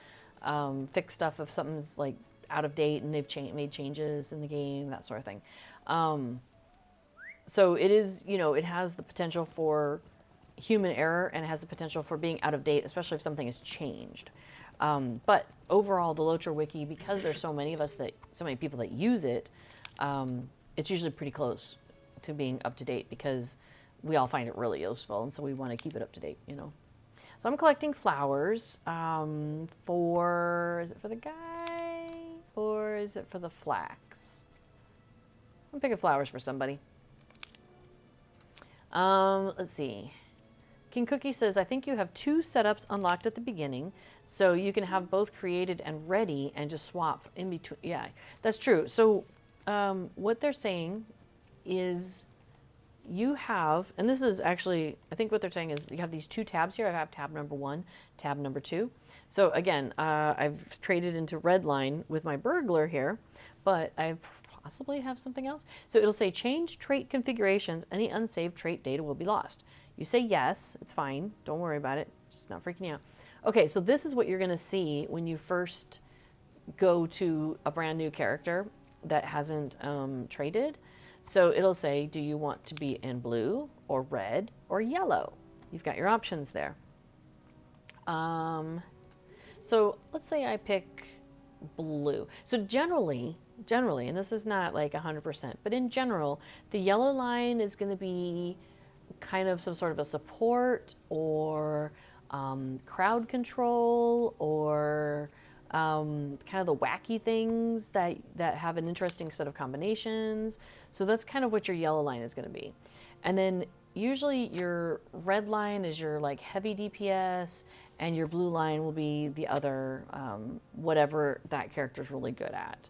[SPEAKER 1] fix stuff if something's like out of date and they've made changes in the game, that sort of thing. So it is, it has the potential for human error, and it has the potential for being out of date, especially if something has changed. But overall, the Lotro Wiki, because there's so many people that use it, it's usually pretty close to being up to date because we all find it really useful, and so we want to keep it up to date, So I'm collecting flowers is it for the guy or is it for the flax? I'm picking flowers for somebody. Let's see. King Cookie says, I think you have 2 setups unlocked at the beginning, so you can have both created and ready and just swap in between. Yeah, that's true. So what they're saying is you have, and this is actually, I think what they're saying is you have these 2 tabs here. I have tab number 1, tab number 2. So again, I've traded into Redline with my burglar here, but I possibly have something else. So it'll say change trait configurations. Any unsaved trait data will be lost. You say yes, it's fine. Don't worry about it. Just not freaking you out. Okay, so this is what you're going to see when you first go to a brand new character that hasn't traded. So it'll say, do you want to be in blue or red or yellow? You've got your options there. So let's say I pick blue. So generally, and this is not like 100%, but in general, the yellow line is going to be kind of some sort of a support or crowd control or kind of the wacky things that have an interesting set of combinations. So that's kind of what your yellow line is going to be. And then usually your red line is your like heavy DPS, and your blue line will be the other whatever that character is really good at,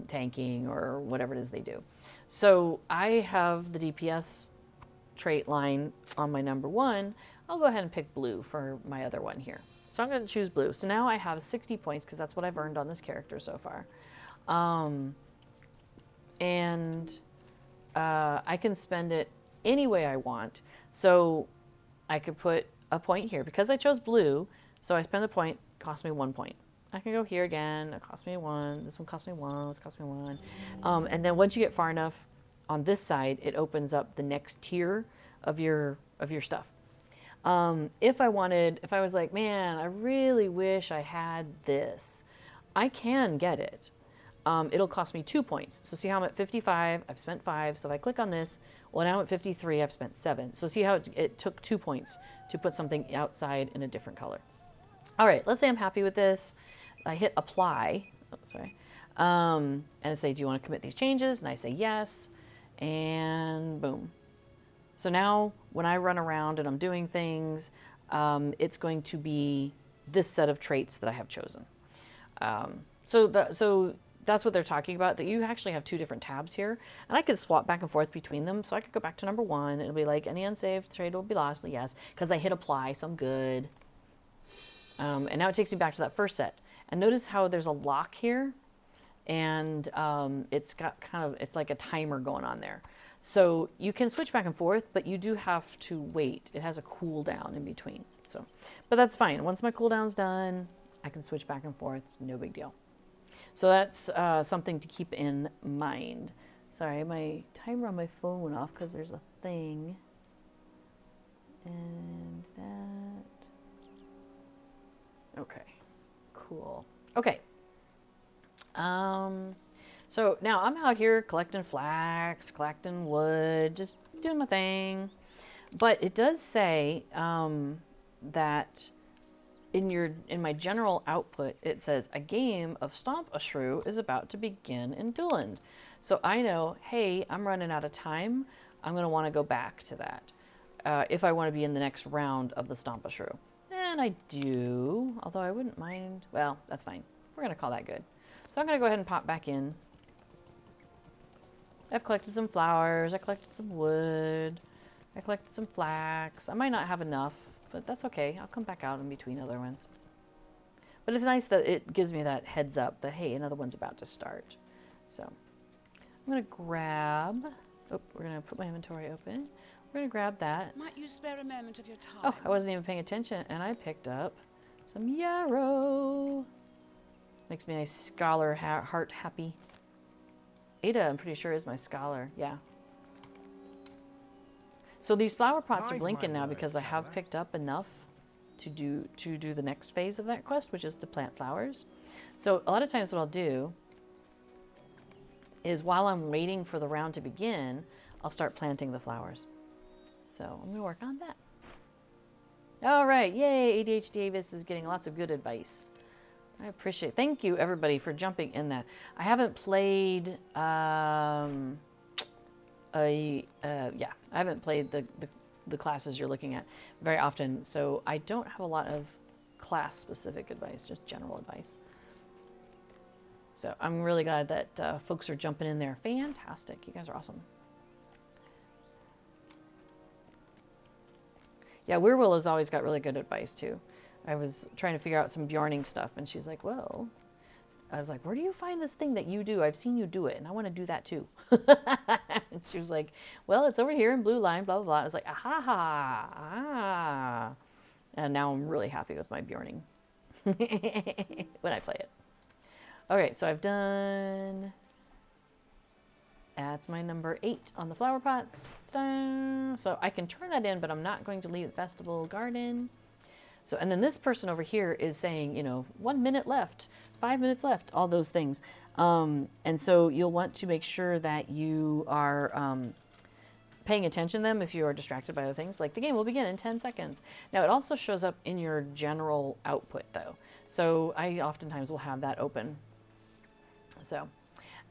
[SPEAKER 1] tanking or whatever it is they do. So I have the DPS trait line on my number 1. I'll go ahead and pick blue for my other one here. So I'm going to choose blue. So now I have 60 points because that's what I've earned on this character so far. I can spend it any way I want. So I could put a point here because I chose blue. So I spend a point, cost me 1 point. I can go here again. It costs me 1. This one costs me 1. This costs me 1. And then once you get far enough on this side, it opens up the next tier of your stuff. If I was like, man, I really wish I had this, I can get it. It'll cost me 2 points. So see how I'm at 55, I've spent 5. So if I click on this, well, now I'm at 53, I've spent 7. So see how it took 2 points to put something outside in a different color. All right, let's say I'm happy with this. I hit apply, and I say, do you want to commit these changes? And I say yes, and boom. So now when I run around and I'm doing things, it's going to be this set of traits that I have chosen. So that's what they're talking about, that you actually have 2 different tabs here. And I could swap back and forth between them. So I could go back to number 1. It'll be like, any unsaved trait will be lost. Yes, because I hit apply, so I'm good. And now it takes me back to that first set. And notice how there's a lock here. And it's got it's like a timer going on there. So you can switch back and forth, but you do have to wait. It has a cooldown in between. So, but that's fine. Once my cooldown's done, I can switch back and forth. No big deal. So that's something to keep in mind. Sorry, my timer on my phone went off because there's a thing. And that. Okay, cool. Okay. So now I'm out here collecting flax, collecting wood, just doing my thing. But it does say that in my general output, it says a game of Stomp a Shrew is about to begin in Dooland. So I know, hey, I'm running out of time. I'm going to want to go back to that if I want to be in the next round of the Stomp a Shrew. And I do, although I wouldn't mind. Well, that's fine. We're going to call that good. So I'm going to go ahead and pop back in. I've collected some flowers. I collected some wood. I collected some flax. I might not have enough, but that's okay. I'll come back out in between other ones. But it's nice that it gives me that heads up that, hey, another one's about to start. So I'm going to grab, we're going to put my inventory open. We're going to grab that.
[SPEAKER 6] Might you spare a moment of your time?
[SPEAKER 1] Oh, I wasn't even paying attention, and I picked up some yarrow. Makes me a scholar heart happy. Ada, I'm pretty sure, is my scholar. Yeah. So these flower pots are blinking now because I have picked up enough to do the next phase of that quest, which is to plant flowers. So a lot of times what I'll do is while I'm waiting for the round to begin, I'll start planting the flowers. So I'm going to work on that. All right. Yay. ADHD Avis is getting lots of good advice. I appreciate it. Thank you, everybody, for jumping in that. I haven't played, I haven't played the classes you're looking at very often, so I don't have a lot of class-specific advice, just general advice. So I'm really glad that folks are jumping in there. Fantastic. You guys are awesome. Yeah, Weirwill has always got really good advice, too. I was trying to figure out some Bjorning stuff, and she's like, well, I was like, where do you find this thing that you do? I've seen you do it, and I want to do that too. And she was like, well, it's over here in blue line, blah, blah, blah. I was like, ah. And now I'm really happy with my Bjorning when I play it. Okay, so I've done, that's my number 8 on the flower pots. Ta-da! So I can turn that in, but I'm not going to leave the festival garden. So, and then this person over here is saying, you know, 1 minute left, 5 minutes left, all those things. And so you'll want to make sure that you are paying attention to them if you are distracted by other things. Like the game will begin in 10 seconds. Now it also shows up in your general output though. So I oftentimes will have that open. So,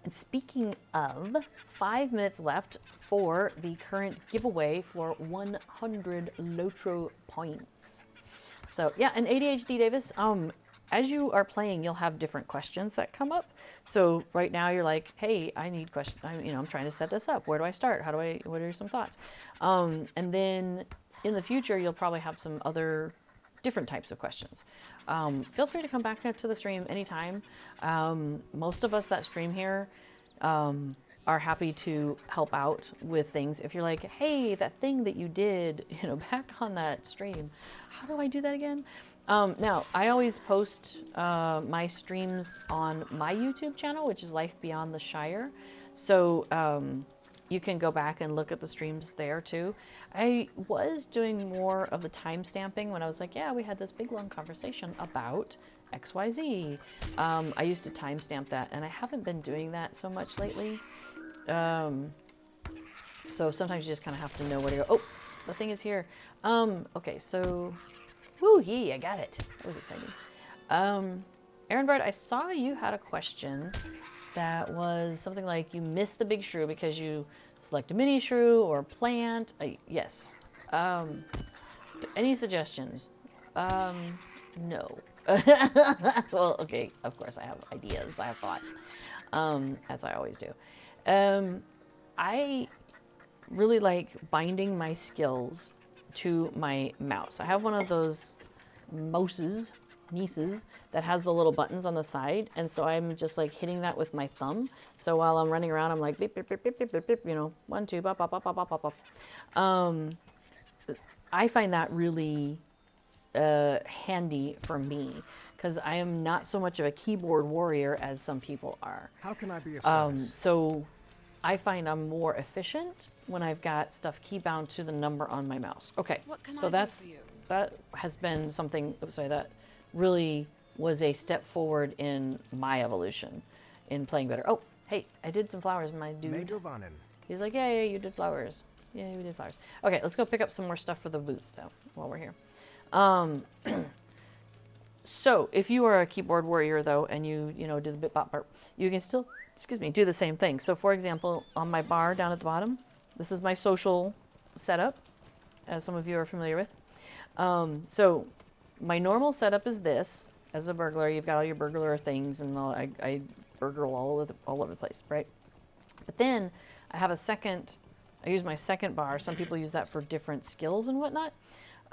[SPEAKER 1] and speaking of, 5 minutes left for the current giveaway for 100 Lotro points. So yeah, and ADHD Davis, as you are playing, you'll have different questions that come up. So right now you're like, hey, I need questions. I'm trying to set this up. Where do I start? What are some thoughts? And then in the future, you'll probably have some other different types of questions. Feel free to come back to the stream anytime. Most of us that stream here are happy to help out with things. If you're like, hey, that thing that you did, back on that stream, how do I do that again? Now, I always post my streams on my YouTube channel, which is Life Beyond the Shire. So you can go back and look at the streams there too. I was doing more of the time stamping when I was like, yeah, we had this big long conversation about XYZ. I used to timestamp that, and I haven't been doing that so much lately. So sometimes you just kind of have to know where to go. Oh, the thing is here. Okay, so, woo-hee, I got it. That was exciting. Aaron Bird, I saw you had a question that was something like you missed the big shrew because you select a mini shrew or plant. Yes. Any suggestions? No. Well, okay, of course I have ideas, I have thoughts, as I always do. I really like binding my skills to my mouse. I have one of those nieces that has the little buttons on the side, and so I'm just like hitting that with my thumb. So while I'm running around, I'm like beep, beep, beep, beep, beep, beep, beep, 1, 2, bop, bop, bop, bop, bop, bop. I find that really handy for me because I am not so much of a keyboard warrior as some people are.
[SPEAKER 5] How can I be of service?
[SPEAKER 1] So I find I'm more efficient when I've got stuff key bound to the number on my mouse. Okay,
[SPEAKER 6] What can
[SPEAKER 1] so
[SPEAKER 6] I do
[SPEAKER 1] that's
[SPEAKER 6] for you?
[SPEAKER 1] that has been something. That really was a step forward in my evolution in playing better. Oh, hey, I did some flowers, my dude.
[SPEAKER 5] Megovanen.
[SPEAKER 1] He's like, yeah, you did flowers. Yeah, we did flowers. Okay, let's go pick up some more stuff for the boots though while we're here. So if you are a keyboard warrior though, and you do the bit bop bop, you can still, do the same thing. So for example, on my bar down at the bottom, this is my social setup, as some of you are familiar with. So my normal setup is this. As a burglar, you've got all your burglar things, and I burgle all over the place, right? But then I have I use my second bar. Some people use that for different skills and whatnot.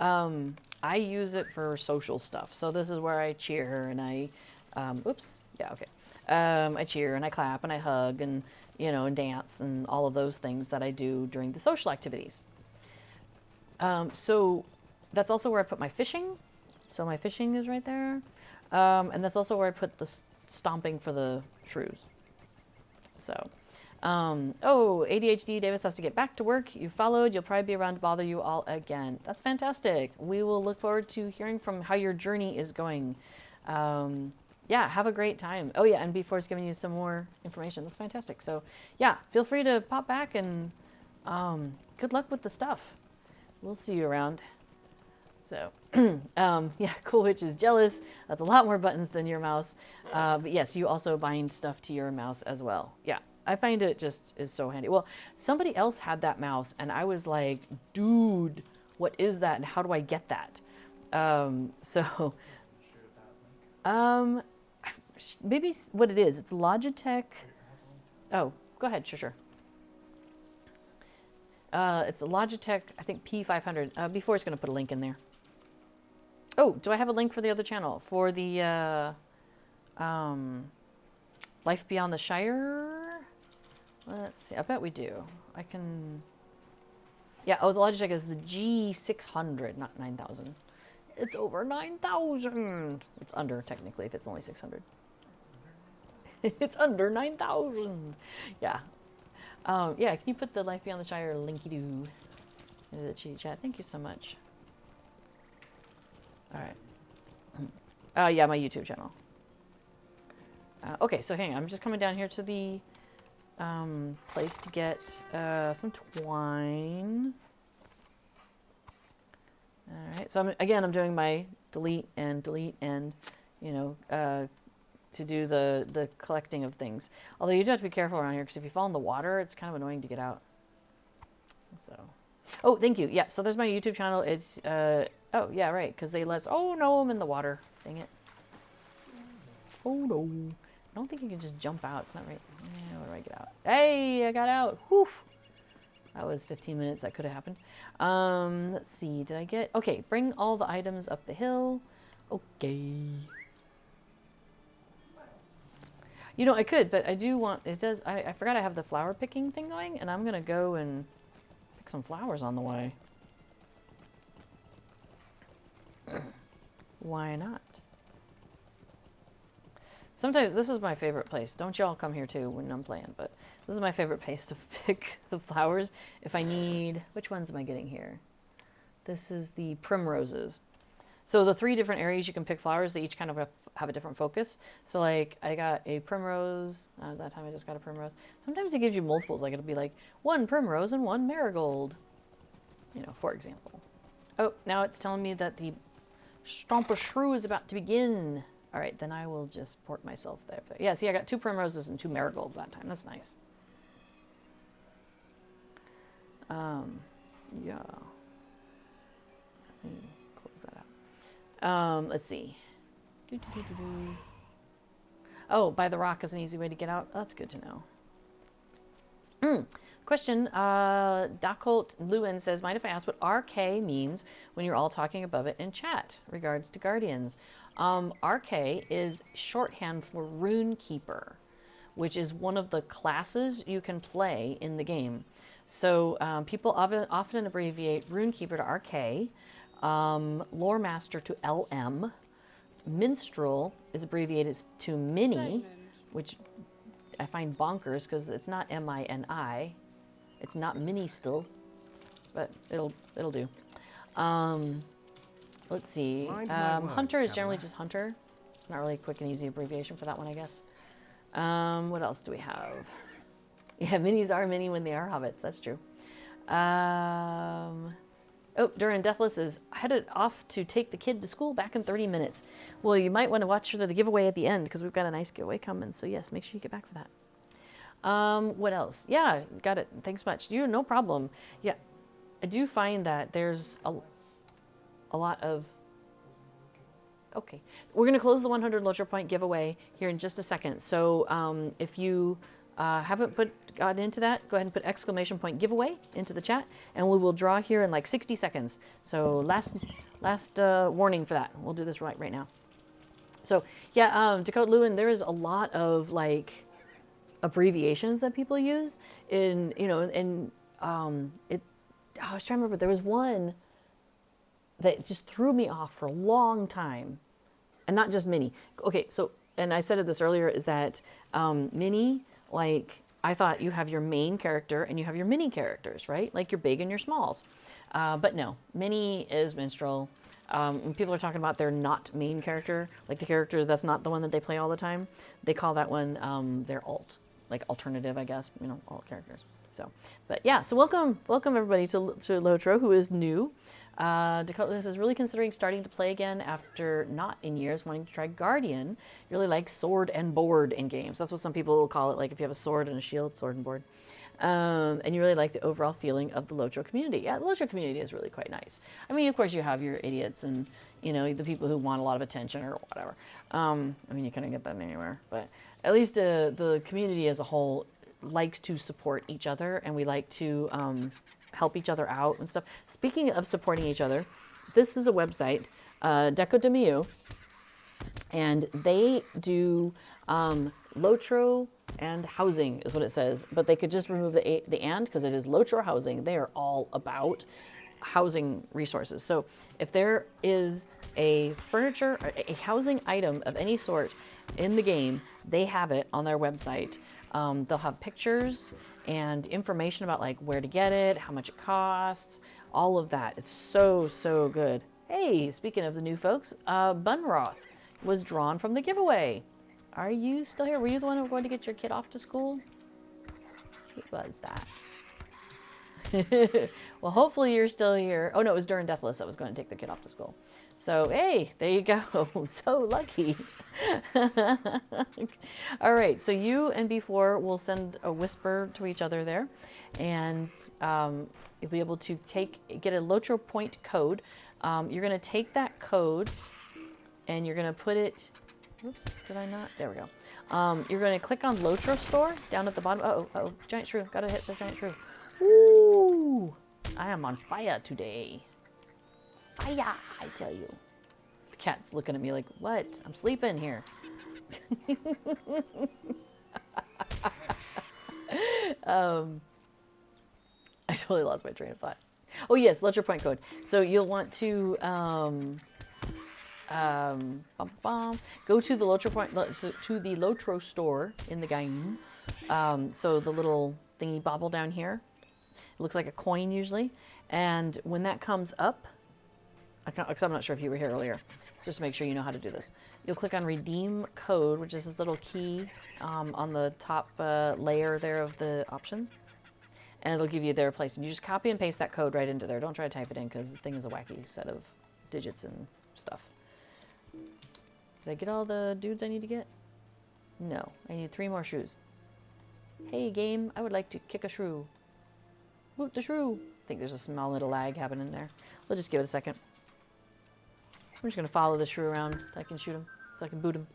[SPEAKER 1] I use it for social stuff. So this is where I cheer and I cheer and I clap and I hug and, and dance and all of those things that I do during the social activities. So that's also where I put my fishing. So my fishing is right there. And that's also where I put the stomping for the shrews. So, ADHD Davis has to get back to work. You followed. You'll probably be around to bother you all again. That's fantastic. We will look forward to hearing from how your journey is going. Yeah, have a great time. Oh yeah, and B4 is giving you some more information. That's fantastic. So yeah, feel free to pop back and good luck with the stuff. We'll see you around. So, yeah, Cool Witch is jealous. That's a lot more buttons than your mouse. But yes, you also bind stuff to your mouse as well. Yeah, I find it just is so handy. Well, somebody else had that mouse, and I was like, dude, what is that, and how do I get that? Maybe what it is, it's Logitech. Oh, go ahead, sure. It's a Logitech, I think P500. Before it's going to put a link in there. Oh, do I have a link for the other channel? For the Life Beyond the Shire? Let's see. I bet we do. I can... Yeah, oh, the Logitech is the G600, not 9,000. It's over 9,000. It's under, technically, if it's only 600. It's under 9,000. Yeah. Yeah, can you put the Life Beyond the Shire linky-doo into the chat? Thank you so much. All right. Yeah, my YouTube channel. Okay, so hang on. I'm just coming down here to the place to get some twine. All right, so I'm doing my delete and, you know, to do the collecting of things. Although you do have to be careful around here because if you fall in the water, it's kind of annoying to get out. So, oh, thank you. Yeah, so there's my YouTube channel. It's, oh, yeah, right, because they let us, oh, no, I'm in the water. Dang it. Oh, no. I don't think you can just jump out. It's not right. Yeah, where do I get out? Hey, I got out. Whew. That was 15 minutes. That could have happened. Let's see. Did I get... Okay, bring all the items up the hill. Okay. You know, I could, but I do want... It does... I forgot I have the flower picking thing going, and I'm going to go and pick some flowers on the way. Why not? Sometimes this is my favorite place. Don't y'all come here too when I'm playing, but this is my favorite place to pick the flowers. If I need, which ones am I getting here? This is the primroses. So the 3 different areas you can pick flowers, they each kind of have a different focus. So like I got a primrose, that time I just got a primrose. Sometimes it gives you multiples, like it'll be like 1 primrose and 1 marigold, you know, for example. Oh, now it's telling me that the Stomp a Shrew is about to begin. All right, then I will just port myself there. Yeah, see, I got 2 primroses and 2 marigolds that time. That's nice. Yeah. Let me close that out. Let's see. Oh, by the rock is an easy way to get out. That's good to know. Question. Dacolt Lewin says, mind if I ask what RK means when you're all talking above it in chat? Regards to Guardians. RK is shorthand for Rune Keeper, which is one of the classes you can play in the game. So people often abbreviate Rune Keeper to RK, Lore Master to LM, Minstrel is abbreviated to Mini, which I find bonkers because it's not MINI. It's not Mini still, but it'll do. Let's see. Hunter is generally just Hunter. It's not really a quick and easy abbreviation for that one, I guess. What else do we have? Yeah, minis are mini when they are hobbits. That's true. Oh, Duran Deathless is headed off to take the kid to school back in 30 minutes. Well, you might want to watch for the giveaway at the end because we've got a nice giveaway coming. So yes, make sure you get back for that. What else? Yeah, got it. Thanks much. No problem. Yeah, I do find that there's a lot of... Okay, we're going to close the 100 Lotro point giveaway here in just a second. So if you haven't got into that, go ahead and put exclamation point giveaway into the chat, and we will draw here in like 60 seconds. So last warning for that. We'll do this right now. So yeah, Dakota Lewin, there is a lot of like abbreviations that people use in, you know, and I was trying to remember, there was one that just threw me off for a long time, and not just mini. Okay, so, and I said this earlier, is that mini, like, I thought you have your main character and you have your mini characters, right? Like your big and your smalls. But no, mini is minstrel. When people are talking about their not main character, like the character that's not the one that they play all the time, they call that one their alt, like alternative, I guess, you know, alt characters. So, but yeah, so welcome everybody to Lotro, who is new. Dakota is really considering starting to play again after not in years, wanting to try Guardian. Really like sword and board in games. That's what some people will call it, like if you have a sword and a shield, sword and board. And you really like the overall feeling of the Lotro community. Yeah, the Lotro community is really quite nice. I mean, of course you have your idiots and, you know, the people who want a lot of attention or whatever. I mean, you couldn't get them anywhere. But at least the community as a whole likes to support each other, and we like to help each other out and stuff. Speaking of supporting each other, this is a website, Deco de Miu, and they do Lotro and housing is what it says, but they could just remove the and because it is Lotro housing. They are all about housing resources. So if there is a furniture, or a housing item of any sort in the game, they have it on their website. They'll have pictures and information about like where to get it, how much it costs, all of that. It's so good. Hey, speaking of the new folks, Bunroth was drawn from the giveaway. Are you still here? Were you the one who was going to get your kid off to school? Who was that? Well, hopefully you're still here. Oh no, it was during Deathless I was going to take the kid off to school. So, hey, there you go. So lucky. All right, so you and B4 will send a whisper to each other there, and you'll be able to get a Lotro point code. You're going to take that code, and you're going to put it. Oops, did I not? There we go. You're going to click on Lotro Store down at the bottom. Uh-oh, giant shrew. Got to hit the giant shrew. Ooh, I am on fire today. Fire, I tell you. The cat's looking at me like, what? I'm sleeping here. I totally lost my train of thought. Oh yes, Lotro point code. So you'll want to go to the Lotro point to the Lotro store in the game. So the little thingy bobble down here. It looks like a coin usually, and when that comes up, because I'm not sure if you were here earlier, so just to make sure you know how to do this. You'll click on Redeem Code, which is this little key on the top layer there of the options, and it'll give you their place. And you just copy and paste that code right into there. Don't try to type it in because the thing is a wacky set of digits and stuff. Did I get all the dudes I need to get? No, I need 3 more shrews. Hey game, I would like to kick a shrew. Boot the shrew. I think there's a small little lag happening there. We'll just give it a second. I'm just going to follow the shrew around so I can shoot him, so I can boot him.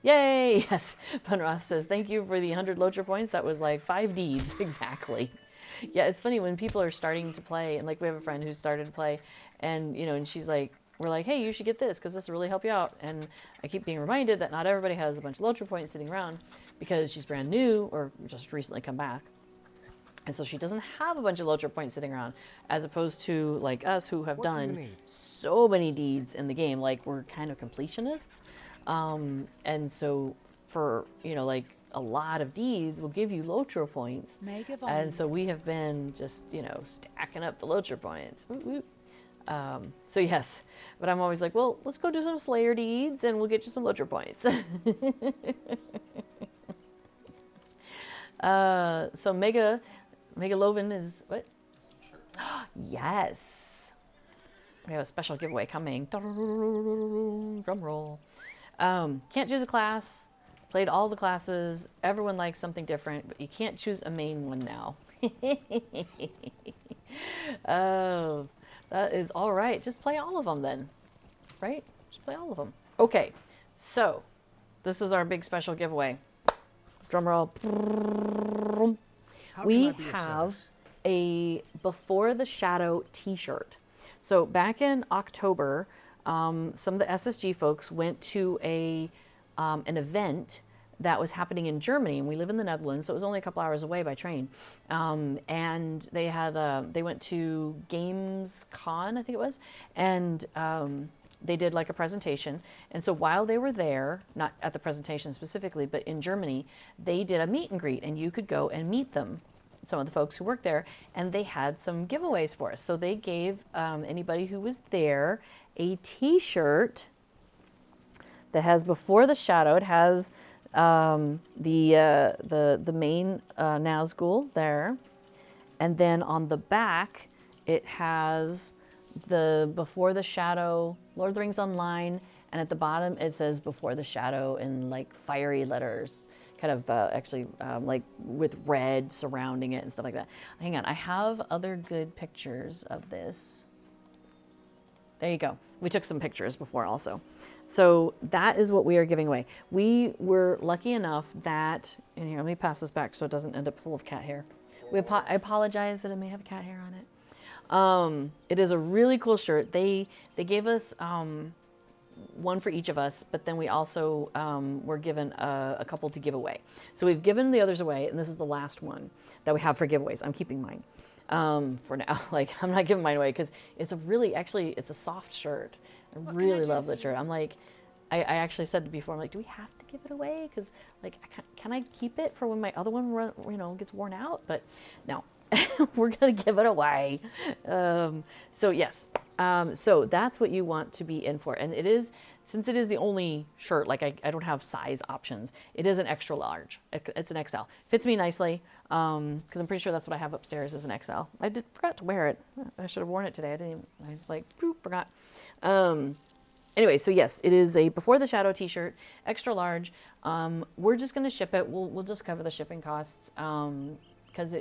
[SPEAKER 1] Yay! Yes, Bunroth says, thank you for the 100 Lotro points. That was like 5 deeds, exactly. Yeah, it's funny when people are starting to play, and like we have a friend who started to play, and you know, and she's like, we're like, hey, you should get this because this will really help you out. And I keep being reminded that not everybody has a bunch of Lotro points sitting around because she's brand new or just recently come back. And so she doesn't have a bunch of Lotro points sitting around, as opposed to like us who have done so many deeds in the game. Like we're kind of completionists. And so for, you know, like a lot of deeds will give you Lotro points. And so we have been just, you know, stacking up the Lotro points. So yes, but I'm always like, well, let's go do some Slayer deeds and we'll get you some Lotro points. So Megalovan is what? Yes. We have a special giveaway coming. Drum roll. Can't choose a class. Played all the classes. Everyone likes something different, but you can't choose a main one now. Oh, that is all right. Just play all of them then, right? Just play all of them. Okay, so this is our big special giveaway. Drum roll. We have a Before the Shadow t-shirt. So back in October, some of the SSG folks went to an event that was happening in Germany, and we live in the Netherlands, so it was only a couple hours away by train. And they had they went to Gamescom, I think it was, and they did like a presentation. And so while they were there, not at the presentation specifically, but in Germany, they did a meet and greet, and you could go and meet them, some of the folks who worked there, and they had some giveaways for us. So they gave anybody who was there a t-shirt that has Before the Shadow. It has the main Nazgul there, and then on the back it has the Before the Shadow Lord of the Rings Online, and at the bottom it says Before the Shadow in like fiery letters, kind of actually like with red surrounding it and stuff like that. Hang on, I have other good pictures of this. There you go. We took some pictures before also. So that is what we are giving away. We were lucky enough that, and here, let me pass this back so it doesn't end up full of cat hair. I apologize that it may have cat hair on it. It is a really cool shirt. They gave us one for each of us, but then we also were given a couple to give away. So we've given the others away, and this is the last one that we have for giveaways. I'm keeping mine for now. Like, I'm not giving mine away because it's a really, actually, it's a soft shirt. I
[SPEAKER 6] What can I
[SPEAKER 1] really
[SPEAKER 6] do
[SPEAKER 1] love
[SPEAKER 6] for
[SPEAKER 1] that shirt. I'm like, I actually said before, I'm like, do we have to give it away? Because, like, can I keep it for when my other one, gets worn out? But no, we're going to give it away. So, yes. So that's what you want to be in for. And it is, since it is the only shirt, like I don't have size options, it is an extra large. It's an XL. Fits me nicely, because I'm pretty sure that's what I have upstairs is an XL. Forgot to wear it. I should have worn it today. I was like, forgot. Anyway, so yes, it is a Before the Shadow t-shirt, extra large. We're just going to ship it. We'll just cover the shipping costs, because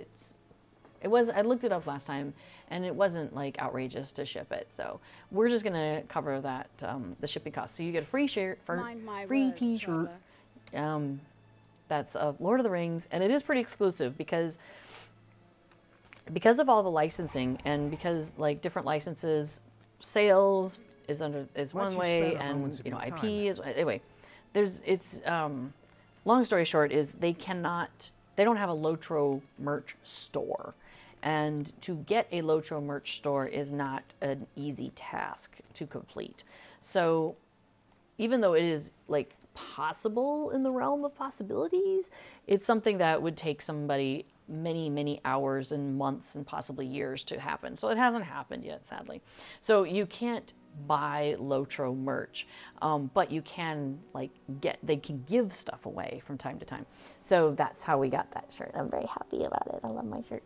[SPEAKER 1] I looked it up last time, and it wasn't like outrageous to ship it. So we're just going to cover that, the shipping costs. So you get a free shirt,
[SPEAKER 6] Mind my
[SPEAKER 1] free
[SPEAKER 6] words,
[SPEAKER 1] t-shirt.
[SPEAKER 6] Charlotte.
[SPEAKER 1] That's of Lord of the Rings, and it is pretty exclusive because of all the licensing, and because like different licenses, sales is one
[SPEAKER 5] Once you
[SPEAKER 1] way,
[SPEAKER 5] spend moments
[SPEAKER 1] and
[SPEAKER 5] of your
[SPEAKER 1] IP
[SPEAKER 5] time.
[SPEAKER 1] is anyway. Long story short is they don't have a Lotro merch store, and to get a Lotro merch store is not an easy task to complete. So even though it is like possible in the realm of possibilities, it's something that would take somebody many, many hours and months and possibly years to happen. So it hasn't happened yet, sadly. So you can't buy Lotro merch, but you can they can give stuff away from time to time. So that's how we got that shirt. I'm very happy about it. I love my shirt.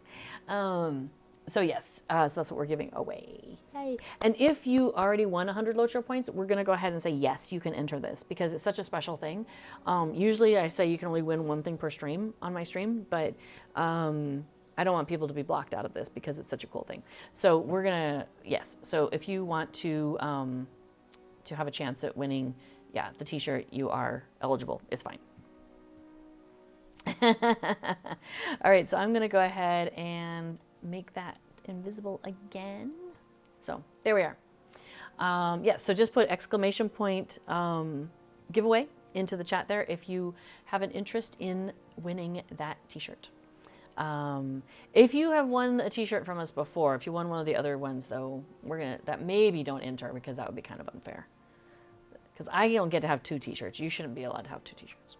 [SPEAKER 1] So yes, so that's what we're giving away. Yay. And if you already won 100 Lotro points, we're going to go ahead and say, yes, you can enter this because it's such a special thing. Usually I say you can only win one thing per stream on my stream, but I don't want people to be blocked out of this because it's such a cool thing. So we're going to, yes. So if you want to have a chance at winning, the t-shirt, you are eligible. It's fine. All right, so I'm going to go ahead and make that invisible again. So there we are. So just put exclamation point giveaway into the chat there if you have an interest in winning that t-shirt. If you have won a t-shirt from us before, if you won one of the other ones though, that maybe don't enter because that would be kind of unfair. Because I don't get to have 2 t-shirts. You shouldn't be allowed to have 2 t-shirts.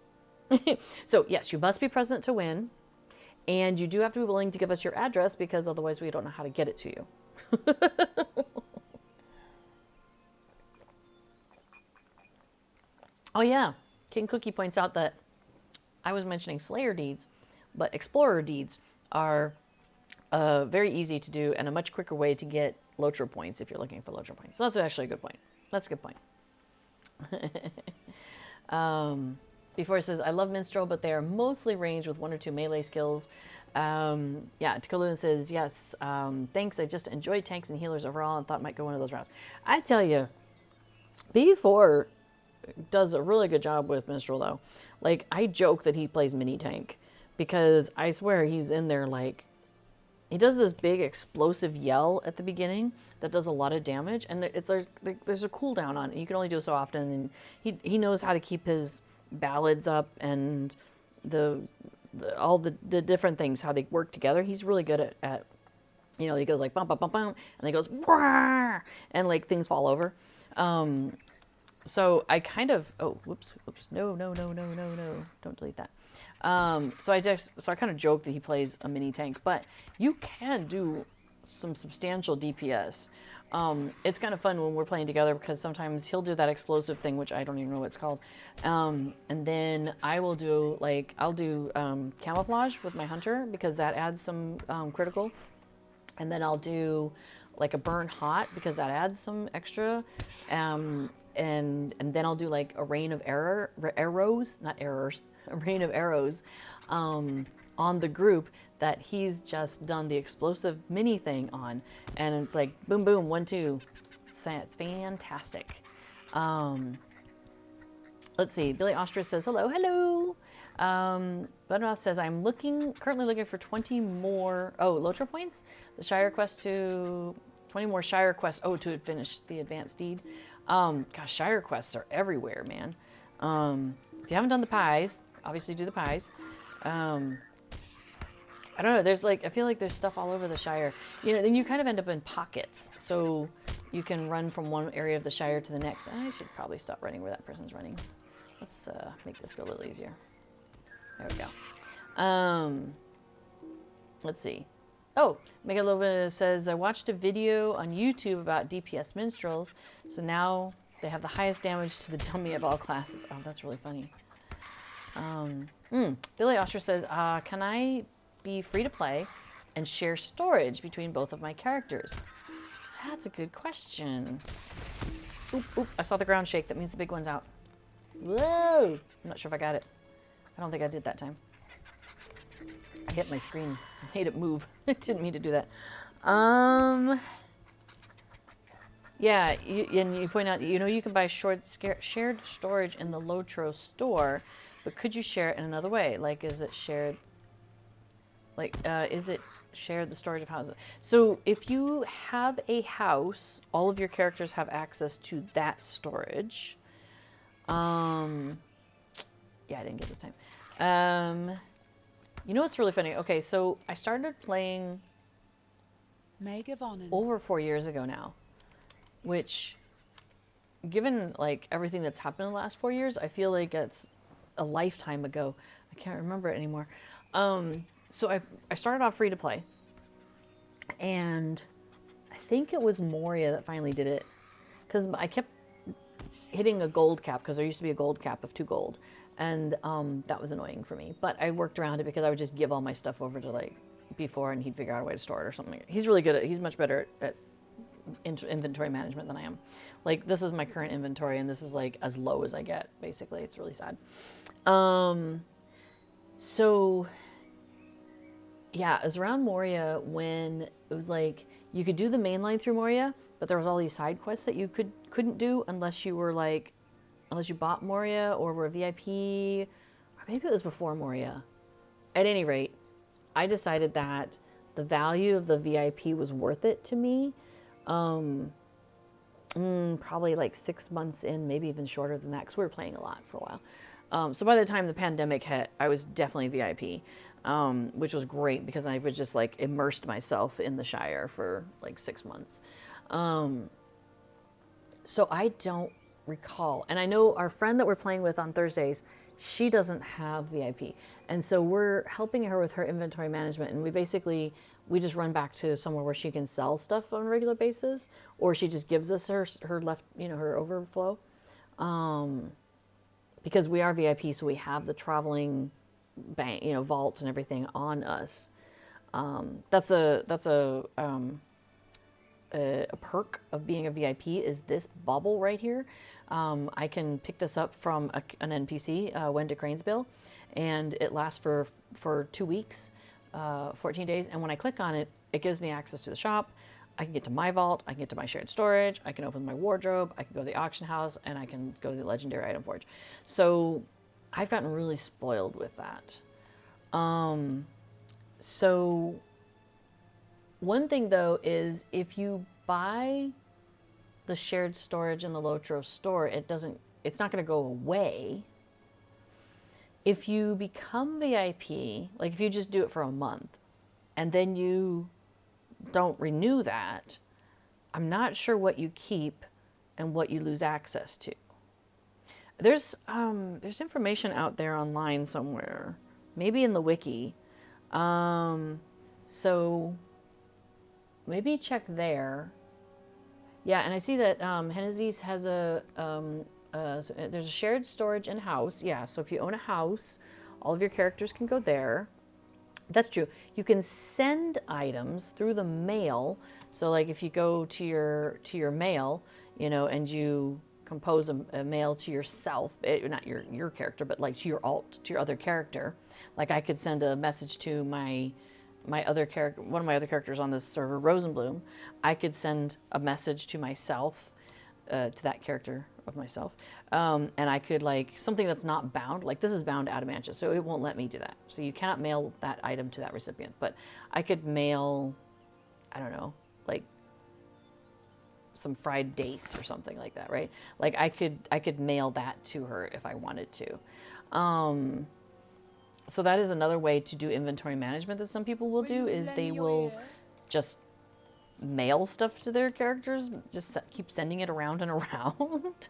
[SPEAKER 1] So yes, you must be present to win. And you do have to be willing to give us your address because otherwise we don't know how to get it to you. Oh yeah, King Cookie points out that I was mentioning Slayer deeds, but Explorer deeds are very easy to do and a much quicker way to get Lotro points if you're looking for Lotro points. So that's actually a good point. That's a good point. Before it says, I love Minstrel, but they are mostly ranged with 1 or 2 melee skills. Takaluna says, yes, thanks. I just enjoy tanks and healers overall and thought might go one of those routes. I tell you, B4 does a really good job with Minstrel, though. Like, I joke that he plays mini tank because I swear he's in there like, he does this big explosive yell at the beginning that does a lot of damage, and there's a cooldown on it. You can only do it so often, and he knows how to keep his ballads up and all the different things, how they work together. He's really good at he goes like bum bum bum bum, and he goes Wah! And like things fall over. So I kind of whoops no don't delete that. So I kind of joke that he plays a mini tank, but you can do some substantial DPS. It's kind of fun when we're playing together because sometimes he'll do that explosive thing, which I don't even know what it's called. And then I'll do camouflage with my hunter because that adds some critical. And then I'll do like a burn hot because that adds some extra. And then I'll do like a rain of arrows, not errors, a rain of arrows on the group that he's just done the explosive mini thing on, and it's like boom boom 1 2. It's fantastic. Let's see. Billy Ostrich says hello. Budmouth says I'm currently looking for 20 more Lotro points. The Shire quest to 20 more Shire quests. To finish the advanced deed. Gosh, Shire quests are everywhere, man. If you haven't done the pies, obviously do the pies. I don't know. There's like, I feel like there's stuff all over the Shire. You know, then you kind of end up in pockets. So you can run from one area of the Shire to the next. I should probably stop running where that person's running. Let's make this go a little easier. There we go. Let's see. Oh, Megalova says, I watched a video on YouTube about DPS minstrels. So now they have the highest damage to the dummy of all classes. Oh, that's really funny. Billy Oster says, can I be free to play and share storage between both of my characters? That's a good question. Oop, oop, I saw the ground shake. That means the big one's out. Whoa! I'm not sure if I got it. I don't think I did that time. I hit my screen. I made it move. I didn't mean to do that. Yeah, and you point out, you know, you can buy shared storage in the Lotro store, but could you share it in another way? Like, is it shared? Like, is it shared the storage of houses? So if you have a house, all of your characters have access to that storage. Yeah, I didn't get this time. You know what's really funny? Okay, so I started playing over 4 years ago now, which, given like everything that's happened in the last 4 years, I feel like it's a lifetime ago. I can't remember it anymore. So I started off free to play, and I think it was Moria that finally did it, because I kept hitting a gold cap, because there used to be a gold cap of 2 gold, and that was annoying for me. But I worked around it because I would just give all my stuff over to like before, and he'd figure out a way to store it or something. He's really good at. He's much better at inventory management than I am. Like, this is my current inventory, and this is like as low as I get. Basically, it's really sad. So yeah, it was around Moria when it was like you could do the main line through Moria, but there was all these side quests that you couldn't do unless you were like, unless you bought Moria or were a VIP, or maybe it was before Moria. At any rate, I decided that the value of the VIP was worth it to me. Probably like 6 months in, maybe even shorter than that, because we were playing a lot for a while. So by the time the pandemic hit, I was definitely VIP. Which was great because I was just like immersed myself in the Shire for like 6 months. So I don't recall. And I know our friend that we're playing with on Thursdays, she doesn't have VIP. And so we're helping her with her inventory management. And we just run back to somewhere where she can sell stuff on a regular basis, or she just gives us her left, her overflow. Because we are VIP, so we have the traveling bank, vault and everything on us. That's a perk of being a VIP is this bubble right here. I can pick this up from an NPC, Wenda Cranesbill, and it lasts for 2 weeks, 14 days. And when I click on it, it gives me access to the shop. I can get to my vault, I can get to my shared storage, I can open my wardrobe, I can go to the auction house, and I can go to the legendary item forge. So I've gotten really spoiled with that. So one thing though is if you buy the shared storage in the Lotro store, it's not going to go away. If you become VIP, like if you just do it for a month and then you don't renew that, I'm not sure what you keep and what you lose access to. There's information out there online somewhere, maybe in the wiki. So maybe check there. Yeah, and I see that Hennessy's has there's a shared storage in house. Yeah, so if you own a house, all of your characters can go there. That's true. You can send items through the mail. So like if you go to your mail, and you compose a mail to yourself, not your character, but like to your other character. Like I could send a message to my other character, one of my other characters on this server, Rosenbloom. I could send a message to myself, to that character of myself, and I could like something that's not bound. Like this is bound Adamantium, so it won't let me do that. So you cannot mail that item to that recipient. But I could mail, I don't know, like some fried dace or something like that, right? Like I could mail that to her if I wanted to. So that is another way to do inventory management that some people will do, is they will just mail stuff to their characters, just keep sending it around and around.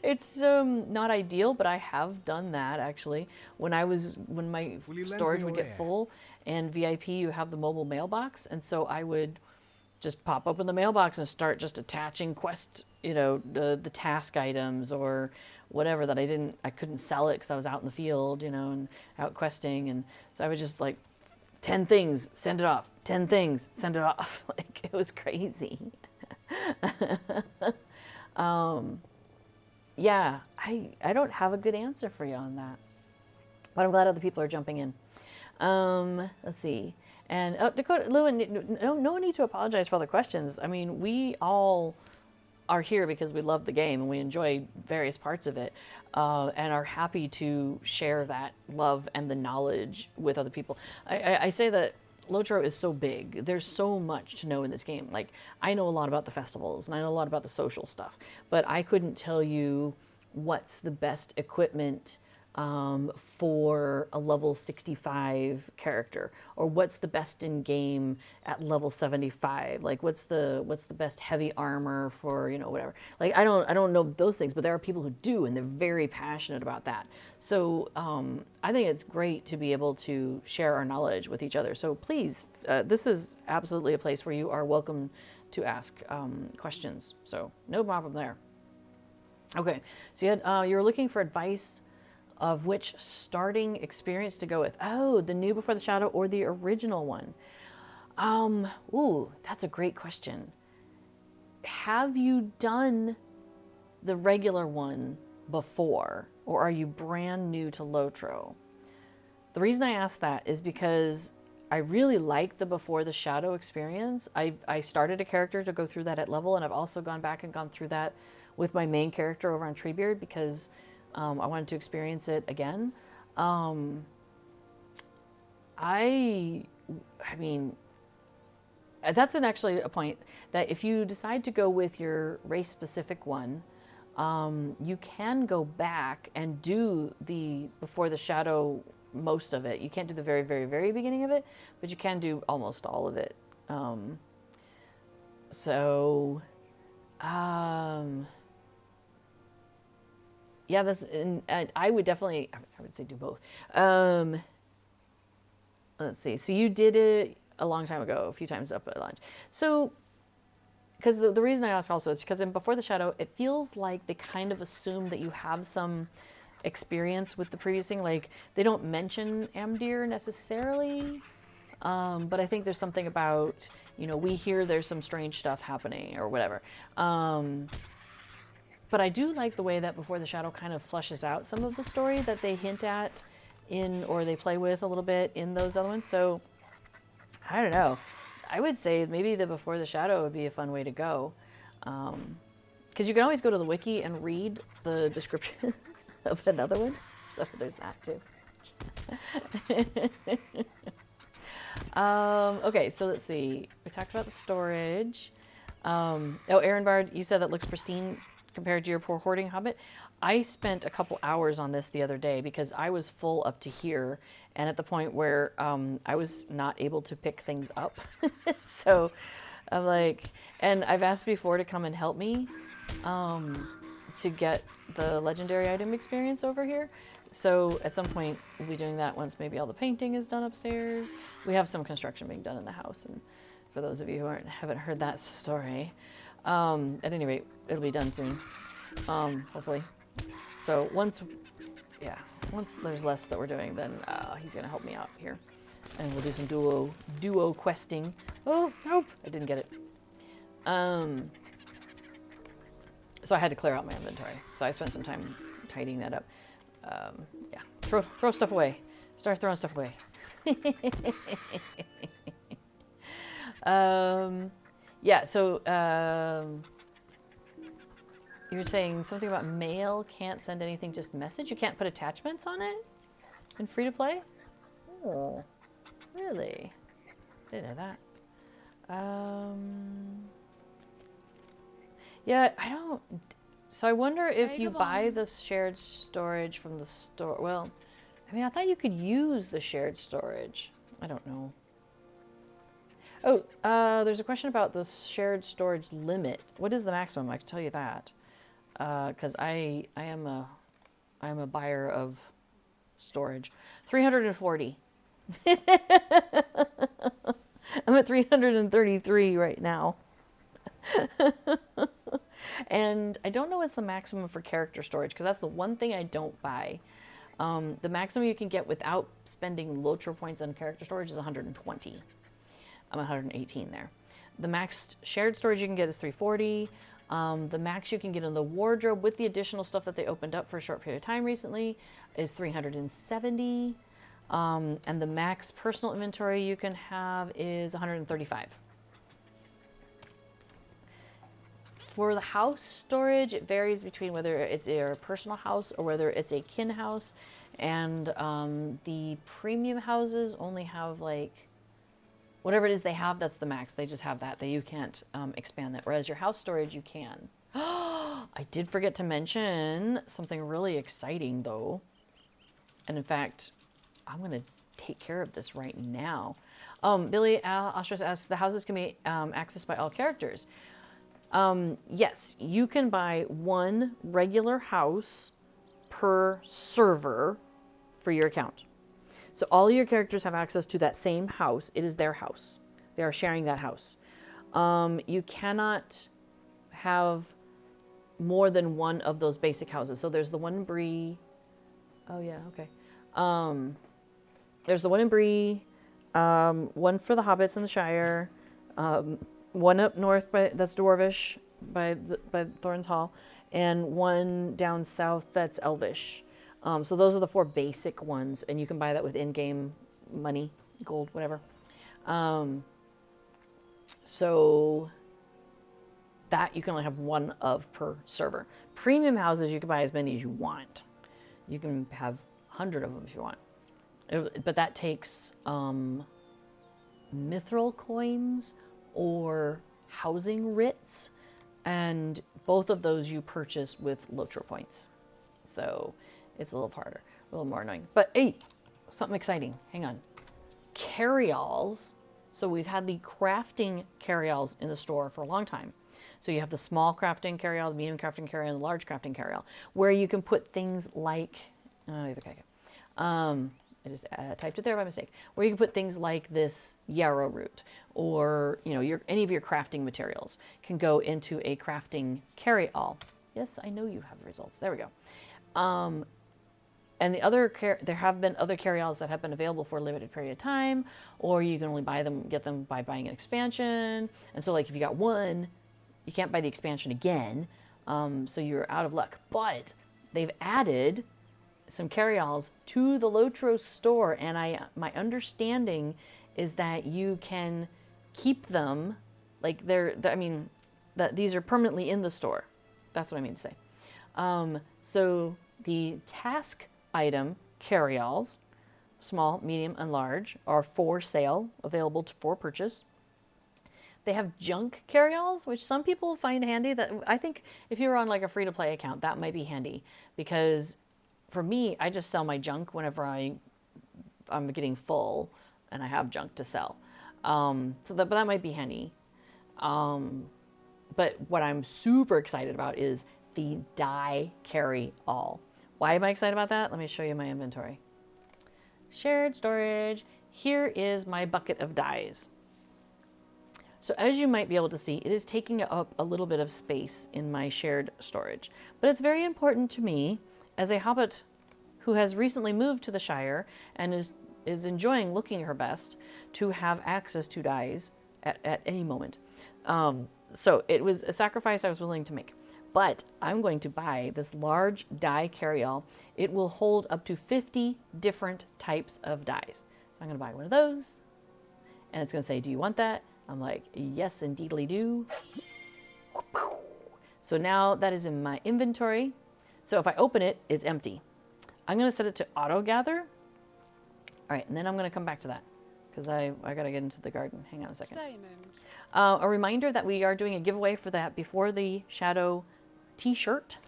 [SPEAKER 1] It's not ideal, but I have done that actually. When my storage would get full, and VIP, you have the mobile mailbox, and so I would just pop open the mailbox and start just attaching quest, the task items or whatever that I couldn't sell it because I was out in the field, and out questing, and so I would just like 10 things, send it off, 10 things, send it off. Like it was crazy. Yeah, I don't have a good answer for you on that, but I'm glad other people are jumping in. Let's see. And Dakota, Lewin, no need to apologize for all the questions. I mean, we all are here because we love the game and we enjoy various parts of it, and are happy to share that love and the knowledge with other people. I say that LOTRO is so big. There's so much to know in this game. Like, I know a lot about the festivals and I know a lot about the social stuff, but I couldn't tell you what's the best equipment for a level 65 character, or what's the best in game at level 75. Like what's the best heavy armor for, whatever. Like I don't know those things, but there are people who do, and they're very passionate about that. So I think it's great to be able to share our knowledge with each other. So please, this is absolutely a place where you are welcome to ask questions. So no problem there. Okay, so you were looking for advice of which starting experience to go with. Oh, the New Before the Shadow or the original one? Ooh, that's a great question. Have you done the regular one before, or are you brand new to LOTRO? The reason I ask that is because I really like the Before the Shadow experience. I started a character to go through that at level, and I've also gone back and gone through that with my main character over on Treebeard because I wanted to experience it again. I mean, that's actually a point that if you decide to go with your race-specific one, you can go back and do the Before the Shadow, most of it. You can't do the very, very, very beginning of it, but you can do almost all of it. Yeah, and I would definitely, I would say do both. Let's see. So you did it a long time ago, a few times up at lunch. So, because the reason I ask also is because in Before the Shadow, it feels like they kind of assume that you have some experience with the previous thing. Like, they don't mention Amdir necessarily, but I think there's something about, we hear there's some strange stuff happening or whatever. But I do like the way that Before the Shadow kind of flushes out some of the story that they hint at or they play with a little bit in those other ones. So, I don't know. I would say maybe the Before the Shadow would be a fun way to go. Because you can always go to the wiki and read the descriptions of another one. So there's that too. Okay, so let's see. We talked about the storage. Aaron Bard, you said that looks pristine compared to your poor hoarding Hobbit. I spent a couple hours on this the other day because I was full up to here and at the point where I was not able to pick things up. So I'm like, and I've asked before to come and help me to get the legendary item experience over here. So at some point we'll be doing that once maybe all the painting is done upstairs. We have some construction being done in the house, and for those of you who haven't heard that story, at any rate, it'll be done soon, hopefully. So once there's less that we're doing, then he's gonna help me out here, and we'll do some duo questing. Oh nope, I didn't get it. So I had to clear out my inventory. So I spent some time tidying that up. Yeah, throw stuff away. Start throwing stuff away. Yeah, so you were saying something about mail, can't send anything, just message? You can't put attachments on it in free to play? Oh, really? Didn't know that. Yeah, I don't. So I wonder if you buy
[SPEAKER 6] Vagabond.
[SPEAKER 1] the shared storage from the store. Well, I mean, I thought you could use the shared storage. I don't know. Oh, there's a question about the shared storage limit. What is the maximum? I can tell you that. Because I am a buyer of storage. 340. I'm at 333 right now. And I don't know what's the maximum for character storage, because that's the one thing I don't buy. The maximum you can get without spending Lotro points on character storage is 120. I'm 118 there. The max shared storage you can get is 340. The max you can get in the wardrobe with the additional stuff that they opened up for a short period of time recently is 370. And the max personal inventory you can have is 135. For the house storage, it varies between whether it's a personal house or whether it's a kin house. And the premium houses only have like, whatever it is they have, that's the max. They just have that. You can't expand that. Whereas your house storage, you can. I did forget to mention something really exciting though. And in fact, I'm going to take care of this right now. Billy Ostros asks, the houses can be accessed by all characters. Yes, you can buy one regular house per server for your account. So all your characters have access to that same house. It is their house. They are sharing that house. You cannot have more than one of those basic houses. So there's the one in Bree. Oh yeah, okay. There's the one in Bree, one for the Hobbits in the Shire, one up north that's Dwarvish by Thorin's Hall, and one down south that's Elvish. So those are the 4 basic ones, and you can buy that with in-game money, gold, whatever. So that you can only have one of per server. Premium houses, you can buy as many as you want. You can have 100 of them if you want. But that takes mithril coins or housing writs, and both of those you purchase with Lotro points. So it's a little harder, a little more annoying. But hey, something exciting. Hang on. Carryalls. So we've had the crafting carryalls in the store for a long time. So you have the small crafting carryall, the medium crafting carryall, and the large crafting carryall, where you can put things like, I just typed it there by mistake, where you can put things like this yarrow root, or any of your crafting materials can go into a crafting carry-all. Yes, I know you have the results. There we go. And there have been other carry-alls that have been available for a limited period of time, or you can only get them by buying an expansion. And so like if you got one, you can't buy the expansion again, so you're out of luck. But they've added some carryalls to the Lotro store, and my understanding is that you can keep them, like that these are permanently in the store. That's what I mean to say. So the task item carryalls, small, medium, and large, are for sale, available for purchase. They have junk carryalls, which some people find handy. That I think if you're on like a free-to-play account, that might be handy, because for me, I just sell my junk whenever I'm getting full and I have junk to sell. But that might be handy. But what I'm super excited about is the die carry all. Why am I excited about that? Let me show you my inventory. Shared storage. Here is my bucket of dies. So as you might be able to see, it is taking up a little bit of space in my shared storage. But it's very important to me, as a Hobbit who has recently moved to the Shire and is enjoying looking her best, to have access to dies at any moment. So it was a sacrifice I was willing to make. But I'm going to buy this large die carryall. It will hold up to 50 different types of dies. So I'm going to buy one of those, and it's going to say, do you want that? I'm like, yes, indeedly do. So now that is in my inventory. So if I open it, it's empty. I'm going to set it to auto gather. All right, and then I'm going to come back to that. because I got to get into the garden. Hang on a second.
[SPEAKER 6] Stay a moment.
[SPEAKER 1] A reminder that we are doing a giveaway for that before the Shadow t-shirt.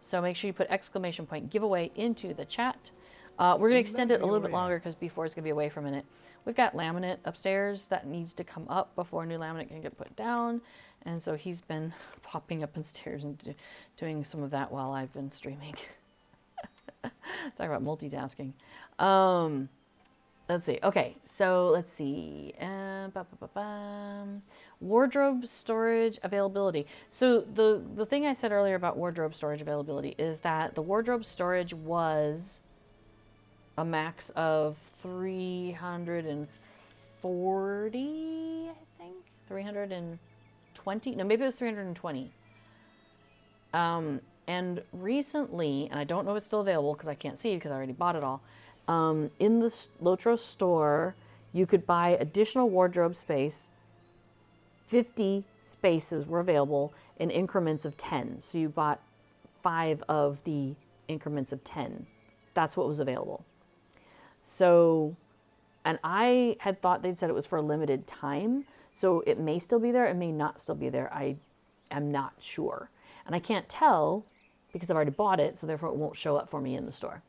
[SPEAKER 1] So make sure you put exclamation point giveaway into the chat. We're going to extend it a little bit longer because before it's going to be away for a minute. We've got laminate upstairs that needs to come up before new laminate can get put down. And so he's been popping up upstairs and doing some of that while I've been streaming. Talk about multitasking. Let's see. Okay, so let's see. Wardrobe storage availability. So the thing I said earlier about wardrobe storage availability is that the wardrobe storage was a max of 340, I think. 320. No, maybe it was 320. And recently, and I don't know if it's still available because I can't see because I already bought it all. In the LOTRO store, you could buy additional wardrobe space. 50 spaces were available in increments of 10. So you bought 5 of the increments of 10. That's what was available. So, and I had thought they'd said it was for a limited time. So it may still be there. It may not still be there. I am not sure. And I can't tell because I've already bought it. So therefore it won't show up for me in the store.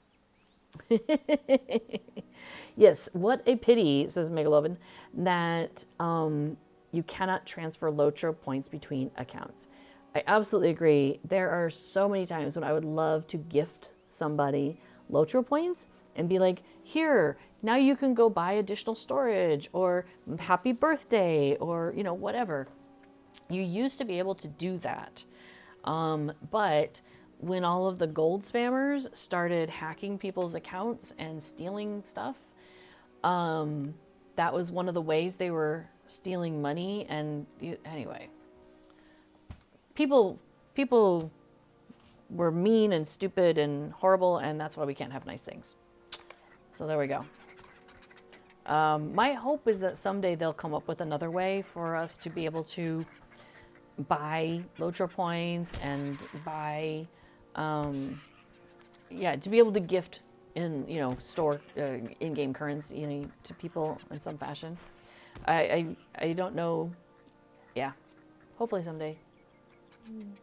[SPEAKER 1] Yes, what a pity, says Megalobin, that you cannot transfer LOTRO points between accounts. I absolutely agree. There are so many times when I would love to gift somebody LOTRO points and be like, here, now you can go buy additional storage, or happy birthday, or, you know, whatever. You used to be able to do that. But when all of the gold spammers started hacking people's accounts and stealing stuff, that was one of the ways they were stealing money. And anyway, people were mean and stupid and horrible, and that's why we can't have nice things. So there we go. My hope is that someday they'll come up with another way for us to be able to buy LOTRO points and buy, yeah, to be able to gift in, you know, store in-game currency, you know, to people in some fashion. I don't know. Yeah, hopefully someday.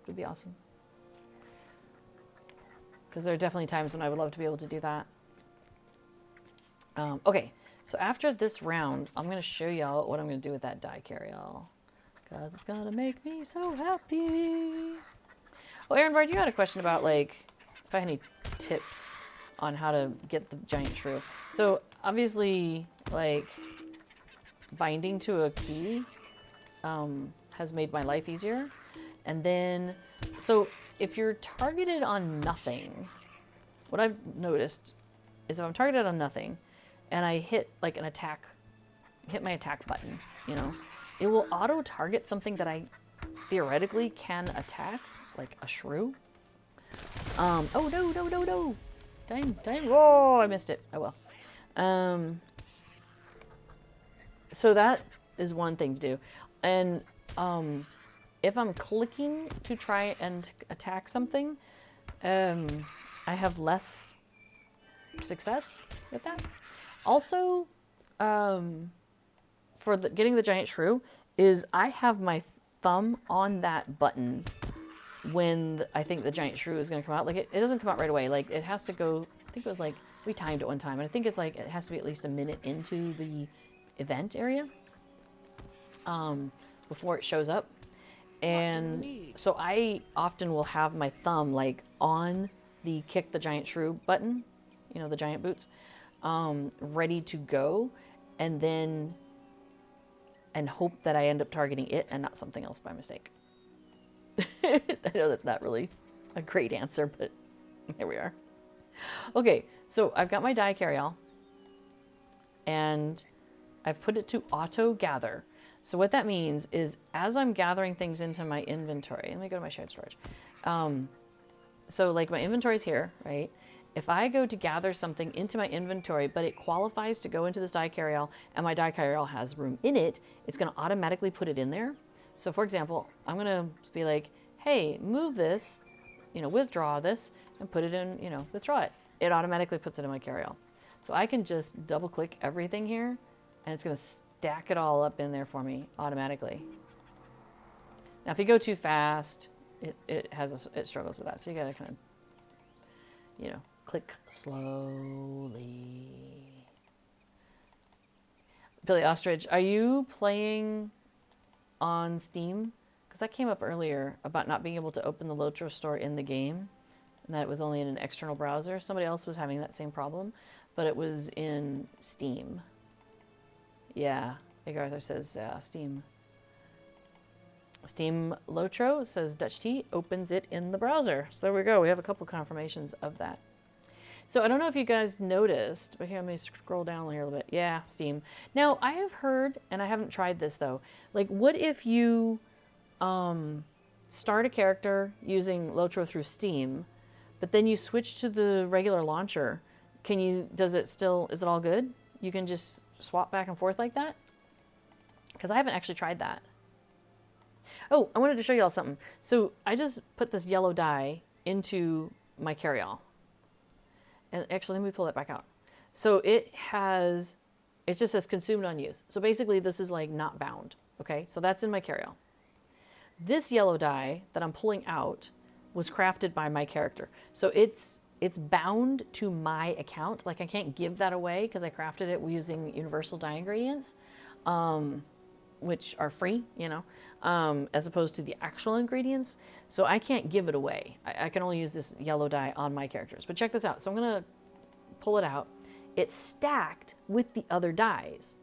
[SPEAKER 1] Would be awesome. Because there are definitely times when I would love to be able to do that. Okay, so after this round, I'm going to show y'all what I'm going to do with that die carry-all. Because it's going to make me so happy. Oh, Aaron Bard, you had a question about, like, if I had any tips on how to get the giant shrew. So, obviously, like, binding to a key has made my life easier. And then, so if you're targeted on nothing, what I've noticed is if I'm targeted on nothing and I hit like an attack, hit my attack button, you know, it will auto target something that I theoretically can attack, like a shrew. Oh, no. Dang. Oh, I missed it. Oh, well. So that is one thing to do. And if I'm clicking to try and attack something, I have less success with that. Also, for getting the giant shrew, is I have my thumb on that button when I think the giant shrew is going to come out. Like, it doesn't come out right away. Like, it has to go, I think it was like, we timed it one time, and I think it's like, it has to be at least a minute into the event area before it shows up. And so I often will have my thumb like on the kick the giant shrew button, you know, the giant boots, ready to go, and then hope that I end up targeting it and not something else by mistake. I know that's not really a great answer, but here we are. Okay, so I've got my die carry-all, and I've put it to auto gather. So what that means is as I'm gathering things into my inventory, let me go to my shared storage. So like my inventory's here, right? If I go to gather something into my inventory, but it qualifies to go into this die carry-all and my die carry-all has room in it, it's going to automatically put it in there. So for example, I'm going to be like, hey, move this, you know, withdraw this and put it in, you know, withdraw it. It automatically puts it in my carry-all. So I can just double click everything here and it's going to stack it all up in there for me automatically. Now, if you go too fast, it struggles with that. So you got to kind of, you know, click slowly. Billy Ostrich, are you playing on Steam? Because that came up earlier about not being able to open the Lotro store in the game, and that it was only in an external browser. Somebody else was having that same problem, but it was in Steam. Yeah, Big Arthur says Steam. Steam Lotro, says Dutch T, opens it in the browser. So there we go. We have a couple confirmations of that. So I don't know if you guys noticed, but here, let me scroll down here a little bit. Yeah, Steam. Now, I have heard, and I haven't tried this though, like what if you start a character using Lotro through Steam, but then you switch to the regular launcher? Is it all good? You can just swap back and forth like that? Because I haven't actually tried that. Oh, I wanted to show you all something. So I just put this yellow dye into my carryall. And actually, let me pull that back out. So it just says consumed on use. So basically this is like not bound. Okay, so that's in my carryall. This yellow dye that I'm pulling out was crafted by my character. So it's bound to my account. Like I can't give that away because I crafted it using universal dye ingredients, which are free, you know, as opposed to the actual ingredients. So I can't give it away. I can only use this yellow dye on my characters. But check this out. So I'm going to pull it out. It's stacked with the other dyes.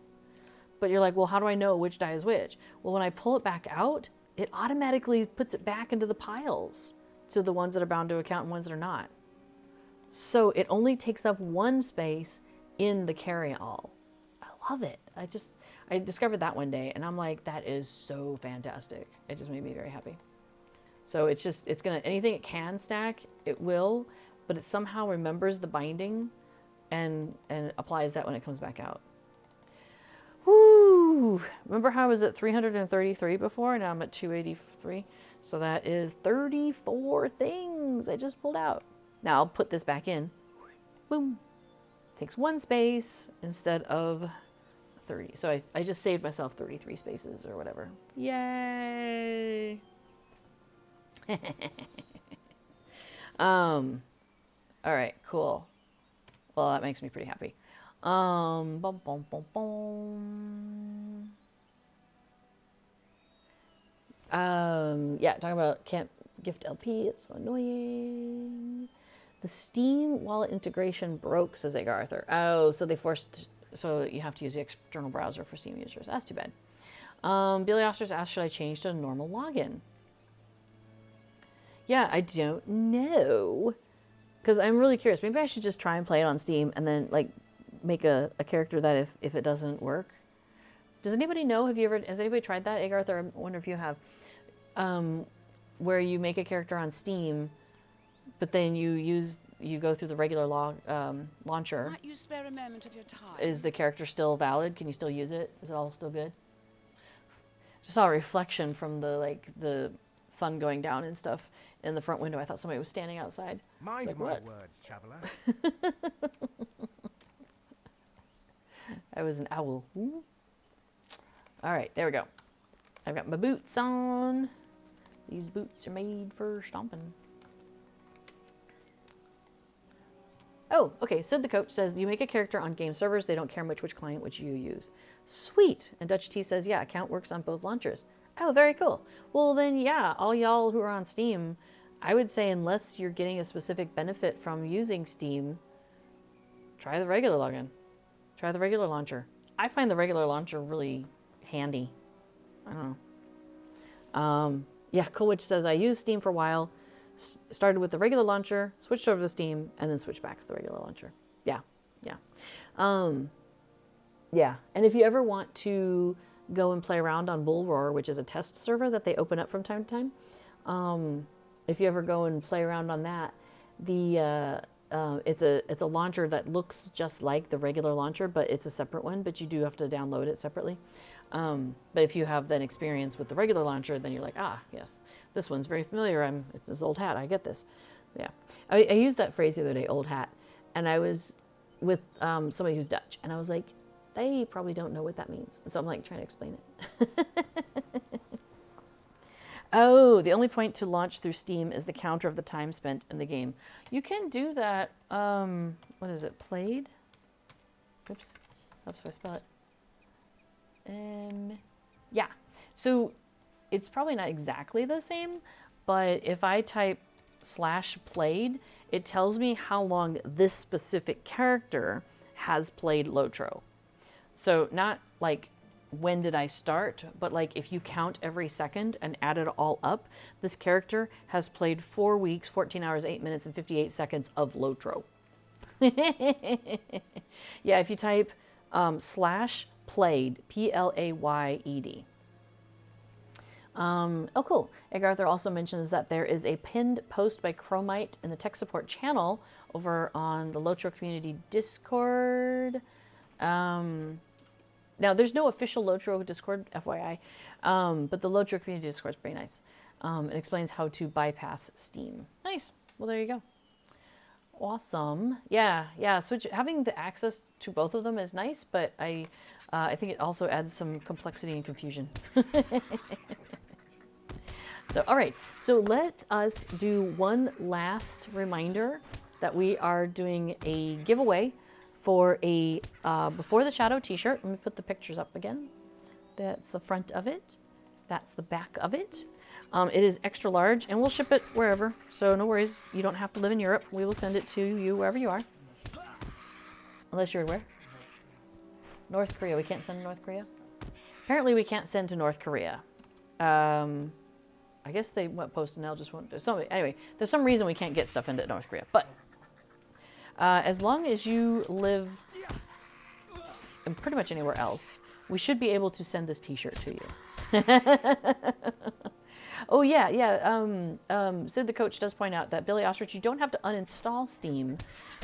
[SPEAKER 1] But you're like, well, how do I know which dye is which? Well, when I pull it back out, it automatically puts it back into the piles to the ones that are bound to account and ones that are not. So it only takes up one space in the carry-all. I love it. I discovered that one day and I'm like, that is so fantastic. It just made me very happy. So anything it can stack, it will, but it somehow remembers the binding and applies that when it comes back out. Woo! Remember how I was at 333 before? Now I'm at 283. So that is 34 things I just pulled out. Now I'll put this back in. Boom. Takes one space instead of 30. So I just saved myself 33 spaces or whatever. Yay! All right, cool. Well, that makes me pretty happy. Bum, bum, bum, bum. Yeah, talking about can't gift LP. It's so annoying. The Steam wallet integration broke, says Egg Arthur. Oh, so you have to use the external browser for Steam users. That's too bad. Billy Oster's asked, should I change to a normal login? Yeah, I don't know. Because I'm really curious. Maybe I should just try and play it on Steam and then like make a character that if it doesn't work. Does anybody know? Has anybody tried that? Egg Arthur, I wonder if you have. Where you make a character on Steam, but then you go through the regular launcher.
[SPEAKER 6] Might you spare a moment of your time?
[SPEAKER 1] Is the character still valid? Can you still use it? Is it all still good? Just saw a reflection from the sun going down and stuff in the front window. I thought somebody was standing outside.
[SPEAKER 5] Mind
[SPEAKER 1] like,
[SPEAKER 5] my
[SPEAKER 1] what?
[SPEAKER 5] words, traveler.
[SPEAKER 1] I was an owl. Ooh. All right, there we go. I've got my boots on. These boots are made for stomping. Oh, okay. Sid the Coach says, you make a character on game servers. They don't care much which client which you use. Sweet. And Dutch T says, yeah, account works on both launchers. Oh, very cool. Well, then, yeah, all y'all who are on Steam, I would say unless you're getting a specific benefit from using Steam, try the regular login. Try the regular launcher. I find the regular launcher really handy. I don't know. Yeah, Coolwitch says, I used Steam for a while, started with the regular launcher, switched over to Steam, and then switched back to the regular launcher. Yeah, yeah. Yeah, and if you ever want to go and play around on Bullroar, which is a test server that they open up from time to time, if you ever go and play around on that, it's a launcher that looks just like the regular launcher, but it's a separate one, but you do have to download it separately. But if you have then experience with the regular launcher, then you're like, ah, yes, this one's very familiar. It's this old hat. I get this. Yeah. I used that phrase the other day, old hat. And I was with somebody who's Dutch. And I was like, they probably don't know what that means. So I'm like trying to explain it. Oh, the only point to launch through Steam is the counter of the time spent in the game. You can do that. What is it? Played? Oops. Oops, if I spell it. Yeah. So it's probably not exactly the same, but if I type /played, it tells me how long this specific character has played LOTRO. So not like when did I start, but like if you count every second and add it all up, this character has played 4 weeks, 14 hours, 8 minutes, and 58 seconds of LOTRO. Yeah, if you type /played, PLAYED. Oh, cool. Egarther also mentions that there is a pinned post by Chromite in the tech support channel over on the LOTRO community Discord. Now, there's no official LOTRO Discord, FYI, but the LOTRO community Discord is pretty nice. It explains how to bypass Steam. Nice. Well, there you go. Awesome. Yeah. Having the access to both of them is nice, but I think it also adds some complexity and confusion. So, all right. So let us do one last reminder that we are doing a giveaway for a Before the Shadow t-shirt. Let me put the pictures up again. That's the front of it. That's the back of it. It is extra large, and we'll ship it wherever. So no worries. You don't have to live in Europe. We will send it to you wherever you are. Unless you're where? North Korea. We can't send to North Korea? Apparently we can't send to North Korea. I guess they went PostNL just won't do something. Anyway, there's some reason we can't get stuff into North Korea. But as long as you live in pretty much anywhere else, we should be able to send this t-shirt to you. Oh, yeah. Sid the Coach does point out that Billy Ostrich, you don't have to uninstall Steam.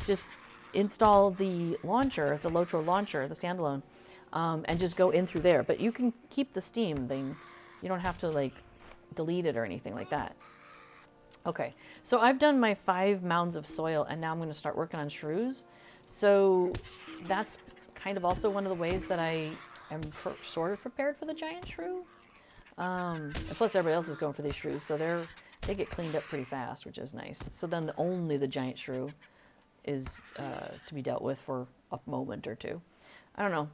[SPEAKER 1] Just install the launcher, the LOTRO launcher, the standalone, and just go in through there. But you can keep the Steam thing. You don't have to, like, delete it or anything like that. Okay, so I've done my 5 mounds of soil, and now I'm going to start working on shrews. So that's kind of also one of the ways that I am sort of prepared for the giant shrew. And plus everybody else is going for these shrews, so they get cleaned up pretty fast, which is nice. So then only the giant shrew is to be dealt with for a moment or two. I don't know.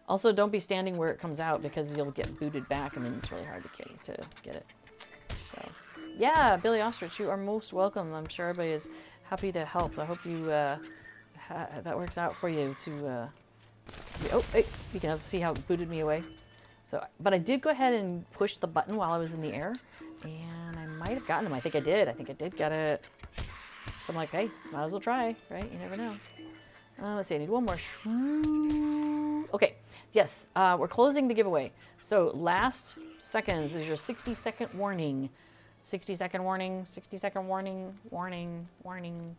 [SPEAKER 1] Also, don't be standing where it comes out because you'll get booted back, and then it's really hard to get it. So, yeah, Billy Ostrich, you are most welcome. I'm sure everybody is happy to help. I hope you that works out for you to. Oh, hey, speaking of, see how it booted me away. So, but I did go ahead and push the button while I was in the air, and I might have gotten him. I think I did get it. So I'm like, hey, might as well try, right? You never know. Let's see, I need one more shrew. Okay, yes, we're closing the giveaway. So last seconds is your 60-second warning. 60-second warning, 60-second warning, warning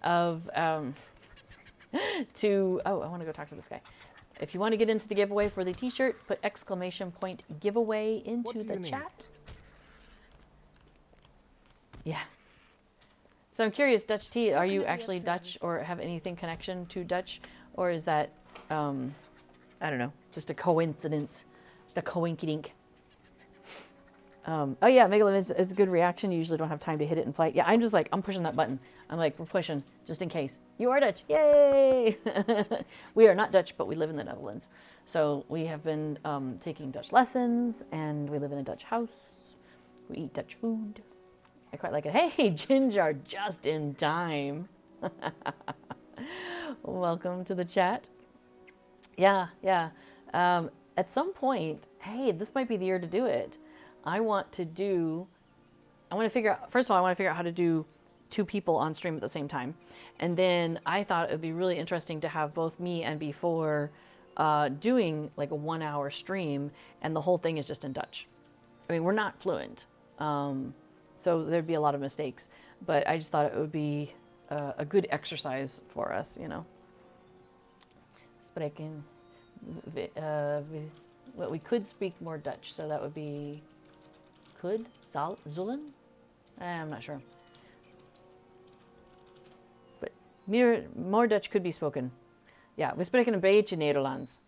[SPEAKER 1] of, oh, I want to go talk to this guy. If you want to get into the giveaway for the t-shirt, put ! giveaway into the chat. Yeah. So I'm curious, Dutch Tea, are you actually Dutch or have anything connection to Dutch? Or is that, I don't know, just a coincidence, just a coinkydink? Oh yeah, Megalith, it's a good reaction. You usually don't have time to hit it in flight. Yeah, I'm just like, I'm pushing that button. I'm like, we're pushing, just in case. You are Dutch, yay! We are not Dutch, but we live in the Netherlands. So we have been taking Dutch lessons, and we live in a Dutch house. We eat Dutch food. I quite like it. Hey, Ginger, just in time. Welcome to the chat. Yeah. At some point, hey, this might be the year to do it. I want to figure out, first of all, I want to figure out how to do 2 people on stream at the same time. And then I thought it would be really interesting to have both me and Before doing like a 1-hour stream, and the whole thing is just in Dutch. I mean, we're not fluent. So there'd be a lot of mistakes, but I just thought it would be a good exercise for us, you know. Spreken. Well, we could speak more Dutch, so that would be zullen? I'm not sure. But more Dutch could be spoken. Ja, we spreken een beetje Nederlands.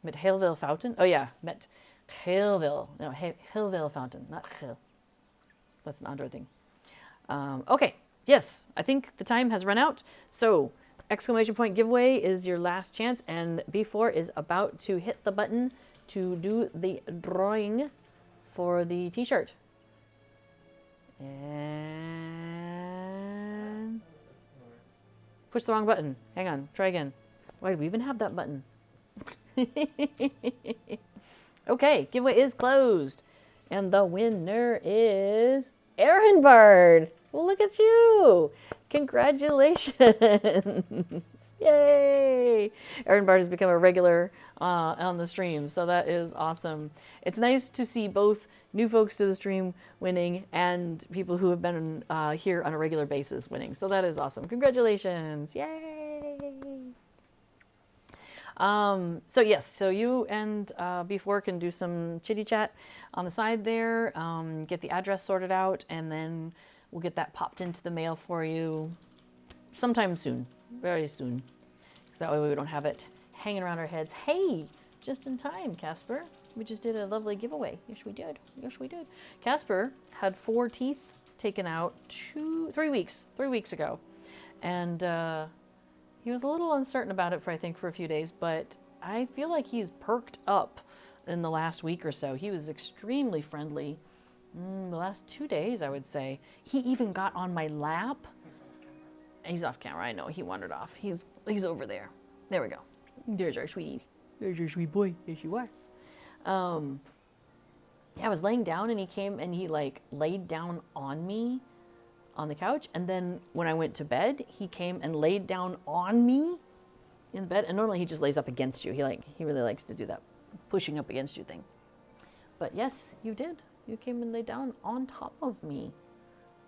[SPEAKER 1] Met heel veel fouten. Oh ja, met heel veel. No, heel veel fouten, not heel. That's an andere thing. Okay, yes, I think the time has run out. So, exclamation point giveaway is your last chance, and B4 is about to hit the button to do the drawing for the t-shirt. And push the wrong button. Hang on, try again. Why do we even have that button? Okay, giveaway is closed. And the winner is Aaron Bard. Well, look at you. Congratulations. Yay. Aaron Bard has become a regular on the stream, so that is awesome. It's nice to see both new folks to the stream winning and people who have been here on a regular basis winning. So that is awesome. Congratulations. Yay. So yes, so you and B4 can do some chitty chat on the side there, get the address sorted out, and then we'll get that popped into the mail for you sometime soon, very soon. So that way we don't have it hanging around our heads. Hey, just in time, Casper. We just did a lovely giveaway. Yes, we did. Yes, we did. Casper had 4 teeth taken out 3 weeks ago. And he was a little uncertain about it for a few days, but I feel like he's perked up in the last week or so. He was extremely friendly. The last 2 days, I would say. He even got on my lap. He's off camera. I know. He wandered off. He's over there. There we go. There's our sweetie. There's your sweet boy. Yes, you are. Yeah, I was laying down and he came and he like laid down on me on the couch. And then when I went to bed, he came and laid down on me in bed. And normally he just lays up against you. He really likes to do that pushing up against you thing. But yes, you did. You came and laid down on top of me,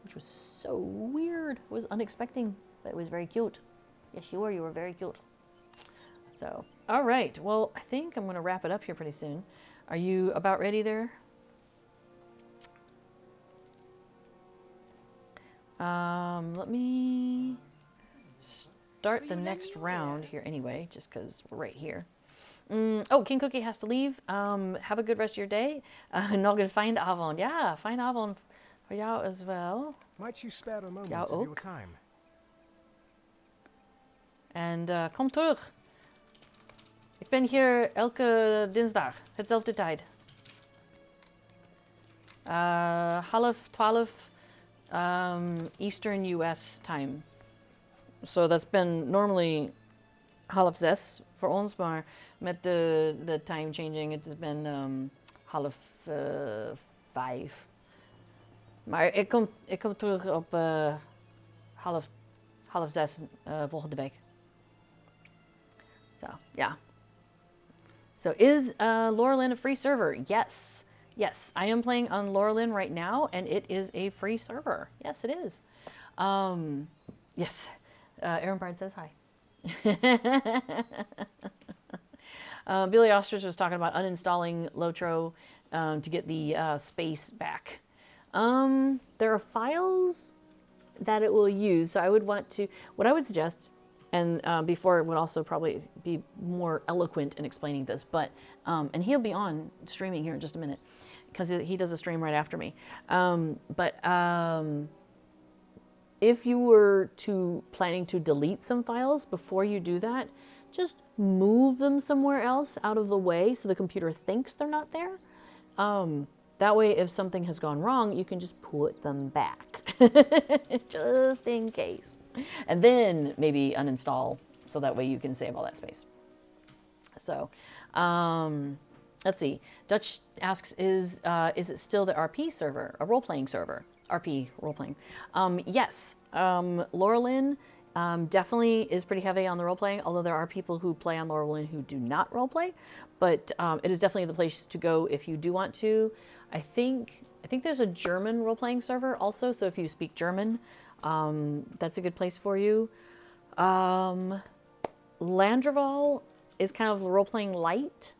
[SPEAKER 1] which was so weird. It was unexpected, but it was very cute. Yes, you were. You were very cute. So, all right. Well, I think I'm going to wrap it up here pretty soon. Are you about ready there? Let me start the next round here anyway, just because we're right here. Oh, King Cookie has to leave. Have a good rest of your day. Nog een fijne avond. Ja, fijne avond voor jou as well.
[SPEAKER 5] Might you spare a moment
[SPEAKER 1] Jou
[SPEAKER 5] of your
[SPEAKER 1] ook.
[SPEAKER 5] time?
[SPEAKER 1] En kom terug. Ik ben hier elke dinsdag, hetzelfde tijd. 11:30 Eastern US time. So that's been normally 5:30 voor ons, maar met de time changing, het has been 4:30. Maar ik kom terug op 5:30 volgende week. So, yeah. So is Laurelin a free server? Yes. Yes, I am playing on Laurelin right now, and it is a free server. Yes, it is. Yes. Aaron Bard says hi. Billy Osters was talking about uninstalling Lotro to get the space back. There are files that it will use, so I would want to, what I would suggest, and before it would also probably be more eloquent in explaining this, but, and he'll be on streaming here in just a minute, because he does a stream right after me. If you were planning to delete some files, before you do that, just move them somewhere else out of the way so the computer thinks they're not there. That way, if something has gone wrong, you can just put them back, just in case. And then maybe uninstall, so that way you can save all that space. So, let's see. Dutch asks, is it still the RP server, a role-playing server? RP, role-playing. Yes, Laurelin definitely is pretty heavy on the role-playing, although there are people who play on Laurelin who do not role-play, but it is definitely the place to go if you do want to. I think there's a German role-playing server also, so if you speak German, that's a good place for you. Landreval is kind of role-playing light.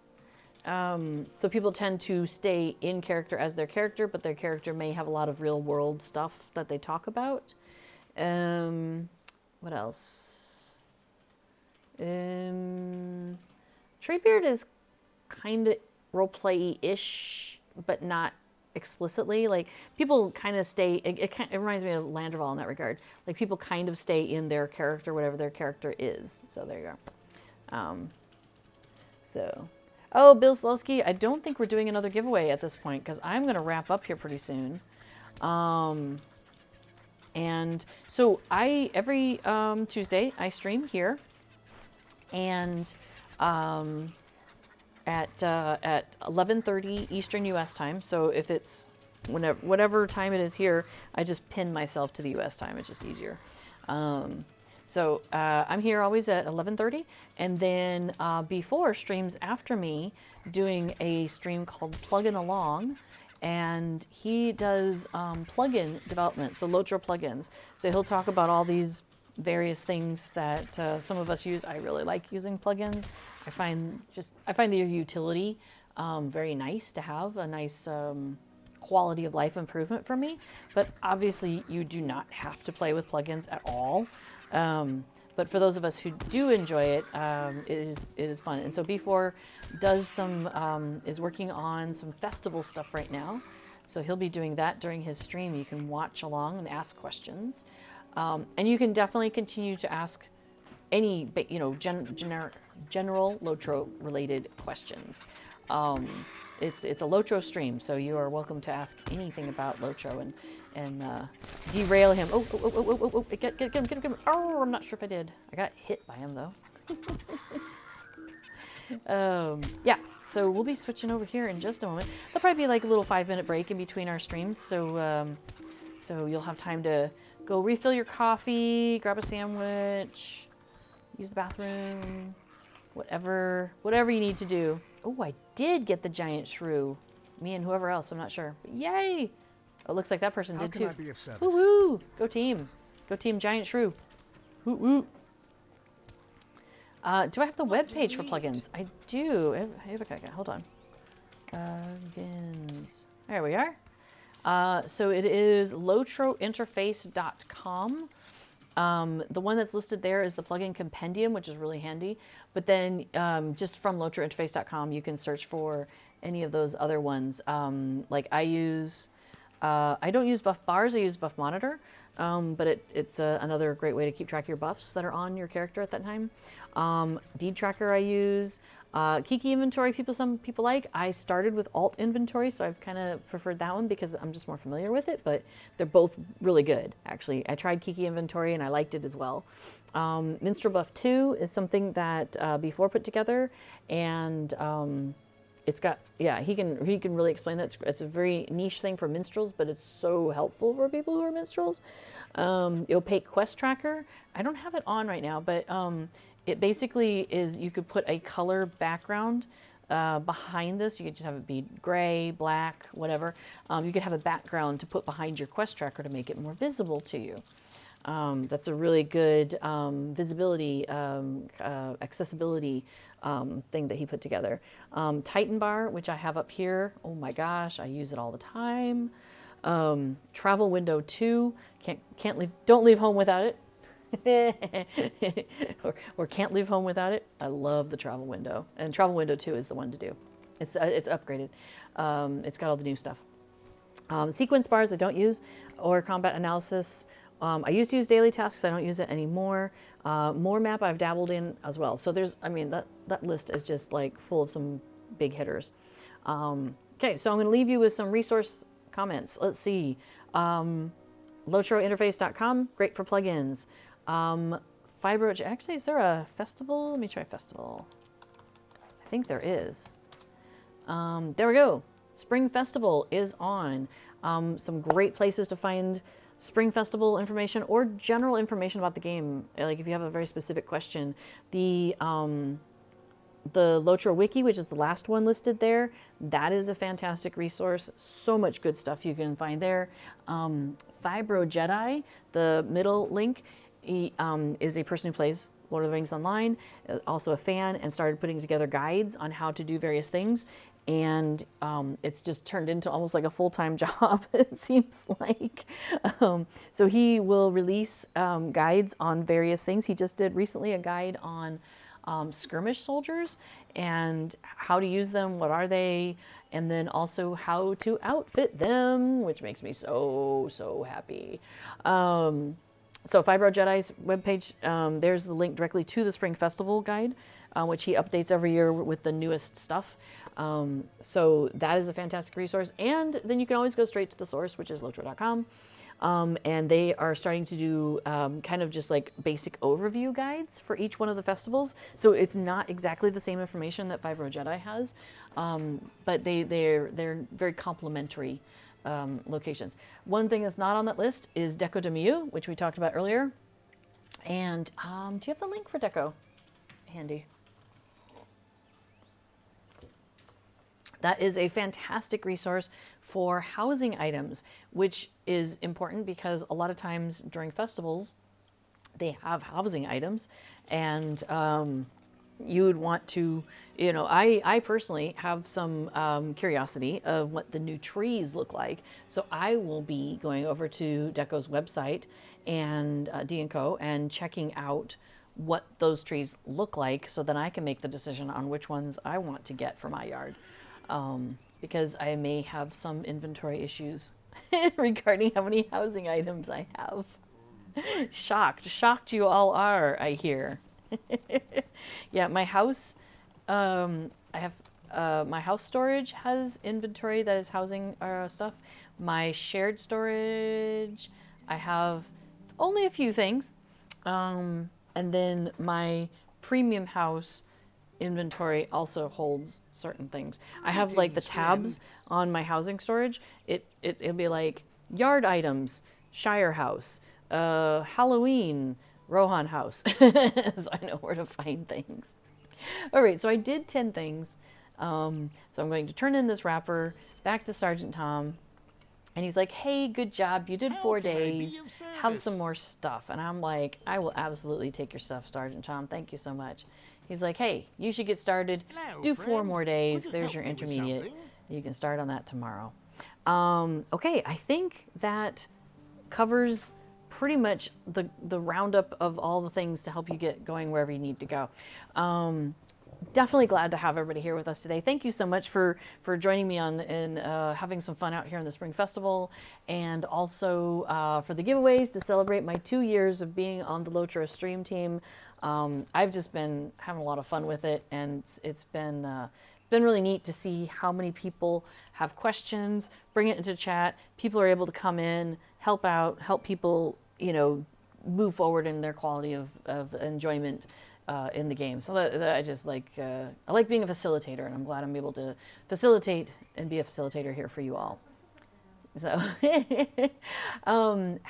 [SPEAKER 1] So people tend to stay in character as their character, but their character may have a lot of real-world stuff that they talk about. What else? Treebeard is kind of roleplay-ish, but not explicitly. Like, people kind of stay, it reminds me of Landerval in that regard. Like, people kind of stay in their character, whatever their character is. So there you go. Oh, Bill Slowski, I don't think we're doing another giveaway at this point because I'm going to wrap up here pretty soon. And so every Tuesday I stream here, and at 11:30 Eastern U.S. time. So if it's whatever time it is here, I just pin myself to the U.S. time. It's just easier. So I'm here always at 11:30, and then before streams after me, doing a stream called Pluggin' Along, and he does plugin development, so Lotro plugins. So he'll talk about all these various things that some of us use. I really like using plugins. I find their utility very nice to have, a nice quality of life improvement for me. But obviously, you do not have to play with plugins at all. But for those of us who do enjoy it, it is fun. And so B4 is working on some festival stuff right now. So he'll be doing that during his stream. You can watch along and ask questions. And you can definitely continue to ask any, general Lotro related questions. It's a Lotro stream, so you are welcome to ask anything about Lotro and derail him. Oh, get him. Oh, I'm not sure if I did. I got hit by him though. Yeah, so we'll be switching over here in just a moment. There'll probably be like a little 5-minute break in between our streams, so you'll have time to go refill your coffee, grab a sandwich, use the bathroom, whatever you need to do. Oh, I did get the giant shrew. Me and whoever else, I'm not sure. But yay! Oh, it looks like that person did too.
[SPEAKER 5] How can I be of service?
[SPEAKER 1] Woo-woo! Go team. Go team giant shrew. Woo-woo. Do I have the web page for plugins? I do. Hold on. Plugins. There we are. So it is LOTROinterface.com. The one that's listed there is the plugin compendium, which is really handy. But then just from LOTROinterface.com, you can search for any of those other ones. Like I don't use buff bars, I use buff monitor. But it's another great way to keep track of your buffs that are on your character at that time. Deed tracker I use. Kiki inventory, some people like. I started with alt inventory, so I've kind of preferred that one because I'm just more familiar with it, but they're both really good, actually. I tried Kiki inventory and I liked it as well. Minstrel Buff 2 is something that B4 put together, and it's got, he can really explain that. It's a very niche thing for minstrels, but it's so helpful for people who are minstrels. The Opaque Quest Tracker, I don't have it on right now, but it basically is, you could put a color background behind this. You could just have it be gray, black, whatever. You could have a background to put behind your quest tracker to make it more visible to you. That's a really good visibility, accessibility thing that he put together. Titan Bar, which I have up here. Oh my gosh, I use it all the time. Travel Window 2, don't leave home without it. or can't leave home without it. I love the travel window, and travel window 2 is the one to do. It's upgraded. It's got all the new stuff. Sequence bars I don't use, or combat analysis. I used to use daily tasks. I don't use it anymore. More map I've dabbled in as well. So that list is just like full of some big hitters. Okay, so I'm going to leave you with some resource comments. Let's see. LOTROinterface.com, great for plugins. Actually, is there a festival? Let me try festival. I think there is. There we go. Spring Festival is on. Some great places to find Spring Festival information or general information about the game. Like if you have a very specific question. The Lotro Wiki, which is the last one listed there, that is a fantastic resource. So much good stuff you can find there. Fibro Jedi, the middle link, he is a person who plays Lord of the Rings online, also a fan, and started putting together guides on how to do various things. And it's just turned into almost like a full-time job, it seems like. So he will release guides on various things. He just did recently a guide on skirmish soldiers and how to use them, what are they, and then also how to outfit them, which makes me so happy. So Fibro Jedi's webpage, there's the link directly to the Spring Festival guide, which he updates every year with the newest stuff. So that is a fantastic resource. And then you can always go straight to the source, which is lotro.com. And they are starting to do kind of just like basic overview guides for each one of the festivals. So it's not exactly the same information that Fibro Jedi has, but they're very complementary locations. One thing that's not on that list is Deco de Miu, which we talked about earlier. And do you have the link for Deco handy? That is a fantastic resource for housing items, which is important because a lot of times during festivals, they have housing items, and you would want to, you know, I personally have some curiosity of what the new trees look like. So I will be going over to Deco's website and D&Co and checking out what those trees look like so then I can make the decision on which ones I want to get for my yard. Because I may have some inventory issues regarding how many housing items I have. Shocked you all are, I hear. Yeah, my house, I have, my house storage has inventory that is housing stuff. My shared storage, I have only a few things. And then my premium house inventory also holds certain things. I have like the tabs on my housing storage. It'll be like yard items, Shire house, Halloween, Rohan house. So I know where to find things. All right, so I did 10 things. So I'm going to turn in this wrapper back to Sergeant Tom. And he's like, hey, good job. You did 4 days. Have some more stuff. And I'm like, I will absolutely take your stuff, Sergeant Tom. Thank you so much. He's like, hey, you should get started.
[SPEAKER 4] Hello,
[SPEAKER 1] Do 4
[SPEAKER 4] friend.
[SPEAKER 1] more days.
[SPEAKER 4] Could you
[SPEAKER 1] There's
[SPEAKER 4] help
[SPEAKER 1] your
[SPEAKER 4] me with
[SPEAKER 1] intermediate.
[SPEAKER 4] something?
[SPEAKER 1] You can start on that tomorrow. Okay, I think that covers pretty much the roundup of all the things to help you get going wherever you need to go. Definitely glad to have everybody here with us today. Thank you so much for joining me on and having some fun out here in the Spring Festival, and also for the giveaways to celebrate my 2 years of being on the LOTRO stream team. I've just been having a lot of fun with it, and it's been really neat to see how many people have questions, bring it into chat. People are able to come in, help out, help people, you know, move forward in their quality of enjoyment in the game. So that I just like, I like being a facilitator, and I'm glad I'm able to facilitate and be a facilitator here for you all. So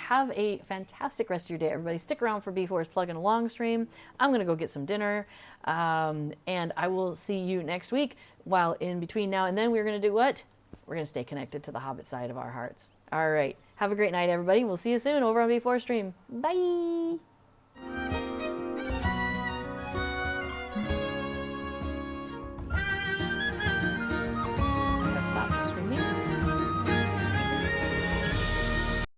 [SPEAKER 1] have a fantastic rest of your day, everybody. Stick around for B4's Plugging Along stream. I'm going to go get some dinner, and I will see you next week. While in between now and then, we're going to do what? We're going to stay connected to the Hobbit side of our hearts. All right. Have a great night, everybody. We'll see you soon over on B4 stream. Bye.